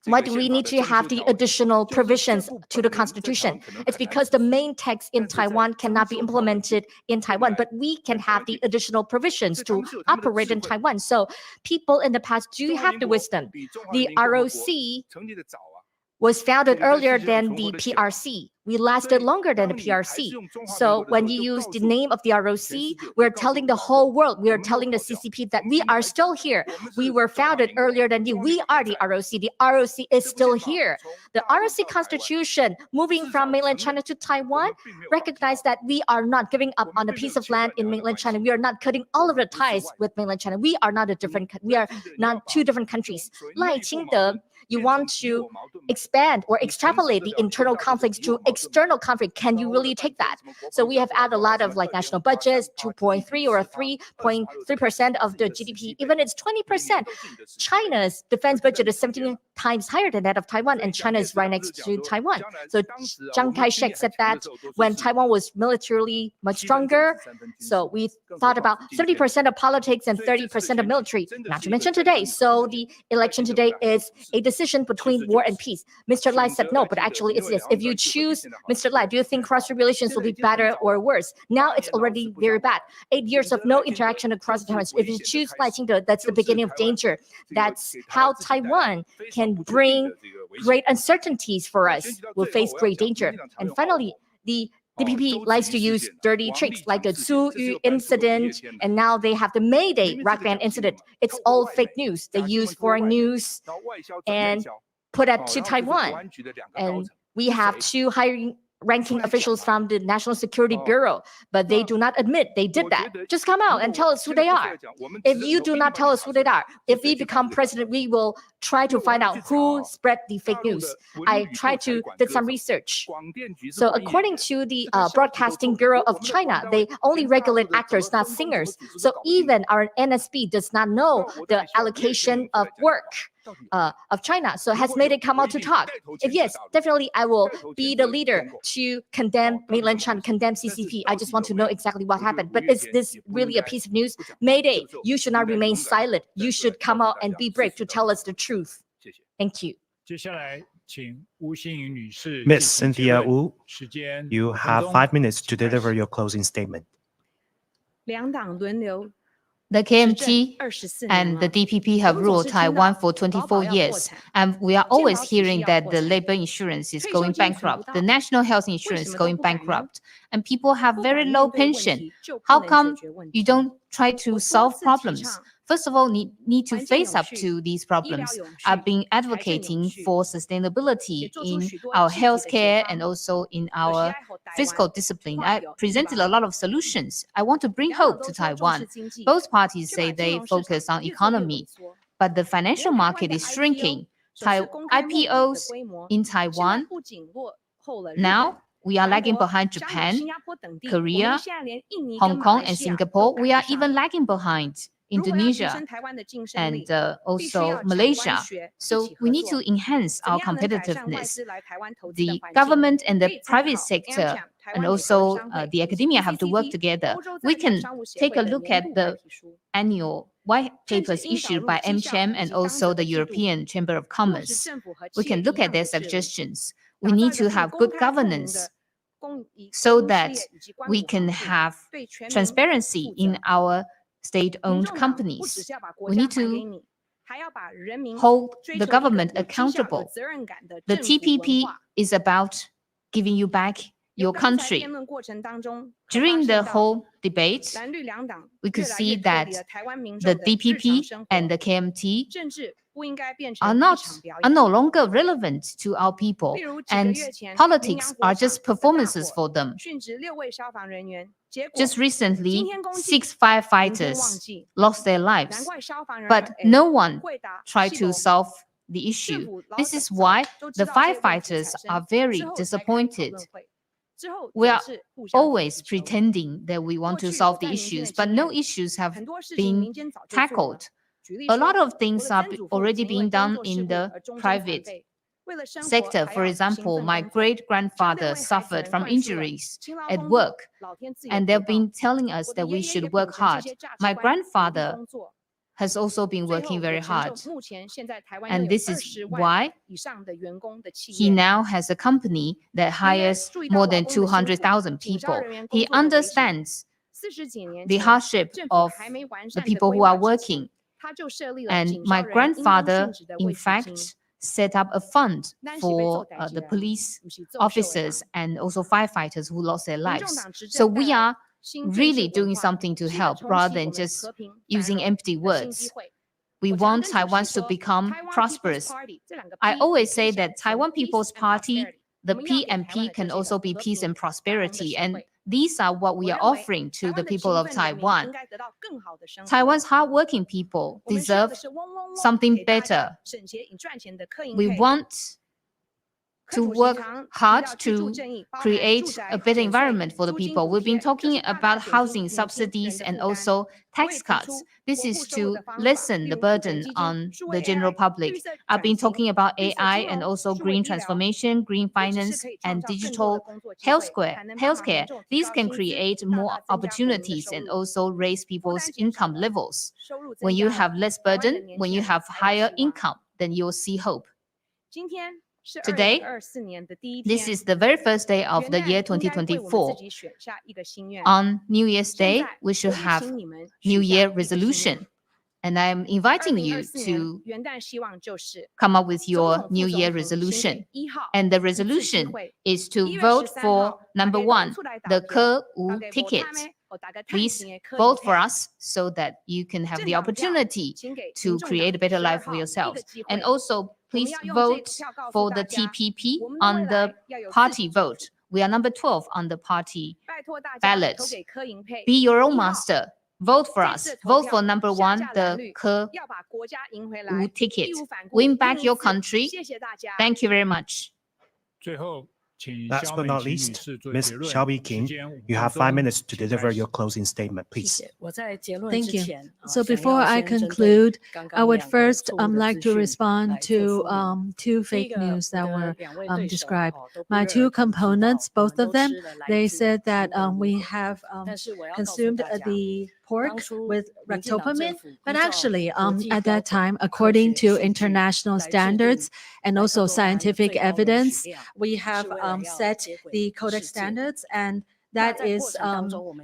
Why do we need to have the additional provisions to the constitution? It's because the main text in Taiwan cannot be implemented in Taiwan, but we can have the additional provisions to operate in Taiwan. So people in the past do have the wisdom. The ROC was founded earlier than the PRC. We lasted longer than the PRC. So when you use the name of the ROC, we're telling the whole world, we are telling the CCP that we are still here. We were founded earlier than you. We are the ROC. The ROC is still here. The ROC constitution, moving from mainland China to Taiwan, recognized that we are not giving up on a piece of land in mainland China. We are not cutting all of the ties with mainland China. We are not two different countries. Lai Ching-te, you want to expand or extrapolate the internal conflicts to external conflict. Can you really take that? So we have added a lot of like national budgets, 2.3 or 3.3% of the GDP. Even it's 20%. China's defense budget is 17 times higher than that of Taiwan, and China is right next to Taiwan. So Chiang Kai-shek said that when Taiwan was militarily much stronger, so we thought about 70% of politics and 30% of military, not to mention today. So the election today is a decision between war and peace. Mr. Lai said no, but actually it's this. If you choose Mr. Lai, do you think cross-strait relations will be better or worse? Now it's already very bad. 8 years of no interaction across the Taiwan. If you choose Lai Ching-te, that's the beginning of danger. That's how Taiwan can bring great uncertainties for us. We'll face great danger. And finally, the DPP likes to use dirty tricks like the Su Yu incident, and now they have the May Day rock band incident. It's all fake news. They use foreign news and put it to Taiwan. And We have two high-ranking officials from the National Security Bureau, but they do not admit they did that. Just come out and tell us who they are. If you do not tell us who they are, if we become president, we will try to find out who spread the fake news. I tried to did some research. So according to the Broadcasting Bureau of China, they only regulate actors, not singers. So even our NSB does not know the allocation of work of China, so has made it come out to talk. If yes, definitely I will be the leader to condemn mainland China, condemn CCP. I just want to know exactly what happened. But is this really a piece of news? Mayday, you should not remain silent. You should come out and be brave to tell us the truth. Thank you. Miss Cynthia Wu, you have 5 minutes to deliver your closing statement. The KMT and the DPP have ruled Taiwan for 24 years, and we are always hearing that the labor insurance is going bankrupt, the national health insurance is going bankrupt, and people have very low pension. How come you don't try to solve problems? First of all, need to face up to these problems. I've been advocating for sustainability in our healthcare and also in our fiscal discipline. I presented a lot of solutions. I want to bring hope to Taiwan. Both parties say they focus on economy, but the financial market is shrinking. IPOs in Taiwan, now we are lagging behind Japan, Korea, Hong Kong, and Singapore. We are even lagging behind Indonesia and also Malaysia. So we need to enhance our competitiveness. The government and the private sector and also the academia have to work together. We can take a look at the annual white papers issued by MCHAM and also the European Chamber of Commerce. We can look at their suggestions. We need to have good governance so that we can have transparency in our state-owned companies. We need to hold the government accountable. The TPP is about giving you back your country. During the whole debate, we could see that the DPP and the KMT are no longer relevant to our people, and politics are just performances for them. Just recently, 6 firefighters lost their lives, but no one tried to solve the issue. This is why the firefighters are very disappointed. We are always pretending that we want to solve the issues, but no issues have been tackled. A lot of things are already being done in the private sector. For example, my great-grandfather suffered from injuries at work, and they've been telling us that we should work hard. My grandfather has also been working very hard, and this is why he now has a company that hires more than 200,000 people. He understands the hardship of the people who are working. And my grandfather, in fact, set up a fund for the police officers and also firefighters who lost their lives. So we are really doing something to help rather than just using empty words. We want Taiwan to become prosperous. I always say that Taiwan People's Party, the PMP, can also be peace and prosperity. And these are what we are offering to the people of Taiwan. Taiwan's hardworking people deserve something better. We want to work hard to create a better environment for the people. We've been talking about housing subsidies and also tax cuts. This is to lessen the burden on the general public. I've been talking about AI and also green transformation, green finance, and digital healthcare. These can create more opportunities and also raise people's income levels. When you have less burden, when you have higher income, then you'll see hope. Today, this is the very first day of the year 2024. On New Year's Day, we should have New Year resolution. And I'm inviting you to come up with your New Year resolution. And the resolution is to vote for number 1, the Ke-Wu ticket. Please vote for us so that you can have the opportunity to create a better life for yourselves. And also, please vote for the TPP on the party vote. We are number 12 on the party ballot. Be your own master. Vote for us. Vote for number 1, the Khim-Hsiao ticket. Win back your country. Thank you very much. Last but not least, Ms. Xiaobi Kim, you have 5 minutes to deliver your closing statement, please. Thank you. So before I conclude, I would first like to respond to 2 fake news that were described. My 2 components, both of them, they said that we have consumed the pork with ractopamine, but actually at that time, according to international standards and also scientific evidence, we have set the Codex standards, and that is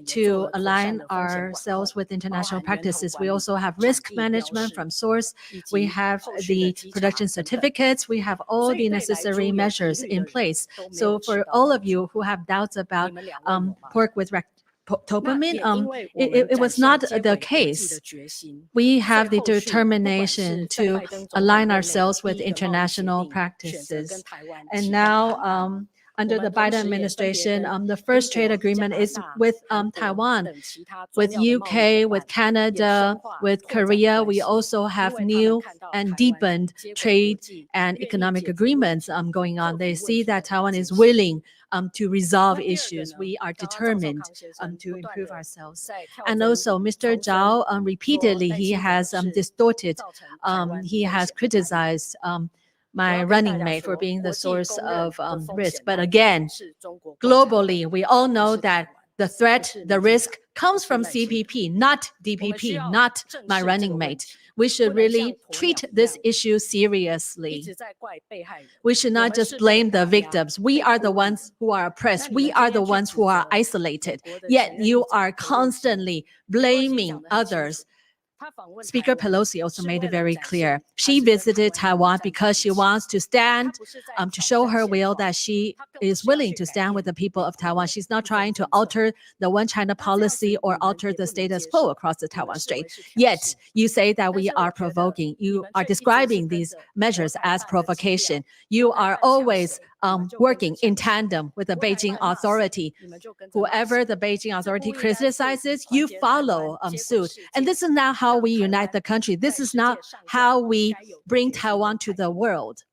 to align ourselves with international practices. We also have risk management from source. We have the production certificates. We have all the necessary measures in place. So for all of you who have doubts about pork with ractopamine, it was not the case. We have the determination to align ourselves with international practices. And now, under the Biden administration, the first trade agreement is with Taiwan, with UK, with Canada, with Korea. We also have new and deepened trade and economic agreements going on. They see that Taiwan is willing to resolve issues. We are determined to improve ourselves. And also, Mr. Zhao, repeatedly, he has distorted, he has criticized my running mate for being the source of risk. But again, globally, we all know that the threat, the risk comes from CPP, not DPP, not my running mate. We should really treat this issue seriously. We should not just blame the victims. We are the ones who are oppressed. We are the ones who are isolated. Yet you are constantly blaming others. Speaker Pelosi also made it very clear. She visited Taiwan because she wants to stand, to show her will that she is willing to stand with the people of Taiwan. She's not trying to alter the One China policy or alter the status quo across the Taiwan Strait. Yet, you say that we are provoking. You are describing these measures as provocation. You are always working in tandem with the Beijing authority. Whoever the Beijing authority criticizes, you follow suit. And this is not how we unite the country. This is not how we bring Taiwan to the world.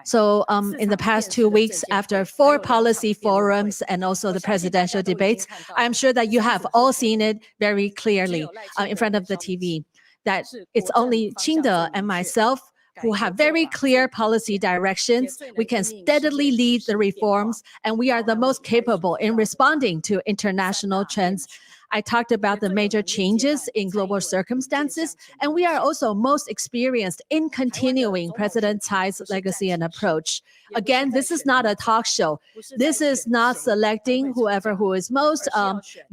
So in the past 2 weeks, after 4 policy forums and also the presidential debates, I'm sure that you have all seen it very clearly in front of the TV, that it's only Qingde and myself who have very clear policy directions. We can steadily lead the reforms, and we are the most capable in responding to international trends. I talked about the major changes in global circumstances, and we are also most experienced in continuing President Tsai's legacy and approach. Again, this is not a talk show. This is not selecting whoever who is most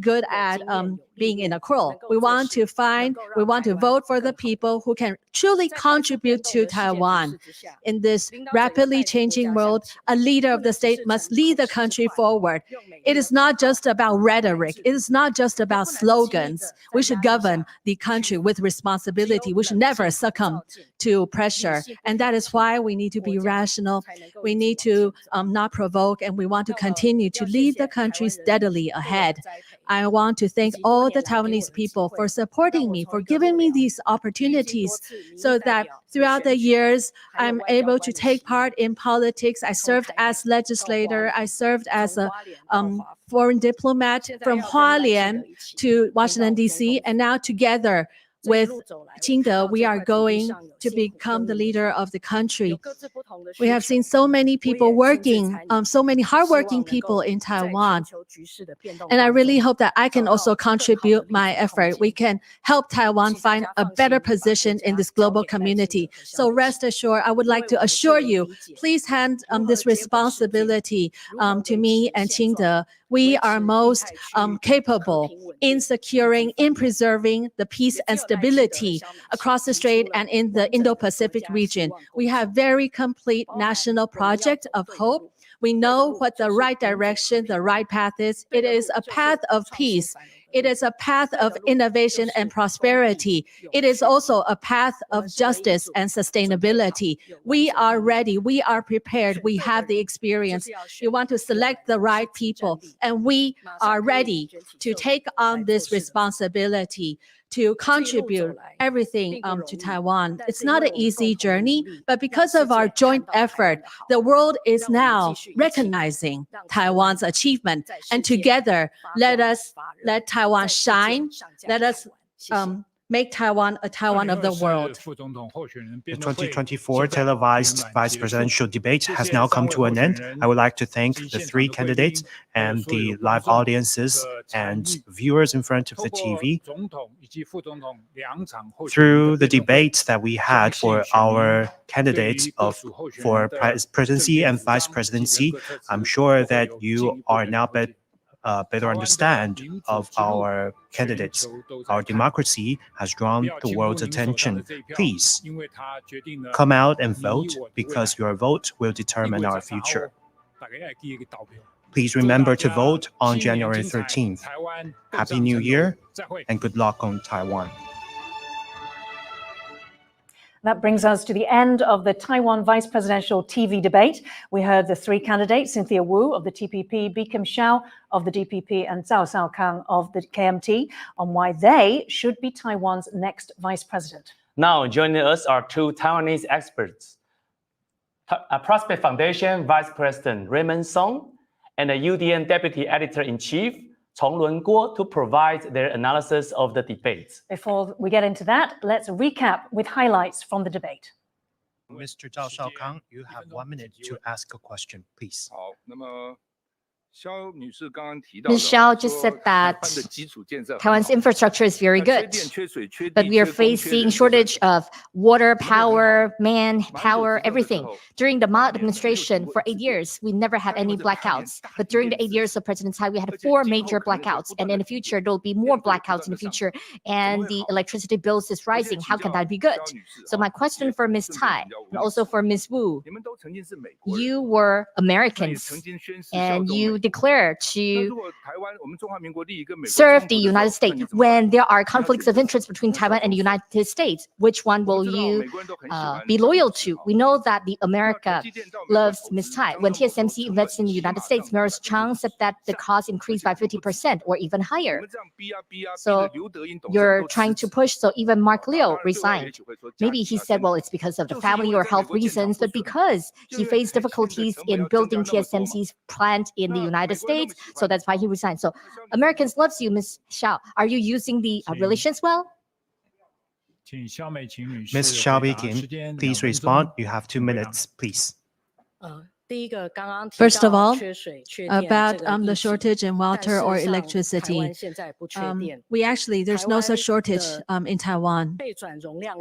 good at being in a quarrel. We want to vote for the people who can truly contribute to Taiwan. In this rapidly changing world, a leader of the state must lead the country forward. It is not just about rhetoric. It is not just about slogans. We should govern the country with responsibility. We should never succumb to pressure. And that is why we need to be rational. We need to not provoke, and we want to continue to lead the country steadily ahead. I want to thank all the Taiwanese people for supporting me, for giving me these opportunities so that throughout the years, I'm able to take part in politics. I served as legislator. I served as a foreign diplomat from Hualien to Washington, D.C., and now together with Qingde, we are going to become the leader of the country. We have seen so many people working, so many hardworking people in Taiwan. And I really hope that I can also contribute my effort. We can help Taiwan find a better position in this global community. So rest assured, I would like to assure you, please hand this responsibility to me and Qingde. We are most capable in securing, in preserving the peace and stability across the strait and in the Indo-Pacific region. We have very complete national project of hope. We know what the right direction, the right path is. It is a path of peace. It is a path of innovation and prosperity. It is also a path of justice and sustainability. We are ready. We are prepared. We have the experience. We want to select the right people, and we are ready to take on this responsibility to contribute everything to Taiwan. It's not an easy journey, but because of our joint effort, the world is now recognizing Taiwan's achievement. And together, let Taiwan shine. Let us make Taiwan a Taiwan of the world. The 2024 televised vice presidential debate has now come to an end. I would like to thank the three candidates and the live audiences and viewers in front of the TV. Through the debates that we had for our candidates for presidency and vice presidency, I'm sure that you are now better understand of our candidates. Our democracy has drawn the world's attention. Please come out and vote, because your vote will determine our future. Please remember to vote on January 13th. Happy New Year and good luck on Taiwan. That brings us to the end of the Taiwan vice presidential TV debate. We heard the three candidates, Cynthia Wu of the TPP, Khim-Hsiao of the DPP, and Zhao Kang of the KMT, on why they should be Taiwan's next vice president. Now joining us are two Taiwanese experts, Prospect Foundation Vice President Raymond Song and the UDN Deputy Editor-in-Chief Chonglun Guo, to provide their analysis of the debates. Before we get into that, let's recap with highlights from the debate. Mr. Zhao Kang, you have 1 minute to ask a question, please. Ms. Hsiao just said that Taiwan's infrastructure is very good, but we are facing shortage of water, power, manpower, everything. During the Ma administration for 8 years, we never had any blackouts. But during the 8 years of President Tsai, we had 4 major blackouts. And in the future, there will be more blackouts in the future. And the electricity bills is rising. How can that be good? So my question for Ms. Tsai and also for Ms. Wu, you were Americans and you declare to serve the United States. When there are conflicts of interest between Taiwan and the United States, which one will you be loyal to? We know that the America loves Ms. Tsai. When TSMC invests in the United States, Mayor Chang said that the cost increased by 50% or even higher. So you're trying to push, so even Mark Liu resigned. Maybe he said, well, it's because of the family or health reasons, but because he faced difficulties in building TSMC's plant in the United States, so that's why he resigned. So Americans loves you, Ms. Hsiao. Are you using the relations well? Ms. Hsiao Bi-Kim, please respond. You have 2 minutes, please. First of all, about the shortage in water or electricity. There's no such shortage in Taiwan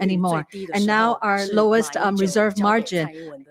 anymore. And now our lowest reserve margin,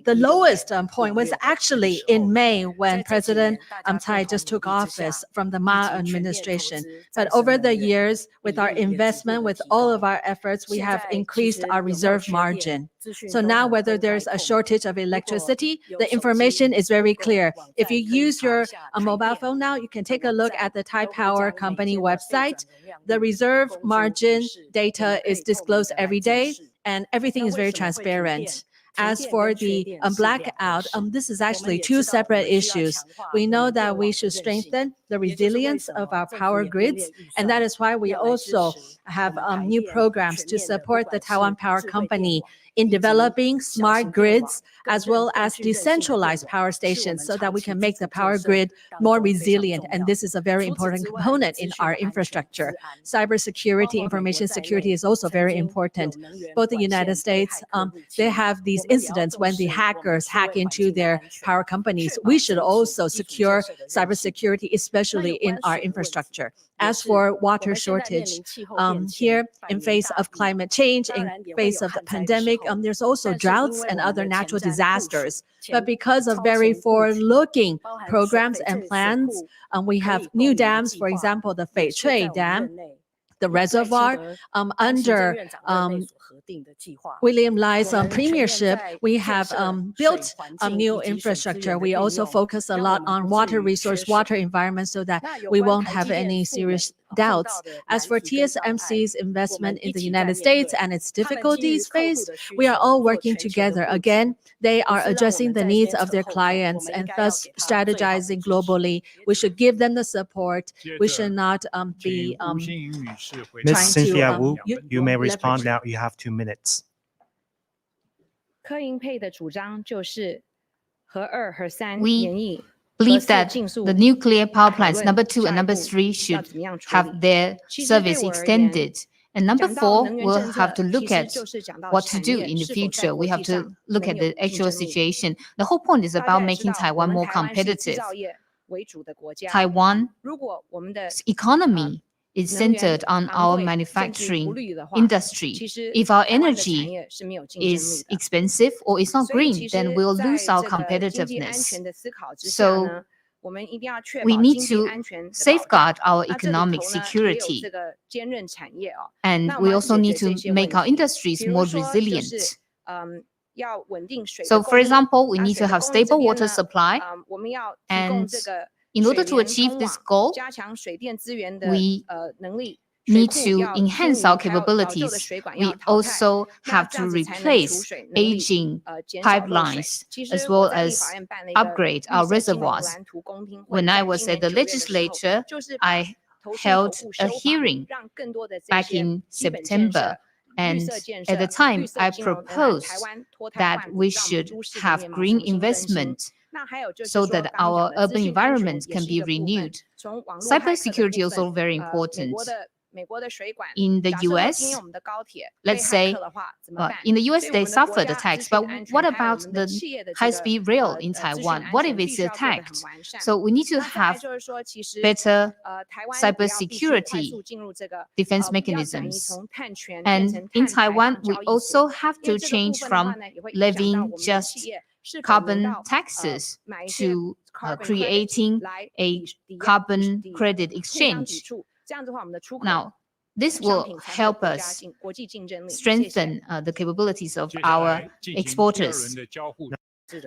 the lowest point was actually in May when President Tsai just took office from the Ma administration. But over the years, with our investment, with all of our efforts, we have increased our reserve margin. So now whether there's a shortage of electricity, the information is very clear. If you use your mobile phone now, you can take a look at the Thai Power Company website. The reserve margin data is disclosed every day, and everything is very transparent. As for the blackout, this is actually 2 separate issues. We know that we should strengthen the resilience of our power grids, and that is why we also have new programs to support the Taiwan Power Company in developing smart grids as well as decentralized power stations so that we can make the power grid more resilient. And this is a very important component in our infrastructure. Cybersecurity, information security is also very important. Both the United States, they have these incidents when the hackers hack into their power companies. We should also secure cybersecurity, especially in our infrastructure. As for water shortage, here in face of climate change, in face of the pandemic, there's also droughts and other natural disasters. But because of very forward-looking programs and plans, we have new dams, for example, the Fei Chui Dam, the reservoir under William Lai's premiership, we have built a new infrastructure. We also focus a lot on water resource, water environment, so that we won't have any serious doubts. As for TSMC's investment in the United States and its difficulties faced, we are all working together. Again, they are addressing the needs of their clients and thus strategizing globally. We should give them the support. We should not be Ms. Cynthia Wu, you you may respond now. You have 2 minutes. We believe that the nuclear power plants number 2 and number 3 should have their service extended. And number 4, we'll have to look at what to do in the future. We have to look at the actual situation. The whole point is about making Taiwan more competitive. Taiwan's economy is centered on our manufacturing industry. If our energy is expensive or it's not green, then we'll lose our competitiveness. So we need to safeguard our economic security. And we also need to make our industries more resilient. So, for example, we need to have stable water supply. And in order to achieve this goal, we need to enhance our capabilities. We also have to replace aging pipelines as well as upgrade our reservoirs. When I was at the legislature, I held a hearing back in September. And at the time, I proposed that we should have green investment so that our urban environment can be renewed. Cybersecurity is also very important. In the US, let's say, in the US, they suffered attacks, but what about the high-speed rail in Taiwan? What if it's attacked? So we need to have better cybersecurity defense mechanisms. And in Taiwan, we also have to change from levying just carbon taxes to creating a carbon credit exchange. Now, this will help us strengthen the capabilities of our exporters.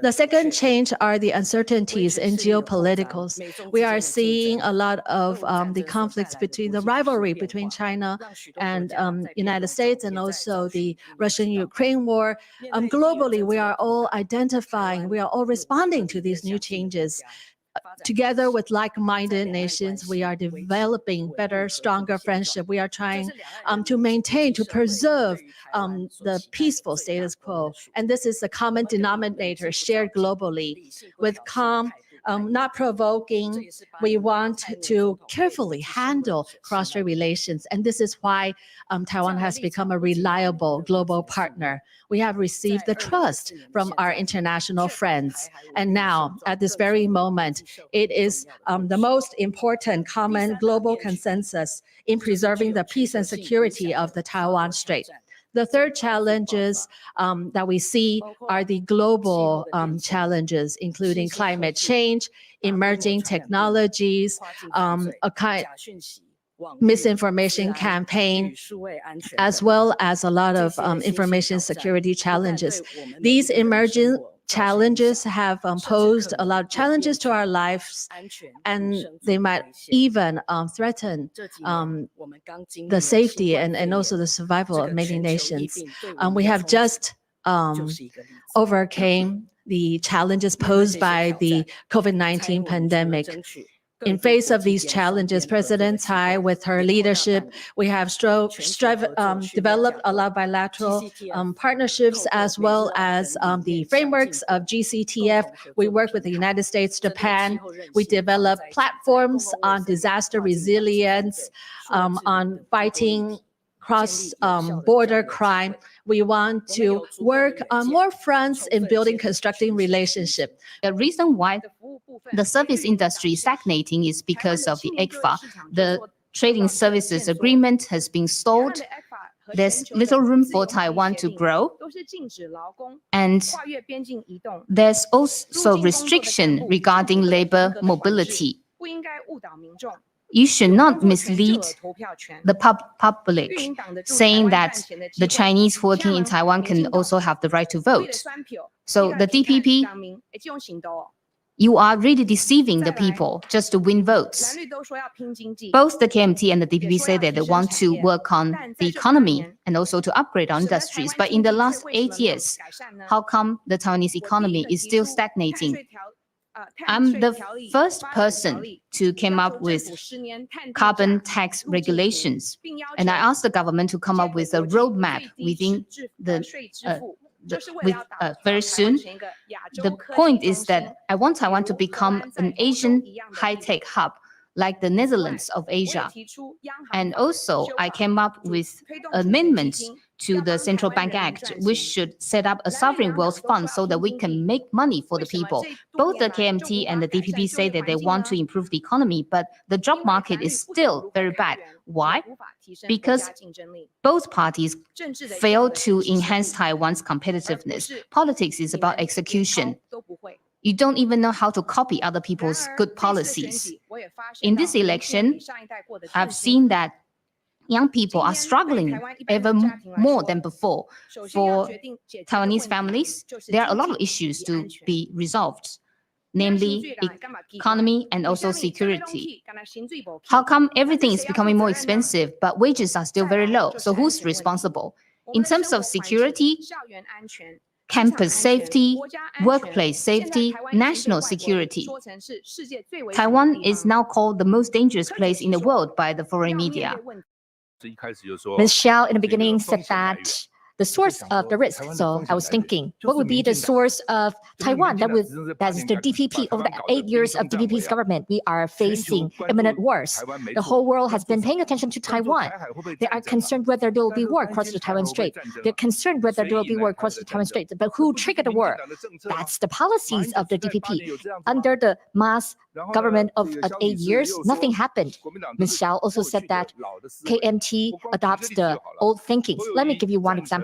The second change are the uncertainties in geopoliticals. We are seeing a lot of the conflicts between the rivalry between China and United States, and also the Russian-Ukraine war. Globally, we are all identifying, we are all responding to these new changes. Together with like-minded nations, we are developing better, stronger friendship. We are trying to maintain, to preserve the peaceful status quo. And this is the common denominator shared globally. With calm, not provoking, we want to carefully handle cross-strait relations. And this is why Taiwan has become a reliable global partner. We have received the trust from our international friends. And now, at this very moment, it is the most important common global consensus in preserving the peace and security of the Taiwan Strait. The third challenges that we see are the global challenges, including climate change, emerging technologies, misinformation campaign, as well as a lot of information security challenges. These emerging challenges have posed a lot of challenges to our lives, and they might even threaten the safety and also the survival of many nations. We have just overcame the challenges posed by the COVID-19 pandemic. In face of these challenges, President Tsai, with her leadership, we have developed a lot of bilateral partnerships, as well as the frameworks of GCTF. We work with the United States, Japan. We develop platforms on disaster resilience, on fighting cross-border crime. We want to work on more fronts in building constructing relationship. The reason why the service industry is stagnating is because of the ECFA. The trading services agreement has been stalled. There's little room for Taiwan to grow. And there's also restriction regarding labor mobility. you should not mislead the public, saying that the Chinese working in Taiwan can also have the right to vote. So the DPP, you are really deceiving the people just to win votes. Both the KMT and the DPP say that they want to work on the economy and also to upgrade our industries. But in the last 8 years, how come the Taiwanese economy is still stagnating? I'm the first person to come up with carbon tax regulations, and I asked the government to come up with a roadmap within very soon. The point is that I want Taiwan to become an Asian high-tech hub, like the Netherlands of Asia. And also, I came up with amendments to the Central Bank Act, which should set up a sovereign wealth fund so that we can make money for the people. Both the KMT and the DPP say that they want to improve the economy, but the job market is still very bad. Why? Because both parties fail to enhance Taiwan's competitiveness. Politics is about execution. You don't even know how to copy other people's good policies. In this election, I've seen that young people are struggling even more than before. For Taiwanese families, there are a lot of issues to be resolved, namely economy and also security. How come everything is becoming more expensive, but wages are still very low? So who's responsible? In terms of security, campus safety, workplace safety, national security, Taiwan is now called the most dangerous place in the world by the foreign media. Ms. Hsiao in the beginning said that the source of the risk. So I was thinking, what would be the source of Taiwan? That is the DPP. Over the 8 years of DPP's government, we are facing imminent wars. The whole world has been paying attention to Taiwan. They are concerned whether there will be war across the Taiwan Strait. They're concerned whether there will be war across the Taiwan Strait. But who triggered the war? That's the policies of the DPP. Under the mass government of 8 years, nothing happened. Ms. Hsiao also said that KMT adopts the old thinkings. Let me give you one example.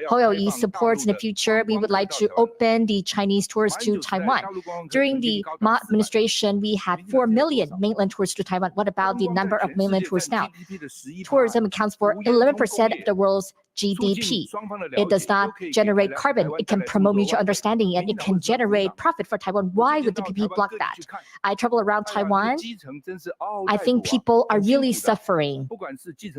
Hou Yu-ih supports in the future, we would like to open the Chinese tourists to Taiwan. During the Ma administration, we had 4 million mainland tourists to Taiwan. What about the number of mainland tourists now? Tourism accounts for 11% of the world's GDP. It does not generate carbon. It can promote mutual understanding and it can generate profit for Taiwan. Why would the DPP block that? I travel around Taiwan. I think people are really suffering,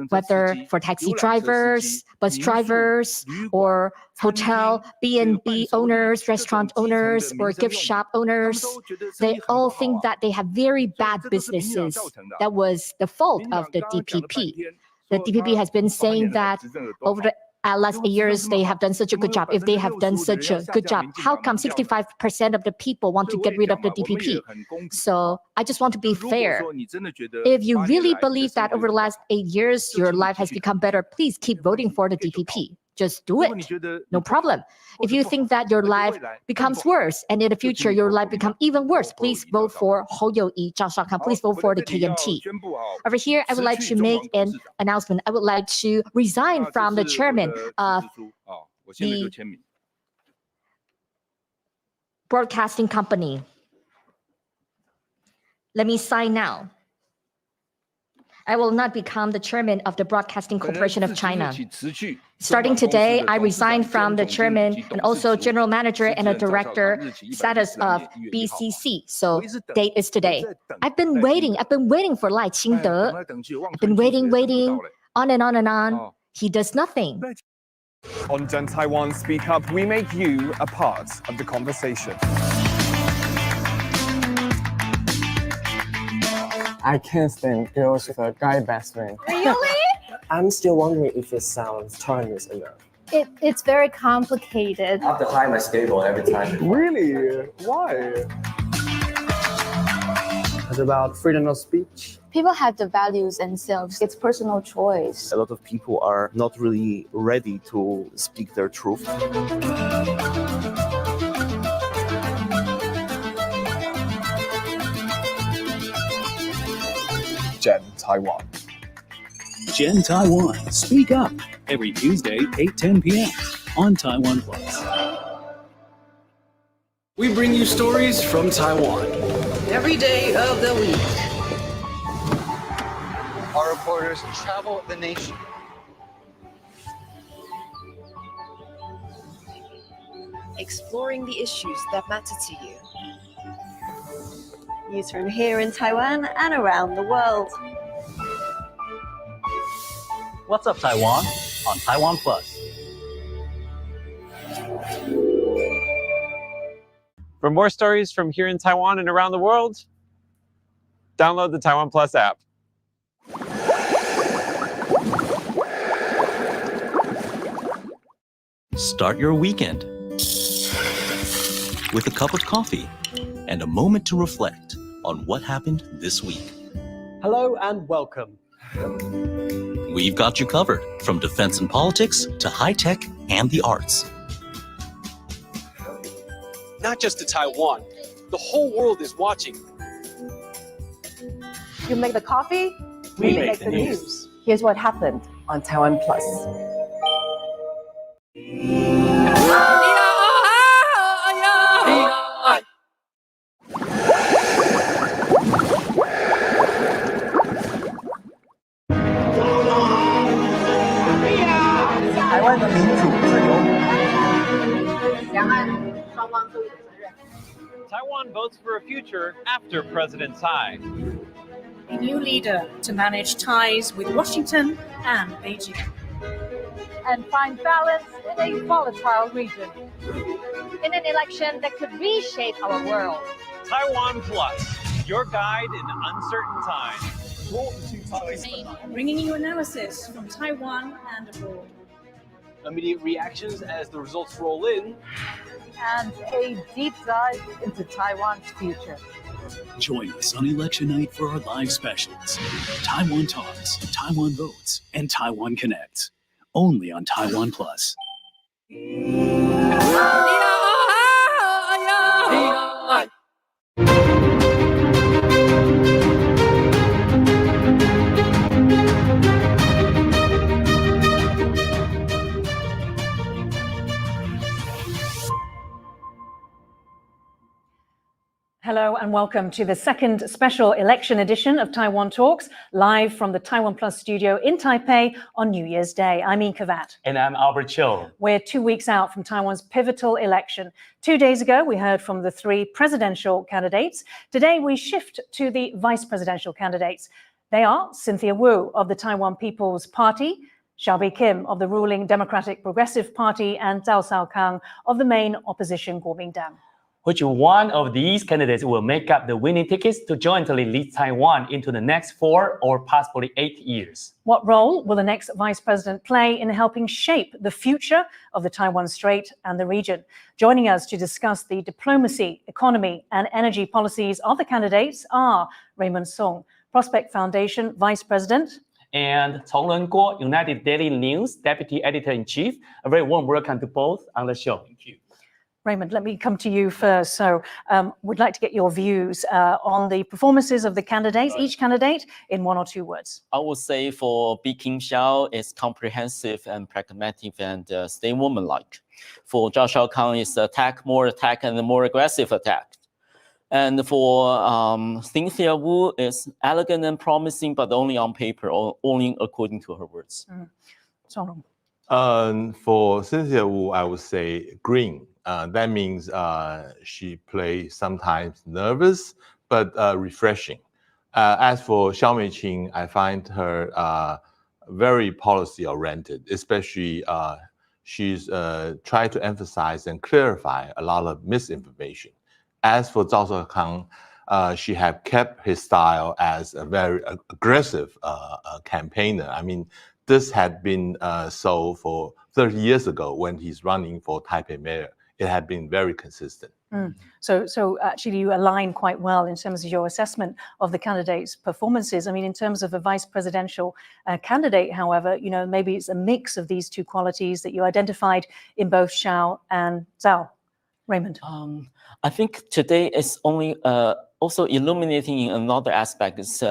whether for taxi drivers, bus drivers, or hotel, B&B owners, restaurant owners, or gift shop owners. They all think that they have very bad businesses. That was the fault of the DPP. The DPP has been saying that over the last 8 years, they have done such a good job. If they have done such a good job, how come 65% of the people want to get rid of the DPP? So I just want to be fair. If you really believe that over the last 8 years, your life has become better, please keep voting for the DPP. Just do it. No problem. If you think that your life becomes worse and in the future your life becomes even worse, please vote for Hou Yu-ih, Zhao Shaokan. Please vote for the KMT. Over here, I would like to make an announcement. I would like to resign from the chairman of the broadcasting company. Let me sign now. I will not become the chairman of the Broadcasting Corporation of China. Starting today, I resign from the chairman and also general manager and a director status of BCC. So date is today. I've been waiting for Lai Qingde. I've been waiting, on and on and on. He does nothing. On Done Taiwan Speak Up, we make you a part of the conversation. I can't stand girls with a guy best friend. Really? I'm still wondering if it sounds timeless enough. It's very complicated. I have to hide my skateboard every time. Really? Why? It's about freedom of speech. People have the values themselves. It's personal choice. A lot of people are not really ready to speak their truth. Gen Taiwan. Gen Taiwan, speak up every Tuesday, 8:10 p.m. on TaiwanPlus. We bring you stories from Taiwan. Every day of the week. Our reporters travel the nation. Exploring the issues that matter to you. News from here in Taiwan and around the world. What's up, Taiwan? On TaiwanPlus. For more stories from here in Taiwan and around the world, download the TaiwanPlus app. Start your weekend with a cup of coffee and a moment to reflect on what happened this week. Hello and welcome. We've got you covered, from defense and politics to high tech and the arts. Not just to Taiwan, the whole world is watching. You make the coffee, we make the news. Here's what happened on TaiwanPlus. Taiwan votes for a future after President Tsai. A new leader to manage ties with Washington and Beijing. And find balance in a volatile region. In an election that could reshape our world. TaiwanPlus, your guide in uncertain times. Bringing you analysis from Taiwan and abroad. Immediate reactions as the results roll in. And a deep dive into Taiwan's future. Join us on election night for our live specials. Taiwan Talks, Taiwan Votes, and Taiwan Connects. Only on TaiwanPlus. Hello and welcome to the second special election edition of Taiwan Talks, live from the TaiwanPlus studio in Taipei on New Year's Day. I'm Yin Kavat. And I'm Albert Cho. We're 2 weeks out from Taiwan's pivotal election. 2 days ago, we heard from the 3 presidential candidates. Today, we shift to the vice presidential candidates. They are Cynthia Wu of the Taiwan People's Party, Xiaobi Kim of the ruling Democratic Progressive Party, and Zhao Xiaokang of the main opposition Kuomintang. Which one of these candidates will make up the winning tickets to jointly lead Taiwan into the next 4 or possibly 8 years? What role will the next vice president play in helping shape the future of the Taiwan Strait and the region? Joining us to discuss the diplomacy, economy, and energy policies of the candidates are Raymond Song, Prospect Foundation Vice President, and Chonglun Guo, United Daily News Deputy Editor-in-Chief. A very warm welcome to both on the show. Thank you. Raymond, let me come to you first. So we'd like to get your views on the performances of the candidates, each candidate in 1 or 2 words. I would say for Khim-Hsiao, it's comprehensive and pragmatic and stay woman-like. For Zhao Xiaokang, it's more attack and more aggressive attack. And for Cynthia Wu, it's elegant and promising, but only on paper, or only according to her words. For Cynthia Wu, I would say green. That means she plays sometimes nervous, but refreshing. As for Xiao Meiqing, I find her very policy-oriented, especially she's tried to emphasize and clarify a lot of misinformation. As for Zhao Xiaokang, she had kept his style as a very aggressive campaigner. I mean, this had been so for 30 years ago when he's running for Taipei mayor. It had been very consistent. So actually you align quite well in terms of your assessment of the candidates' performances. I mean, in terms of a vice presidential candidate, however, you know, maybe it's a mix of these 2 qualities that you identified in both Xiao and Zhao. Raymond? I think today is only also illuminating in another aspect is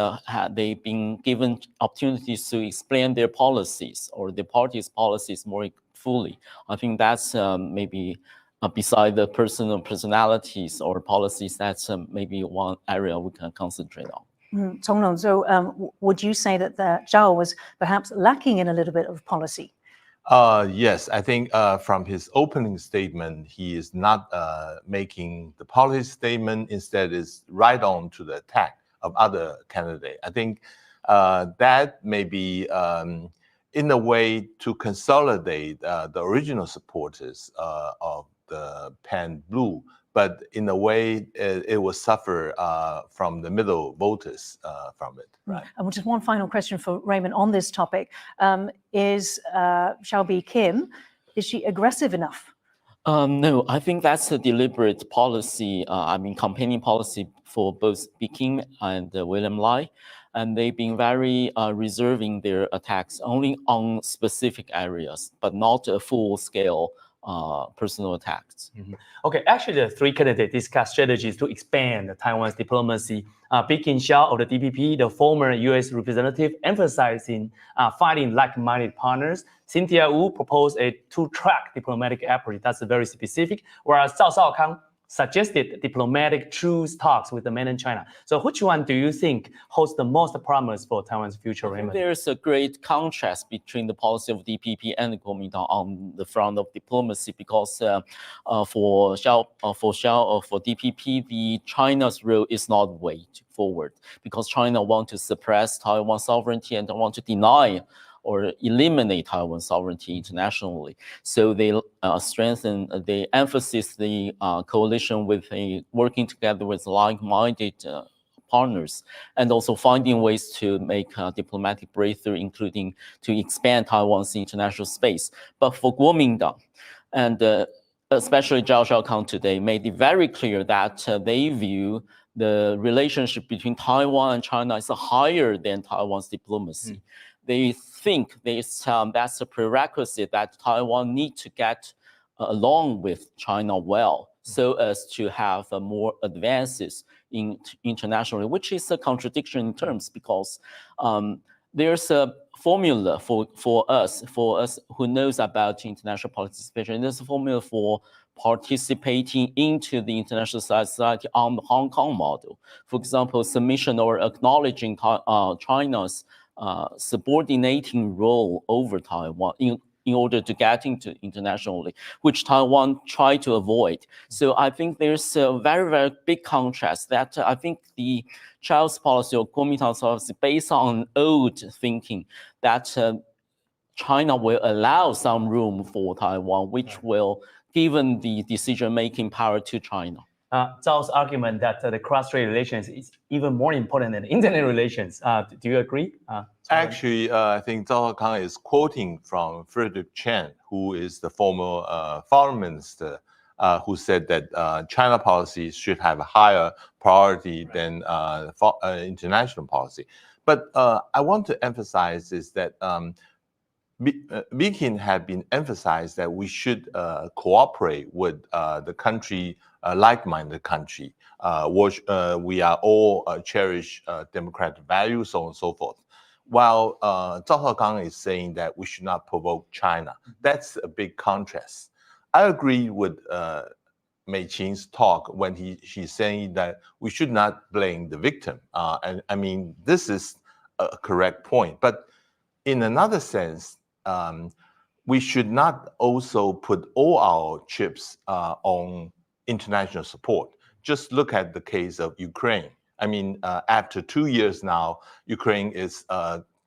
they've been given opportunities to explain their policies or the party's policies more fully. I think that's maybe beside the personalities or policies, that's maybe one area we can concentrate on. Tonglong, so would you say that Zhao was perhaps lacking in a little bit of policy? Yes, I think from his opening statement, he is not making the policy statement. Instead, is right on to the attack of other candidates. I think that may be in a way to consolidate the original supporters of the Pan Blue, but in a way it will suffer from the middle voters from it. Right. And just one final question for Raymond on this topic: is Xiaobi Kim, is she aggressive enough? No, I think that's a deliberate policy. Campaigning policy for both Kim and William Lai. And they've been very reserving their attacks only on specific areas, but not a full-scale personal attacks. Okay, actually, the three candidates discussed strategies to expand Taiwan's diplomacy. Khim-Hsiao of the DPP, the former U.S. representative, emphasizing finding like-minded partners. Cynthia Wu proposed a two-track diplomatic approach. That's very specific. Whereas Zhao Shaokang suggested diplomatic truce talks with the mainland China. So which one do you think holds the most promise for Taiwan's future? Raymond? There's a great contrast between the policy of DPP and the Kuomintang on the front of diplomacy, because for DPP, the China's role is not way forward, because China wants to suppress Taiwan sovereignty and want to deny or eliminate Taiwan sovereignty internationally. So they they emphasize the coalition with working together with like-minded partners, and also finding ways to make diplomatic breakthrough, including to expand Taiwan's international space. But for Kuomintang, and especially Zhao Shaokang today, made it very clear that they view the relationship between Taiwan and China is higher than Taiwan's diplomacy. They think that's a prerequisite that Taiwan needs to get along with China well, so as to have more advances internationally, which is a contradiction in terms, because there's a formula for us who knows about international participation. There's a formula for participating into the international society on the Hong Kong model. For example, submission or acknowledging China's subordinating role over Taiwan in order to get into internationally, which Taiwan tried to avoid. So I think there's a very, very big contrast that I think the Zhao's policy or Kuomintang's policy based on old thinking that China will allow some room for Taiwan, which will given the decision-making power to China. Zhao's argument that the cross-strait relations is even more important than internet relations. Do you agree? Actually, I think Zhao Shaokang is quoting from Frederick Chen, who is the former foreign minister, who said that China policy should have a higher priority than international policy. But I want to emphasize is that Bikin had been emphasized that we should cooperate with the country, like-minded country, which we are all cherish democratic values, so on and so forth. While Zhao Shaokang is saying that we should not provoke China. That's a big contrast. I agree with Mei Qing's talk when she's saying that we should not blame the victim. And I mean, this is a correct point. But in another sense, we should not also put all our chips on international support. Just look at the case of Ukraine. I mean, after 2 years now, Ukraine is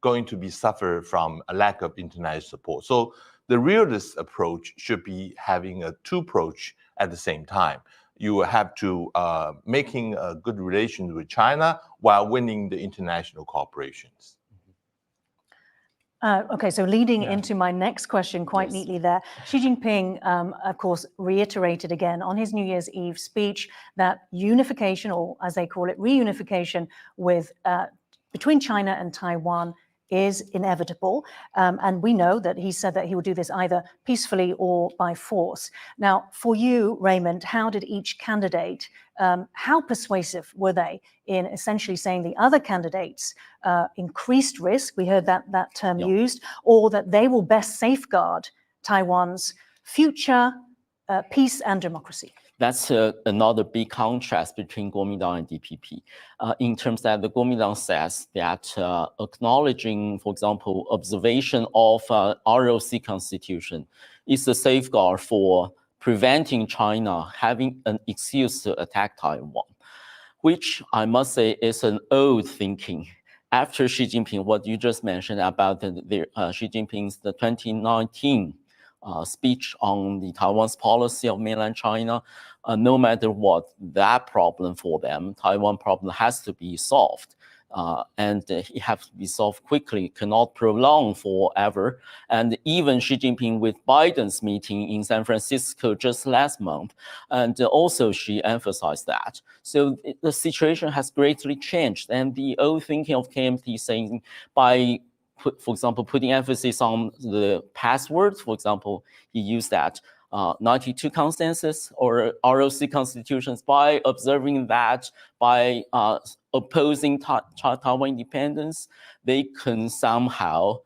going to be suffer from a lack of international support. So the realist approach should be having a two approach at the same time. You have to making a good relations with China while winning the international cooperations. Okay, so leading into my next question quite neatly there, Xi Jinping, of course, reiterated again on his New Year's Eve speech that unification, or as they call it, reunification with between China and Taiwan is inevitable. And we know that he said that he would do this either peacefully or by force. Now, for you, Raymond, how did each candidate, how persuasive were they in essentially saying the other candidates increased risk, we heard that term used, or that they will best safeguard Taiwan's future peace and democracy? That's another big contrast between Kuomintang and DPP, in terms that the Kuomintang says that acknowledging, for example, observation of ROC constitution is a safeguard for preventing China having an excuse to attack Taiwan, which I must say is an old thinking. After Xi Jinping, what you just mentioned about Xi Jinping's 2019 speech on the Taiwan's policy of mainland China, no matter what that problem for them, Taiwan problem has to be solved. And it has to be solved quickly, cannot prolong forever. And even Xi Jinping with Biden's meeting in San Francisco just last month, and also she emphasized that. So the situation has greatly changed. And the old thinking of KMT saying by, for example, putting emphasis on the passwords, for example, he used that 92 consensus or ROC constitutions, by observing that, by opposing Taiwan independence, they can somehow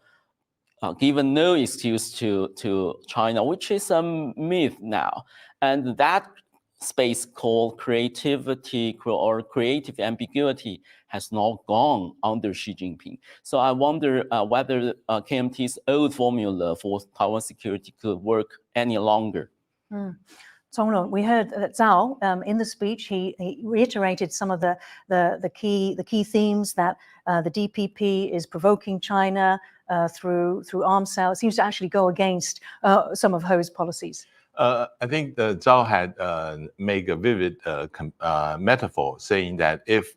given no excuse to China, which is a myth now. And that space called creativity or creative ambiguity has now gone under Xi Jinping. So I wonder whether KMT's old formula for Taiwan security could work any longer. Tonglong, we heard that Zhao in the speech, he reiterated some of the key themes that the DPP is provoking China through arms sales. It seems to actually go against some of Ho's policies. I think Zhao had made a vivid metaphor, saying that if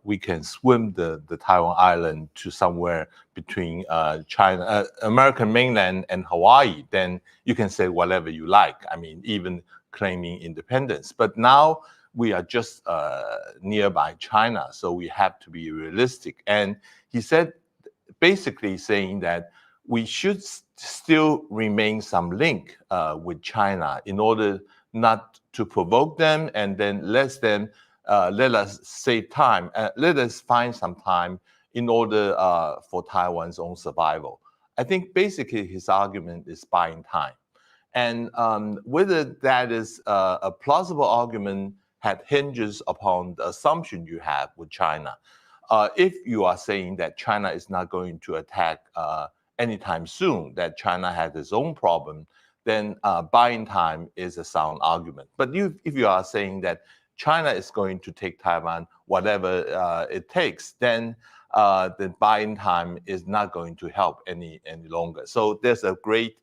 we can swim the Taiwan island to somewhere between China, American mainland and Hawaii, then you can say whatever you like. I mean, even claiming independence. But now we are just nearby China, so we have to be realistic. And he said, basically saying that we should still remain some link with China in order not to provoke them, and then let us save time, let us find some time in order for Taiwan's own survival. I think basically his argument is buying time. And whether that is a plausible argument hinges upon the assumption you have with China. If you are saying that China is not going to attack anytime soon, that China has its own problem, then buying time is a sound argument. But if you are saying that China is going to take Taiwan, whatever it takes, then the buying time is not going to help any longer. So there's a great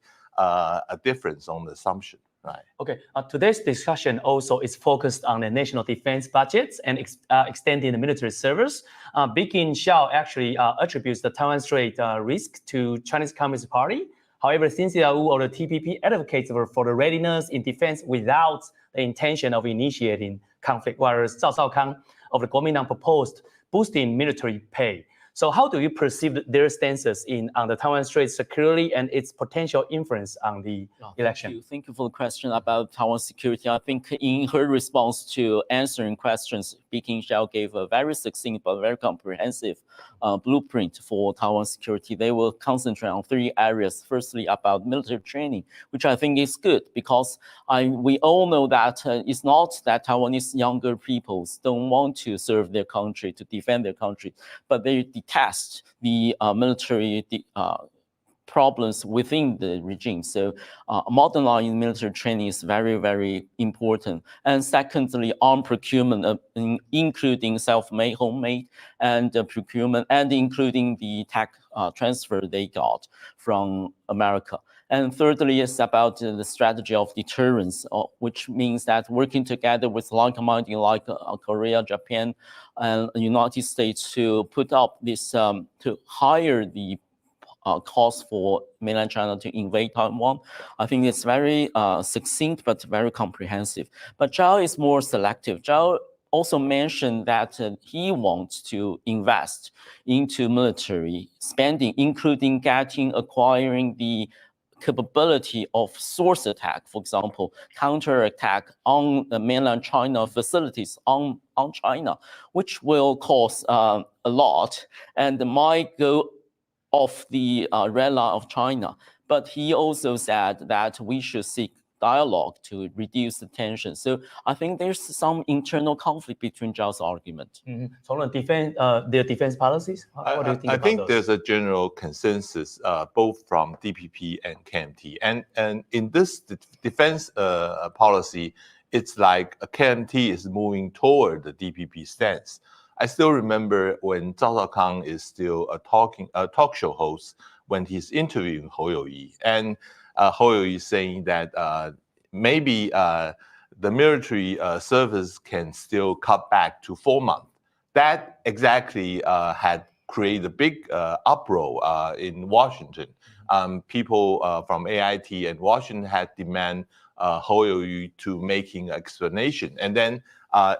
difference on the assumption. Right. Okay. Today's discussion also is focused on the national defense budgets and extending the military service. Khim-Hsiao actually attributes the Taiwan Strait risk to Chinese Communist Party. However, Cynthia Wu of the TPP advocates for the readiness in defense without the intention of initiating conflict, whereas Zhao Zhaokang of the Kuomintang proposed boosting military pay. So how do you perceive their stances on the Taiwan Strait security and its potential influence on the election? Thank you for the question about Taiwan security. I think in her response to answering questions, Khim-Hsiao gave a very succinct but very comprehensive blueprint for Taiwan security. They will concentrate on 3 areas. Firstly, about military training, which I think is good because we all know that it's not that Taiwanese younger peoples don't want to serve their country, to defend their country, but they detest the military problems within the regime. So modernizing military training is very, very important. And secondly, armed procurement, including self-made, homemade, and procurement, and including the tech transfer they got from America. And thirdly, it's about the strategy of deterrence, which means that working together with like-minded like Korea, Japan, and the United States to put up this, to hire the cost for mainland China to invade Taiwan. I think it's very succinct but very comprehensive. But Zhao is more selective. Zhao also mentioned that he wants to invest into military spending, including acquiring the capability of source attack, for example, counterattack on the mainland China facilities on China, which will cost a lot and might go off the red line of China. But he also said that we should seek dialogue to reduce the tension. So I think there's some internal conflict between Zhao's argument. So their defense policies, what do you think I about think those? there's a general consensus, both from DPP and KMT, and in this defense policy, it's like KMT is moving toward the DPP stance. I still remember when Zhao Zhaokang is still a talk show host when he's interviewing Hou Youyi, and Hou Youyi is saying that maybe the military service can still cut back to 4 months. That exactly had created a big uproar in Washington. People from AIT and Washington had demand Hou Youyi to making an explanation, and then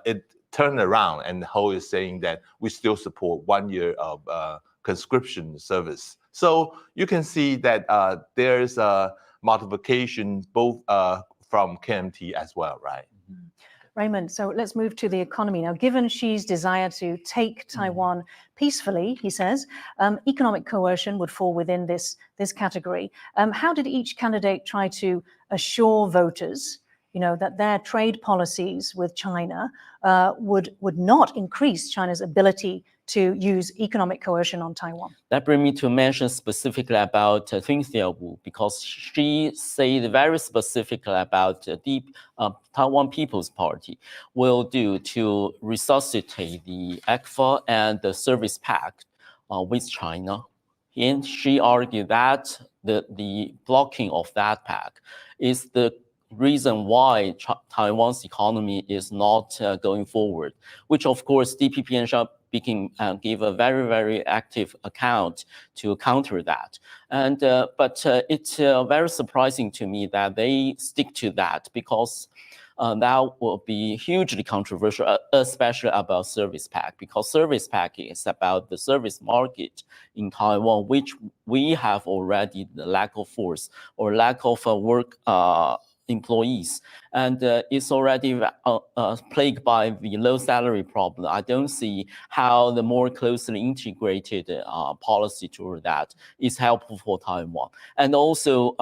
it turned around, and Hou is saying that we still support 1 year of conscription service. So you can see that there's a multiplication both from KMT as well, right? Raymond, so let's move to the economy now. Given Xi's desire to take Taiwan peacefully, he says, economic coercion would fall within this category. How did each candidate try to assure voters, that their trade policies with China would not increase China's ability to use economic coercion on Taiwan? That brings me to mention specifically about Cynthia Wu, because she said very specifically about the Taiwan People's Party will do to resuscitate the ECFA and the service pact with China. And she argued that the blocking of that pact is the reason why Taiwan's economy is not going forward, which of course DPP and Xi Jinping gave a very, very active account to counter that. And but it's very surprising to me that they stick to that, because that will be hugely controversial, especially about service pact, because service pact is about the service market in Taiwan, which we have already the lack of force or lack of work employees, and it's already plagued by the low salary problem. I don't see how the more closely integrated policy toward that is helpful for Taiwan. And also,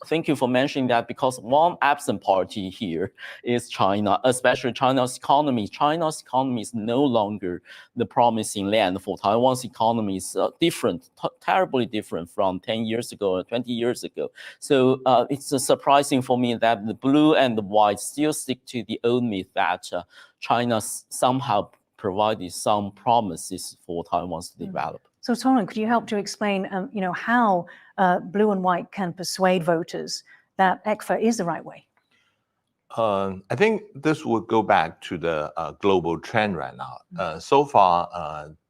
thank you for mentioning that, because one absent party here is China, especially China's economy. China's economy is no longer the promising land for Taiwan's economy. Is different, terribly different from 10 years ago or 20 years ago. So it's surprising for me that the blue and the white still stick to the old myth that China somehow provided some promises for Taiwan to develop. So, Torun, could you help to explain, how blue and white can persuade voters that ECFA is the right way? I think this would go back to the global trend right now. So far,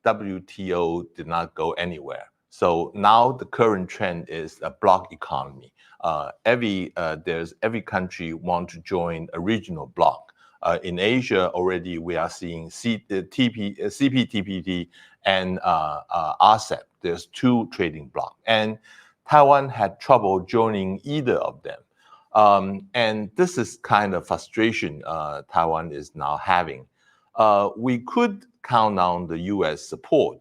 WTO did not go anywhere. So now the current trend is a bloc economy. Every country want to join a regional bloc. In Asia, already we are seeing CPTPP and RCEP. There's 2 trading blocs, and Taiwan had trouble joining either of them. And this is kind of frustration Taiwan is now having. We could count on the U.S. support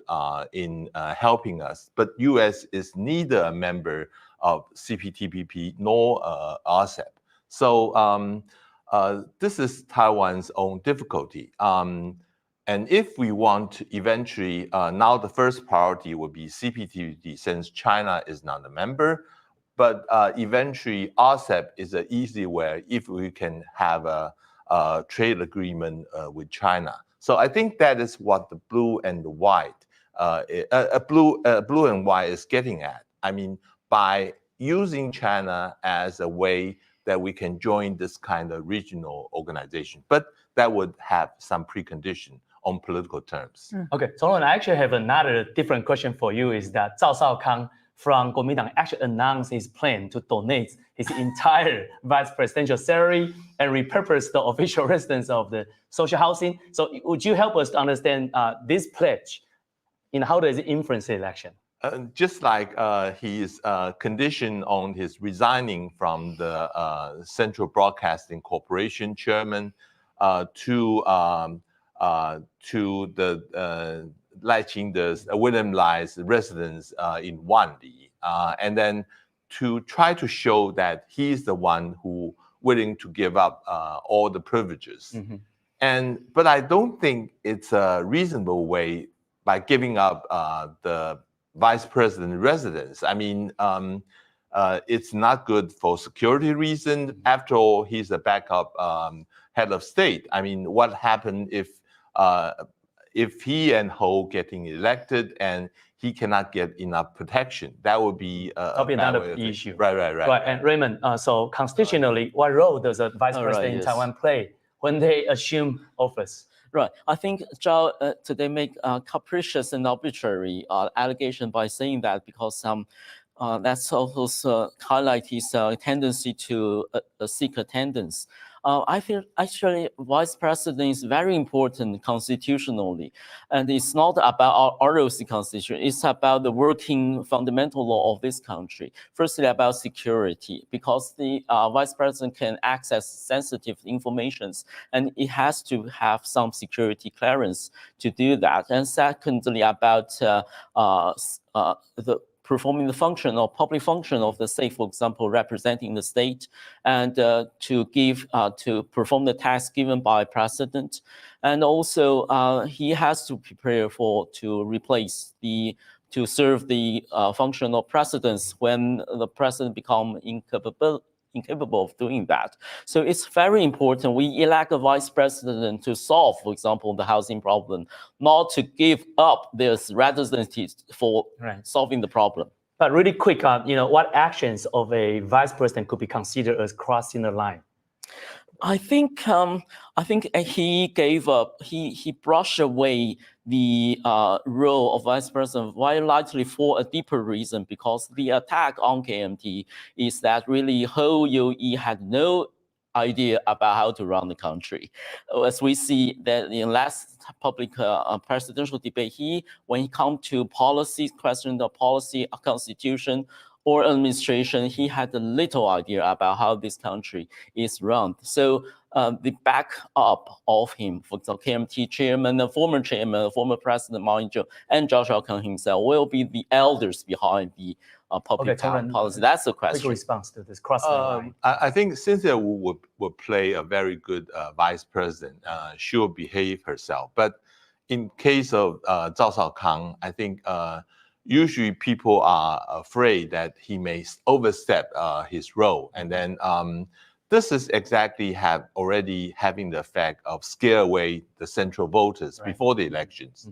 in helping us, but U.S. is neither a member of CPTPP nor RCEP. So this is Taiwan's own difficulty. And if we want to eventually, now the first priority would be CPTPP, since China is not a member, but eventually RCEP is an easy way if we can have a trade agreement with China. So I think that is what the blue and the white, blue and white is getting at. I mean, by using China as a way that we can join this kind of regional organization, but that would have some precondition on political terms. Okay, so I actually have another different question for you, is that Zhao Zhaokang from Kuomintang actually announced his plan to donate his entire vice presidential salary and repurpose the official residence of the social housing. So would you help us to understand this pledge, how does it influence the election? Just like he is conditioned on his resigning from the Central Broadcasting Corporation chairman to the Lai Ching-de's William Lai's residence in Wanli, and then to try to show that he's the one who willing to give up all the privileges. But I don't think it's a reasonable way by giving up the vice president residence. I mean, it's not good for security reasons. After all, he's a backup head of state. I mean, what happened if he and Ho getting elected and he cannot get enough protection? That would be another issue. Right. And Raymond, so constitutionally, what role does a vice president in Taiwan play when they assume office? Right. I think Zhao today make capricious and arbitrary allegation by saying that because that's also highlight his tendency to seek attendance. I feel actually vice president is very important constitutionally, and it's not about our ROC constitution. It's about the working fundamental law of this country. Firstly, about security, because the vice president can access sensitive informations, and it has to have some security clearance to do that. And secondly, about the performing the function or public function of the state, for example, representing the state, and to perform the task given by president, and also he has to prepare to serve the function of presidents when the president become incapable of doing that. So it's very important we elect a vice president to solve, for example, the housing problem, not to give up their residency for solving the problem. But really quick, what actions of a vice president could be considered as crossing the line? I think he gave up. He brushed away the role of vice president very likely for a deeper reason, because the attack on KMT is that really Ho Yo-i had no idea about how to run the country. As we see that in last public presidential debate, when he come to policy, question the policy, constitution, or administration, he had a little idea about how this country is run. So the backup of him, for example, KMT chairman, the former president Mao Ying-jeou, and Zhao Xiaokang himself will be the elders behind the public policy. That's the question. Quick response to this crossing the line. I think Cynthia Wu would play a very good vice president. She will behave herself. But in case of Zhao Xiaokang, I think usually people are afraid that he may overstep his role. And then this is exactly already having the effect of scare away the central voters before the elections.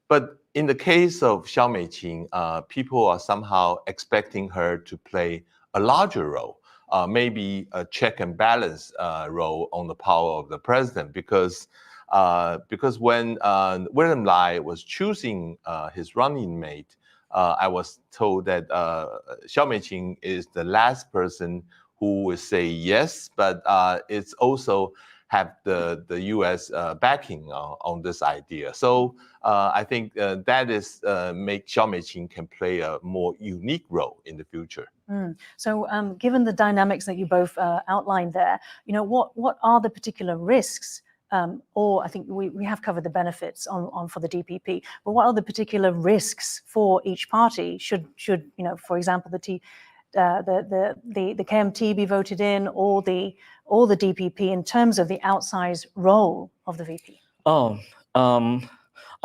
But in the case of Xiao Meiqing, people are somehow expecting her to play a larger role, maybe a check and balance role on the power of the president, because when William Lai was choosing his running mate, I was told that Xiao Meiqing is the last person who will say yes, but it's also have the U.S. backing on this idea. So I think that is make Xiao Meiqing can play a more unique role in the future. So given the dynamics that you both outlined there, what are the particular risks? Or I think we have covered the benefits on for the DPP, but what are the particular risks for each party? Should for example, the KMT be voted in, or the DPP, in terms of the outsized role of the VP? I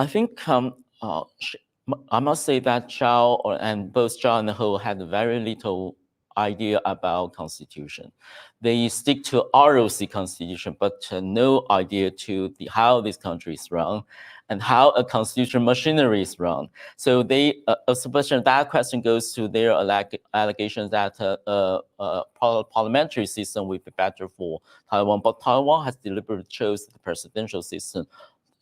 think I must say that Zhao and both Zhao and Ho had very little idea about constitution. They stick to ROC constitution, but no idea to how this country is run and how a constitutional machinery is run. So that question goes to their allegations that parliamentary system would be better for Taiwan, but Taiwan has deliberately chose the presidential system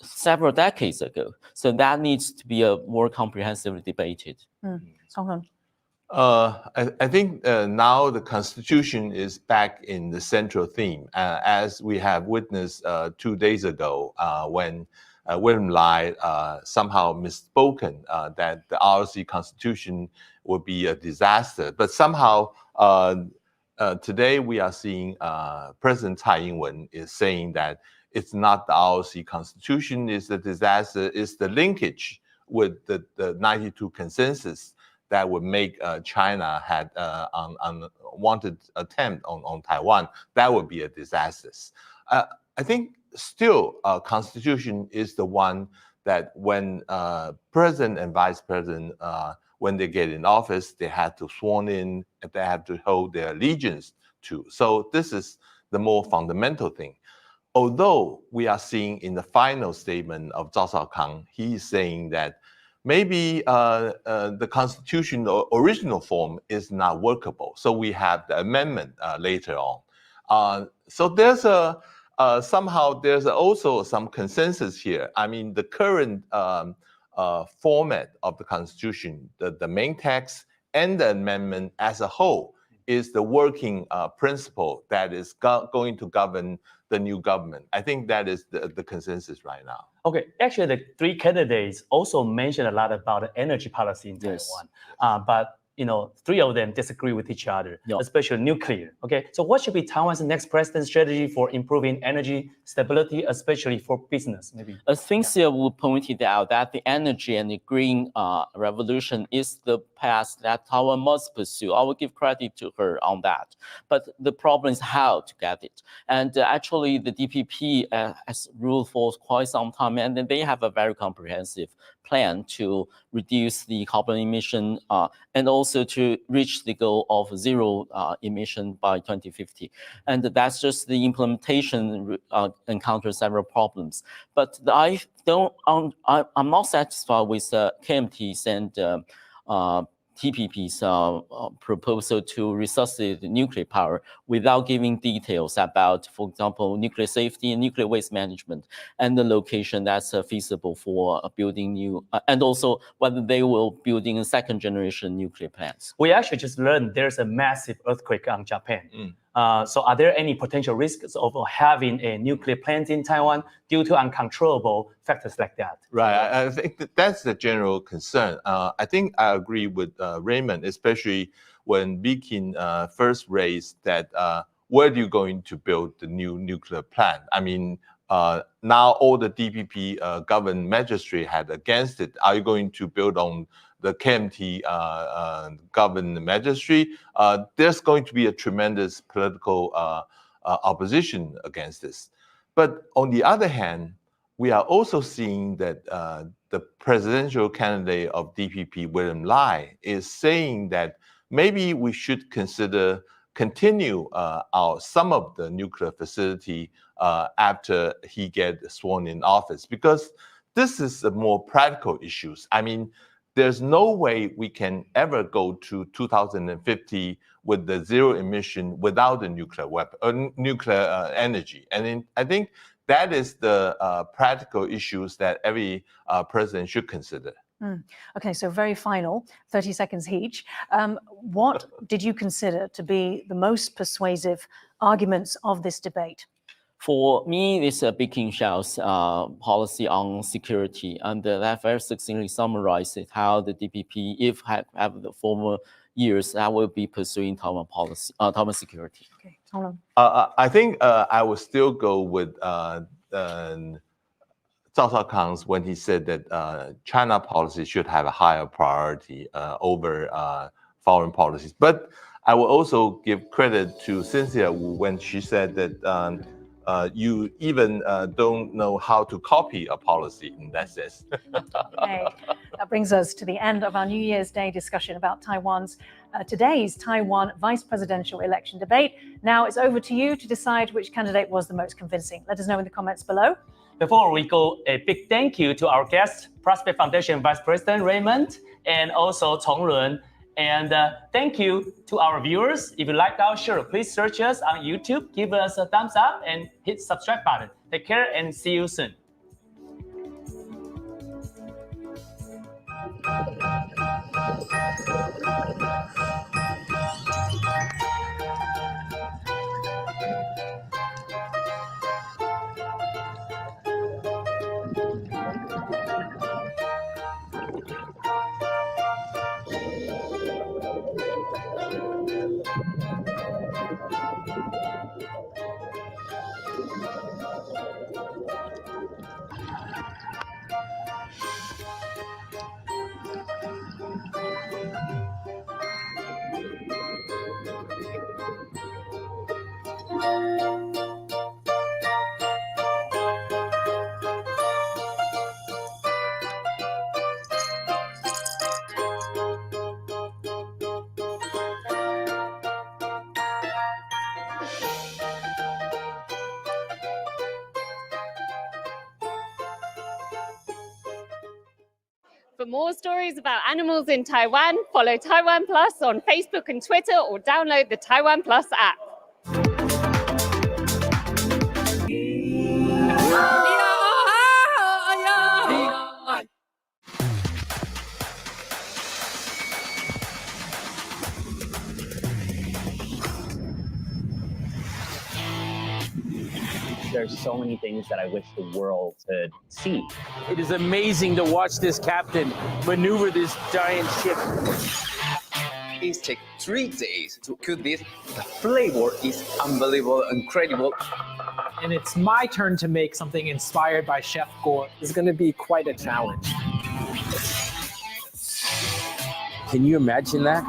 several decades ago. So that needs to be more comprehensively debated. Song-Hun. I think now the Constitution is back in the central theme, as we have witnessed 2 days ago when William Lai somehow misspoken that the ROC Constitution would be a disaster. But somehow today we are seeing President Tsai Ing-wen is saying that it's not the ROC Constitution is the disaster, it's the linkage with the 92 consensus that would make China had unwanted attempt on Taiwan, that would be a disaster. I think still Constitution is the one that when president and vice president, when they get in office, they have to sworn in, they have to hold their allegiance to. So this is the more fundamental thing. Although we are seeing in the final statement of Zhao Shaokang, he is saying that maybe the Constitution original form is not workable. So we have the amendment later on. So there's somehow there's also some consensus here. I mean, the current format of the Constitution, the main text and the amendment as a whole is the working principle that is going to govern the new government. I think that is the consensus right now. Okay, actually, the three candidates also mentioned a lot about the energy policy in Taiwan, but three of them disagree with each other, especially nuclear. Okay, so what should be Taiwan's next president's strategy for improving energy stability, especially for business? Maybe. Cynthia Wu pointed out that the energy and the green revolution is the path that Taiwan must pursue. I will give credit to her on that. But the problem is how to get it. And actually, the DPP has ruled for quite some time, and they have a very comprehensive plan to reduce the carbon emission and also to reach the goal of zero emission by 2050. And that's just the implementation encounters several problems. But I'm not satisfied with KMT's and TPP's proposal to resuscitate nuclear power without giving details about, for example, nuclear safety and nuclear waste management and the location that's feasible for building new, and also whether they will building a second generation nuclear plants. We actually just learned there's a massive earthquake on Japan. So are there any potential risks of having a nuclear plant in Taiwan due to uncontrollable factors like that? Right, I think that's the general concern. I think I agree with Raymond, especially when Bikin first raised that where are you going to build the new nuclear plant? I mean, now all the DPP government magistrate had against it. Are you going to build on the KMT government magistrate? There's going to be a tremendous political opposition against this. But on the other hand, we are also seeing that the presidential candidate of DPP, William Lai, is saying that maybe we should continue some of the nuclear facility after he gets sworn in office, because this is a more practical issues. I mean, there's no way we can ever go to 2050 with the zero emission without the nuclear weapon, nuclear energy. And I think that is the practical issues that every president should consider. Okay, so very final, 30 seconds each. What did you consider to be the most persuasive arguments of this debate? For me, it's Khim-Hsiao's policy on security, and that very succinctly summarizes how the DPP, if have the former years, that will be pursuing Taiwan policy, Taiwan security. Okay, Tong. I think I would still go with Zhao Shaokang's when he said that China policy should have a higher priority over foreign policies. But I will also give credit to Cynthia Wu when she said that you even don't know how to copy a policy in that sense. Okay, that brings us to the end of our New Year's Day discussion about today's Taiwan vice presidential election debate. Now it's over to you to decide which candidate was the most convincing. Let us know in the comments below. Before we go, a big thank you to our guest, Prospect Foundation Vice President Raymond, and also Tong Lun. And thank you to our viewers. If you liked our show, please search us on YouTube, give us a thumbs up, and hit subscribe button. Take care and see you soon. For more stories about animals in Taiwan, follow TaiwanPlus on Facebook and Twitter or download the TaiwanPlus app. There's so many things that I wish the world could see. It is amazing to watch this captain maneuver this giant ship. It takes 3 days to cook this. The flavor is unbelievable, incredible. And it's my turn to make something inspired by Chef Gore. It's going to be quite a challenge. Can you imagine that?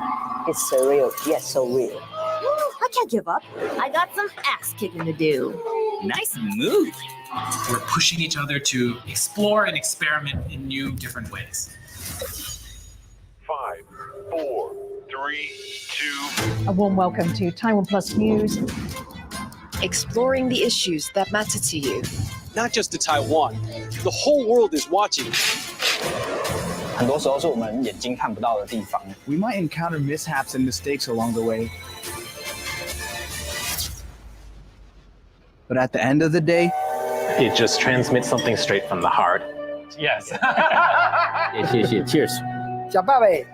It's surreal, yet so real. I can't give up. I got some ass kicking to do. Nice move. We're pushing each other to explore and experiment in new, different ways. 5, 4, 3, 2. A warm welcome to TaiwanPlus News. Exploring the issues that matter to you. Not just to Taiwan, the whole world is watching. 很多时候是我们眼睛看不到的地方。 We might encounter mishaps and mistakes along the way. But at the end of the day, it just transmits something straight from the heart. Yes. Cheers.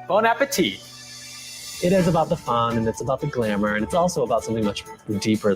Bon appetit. It is about the fun and it's about the glamour and it's also about something much deeper than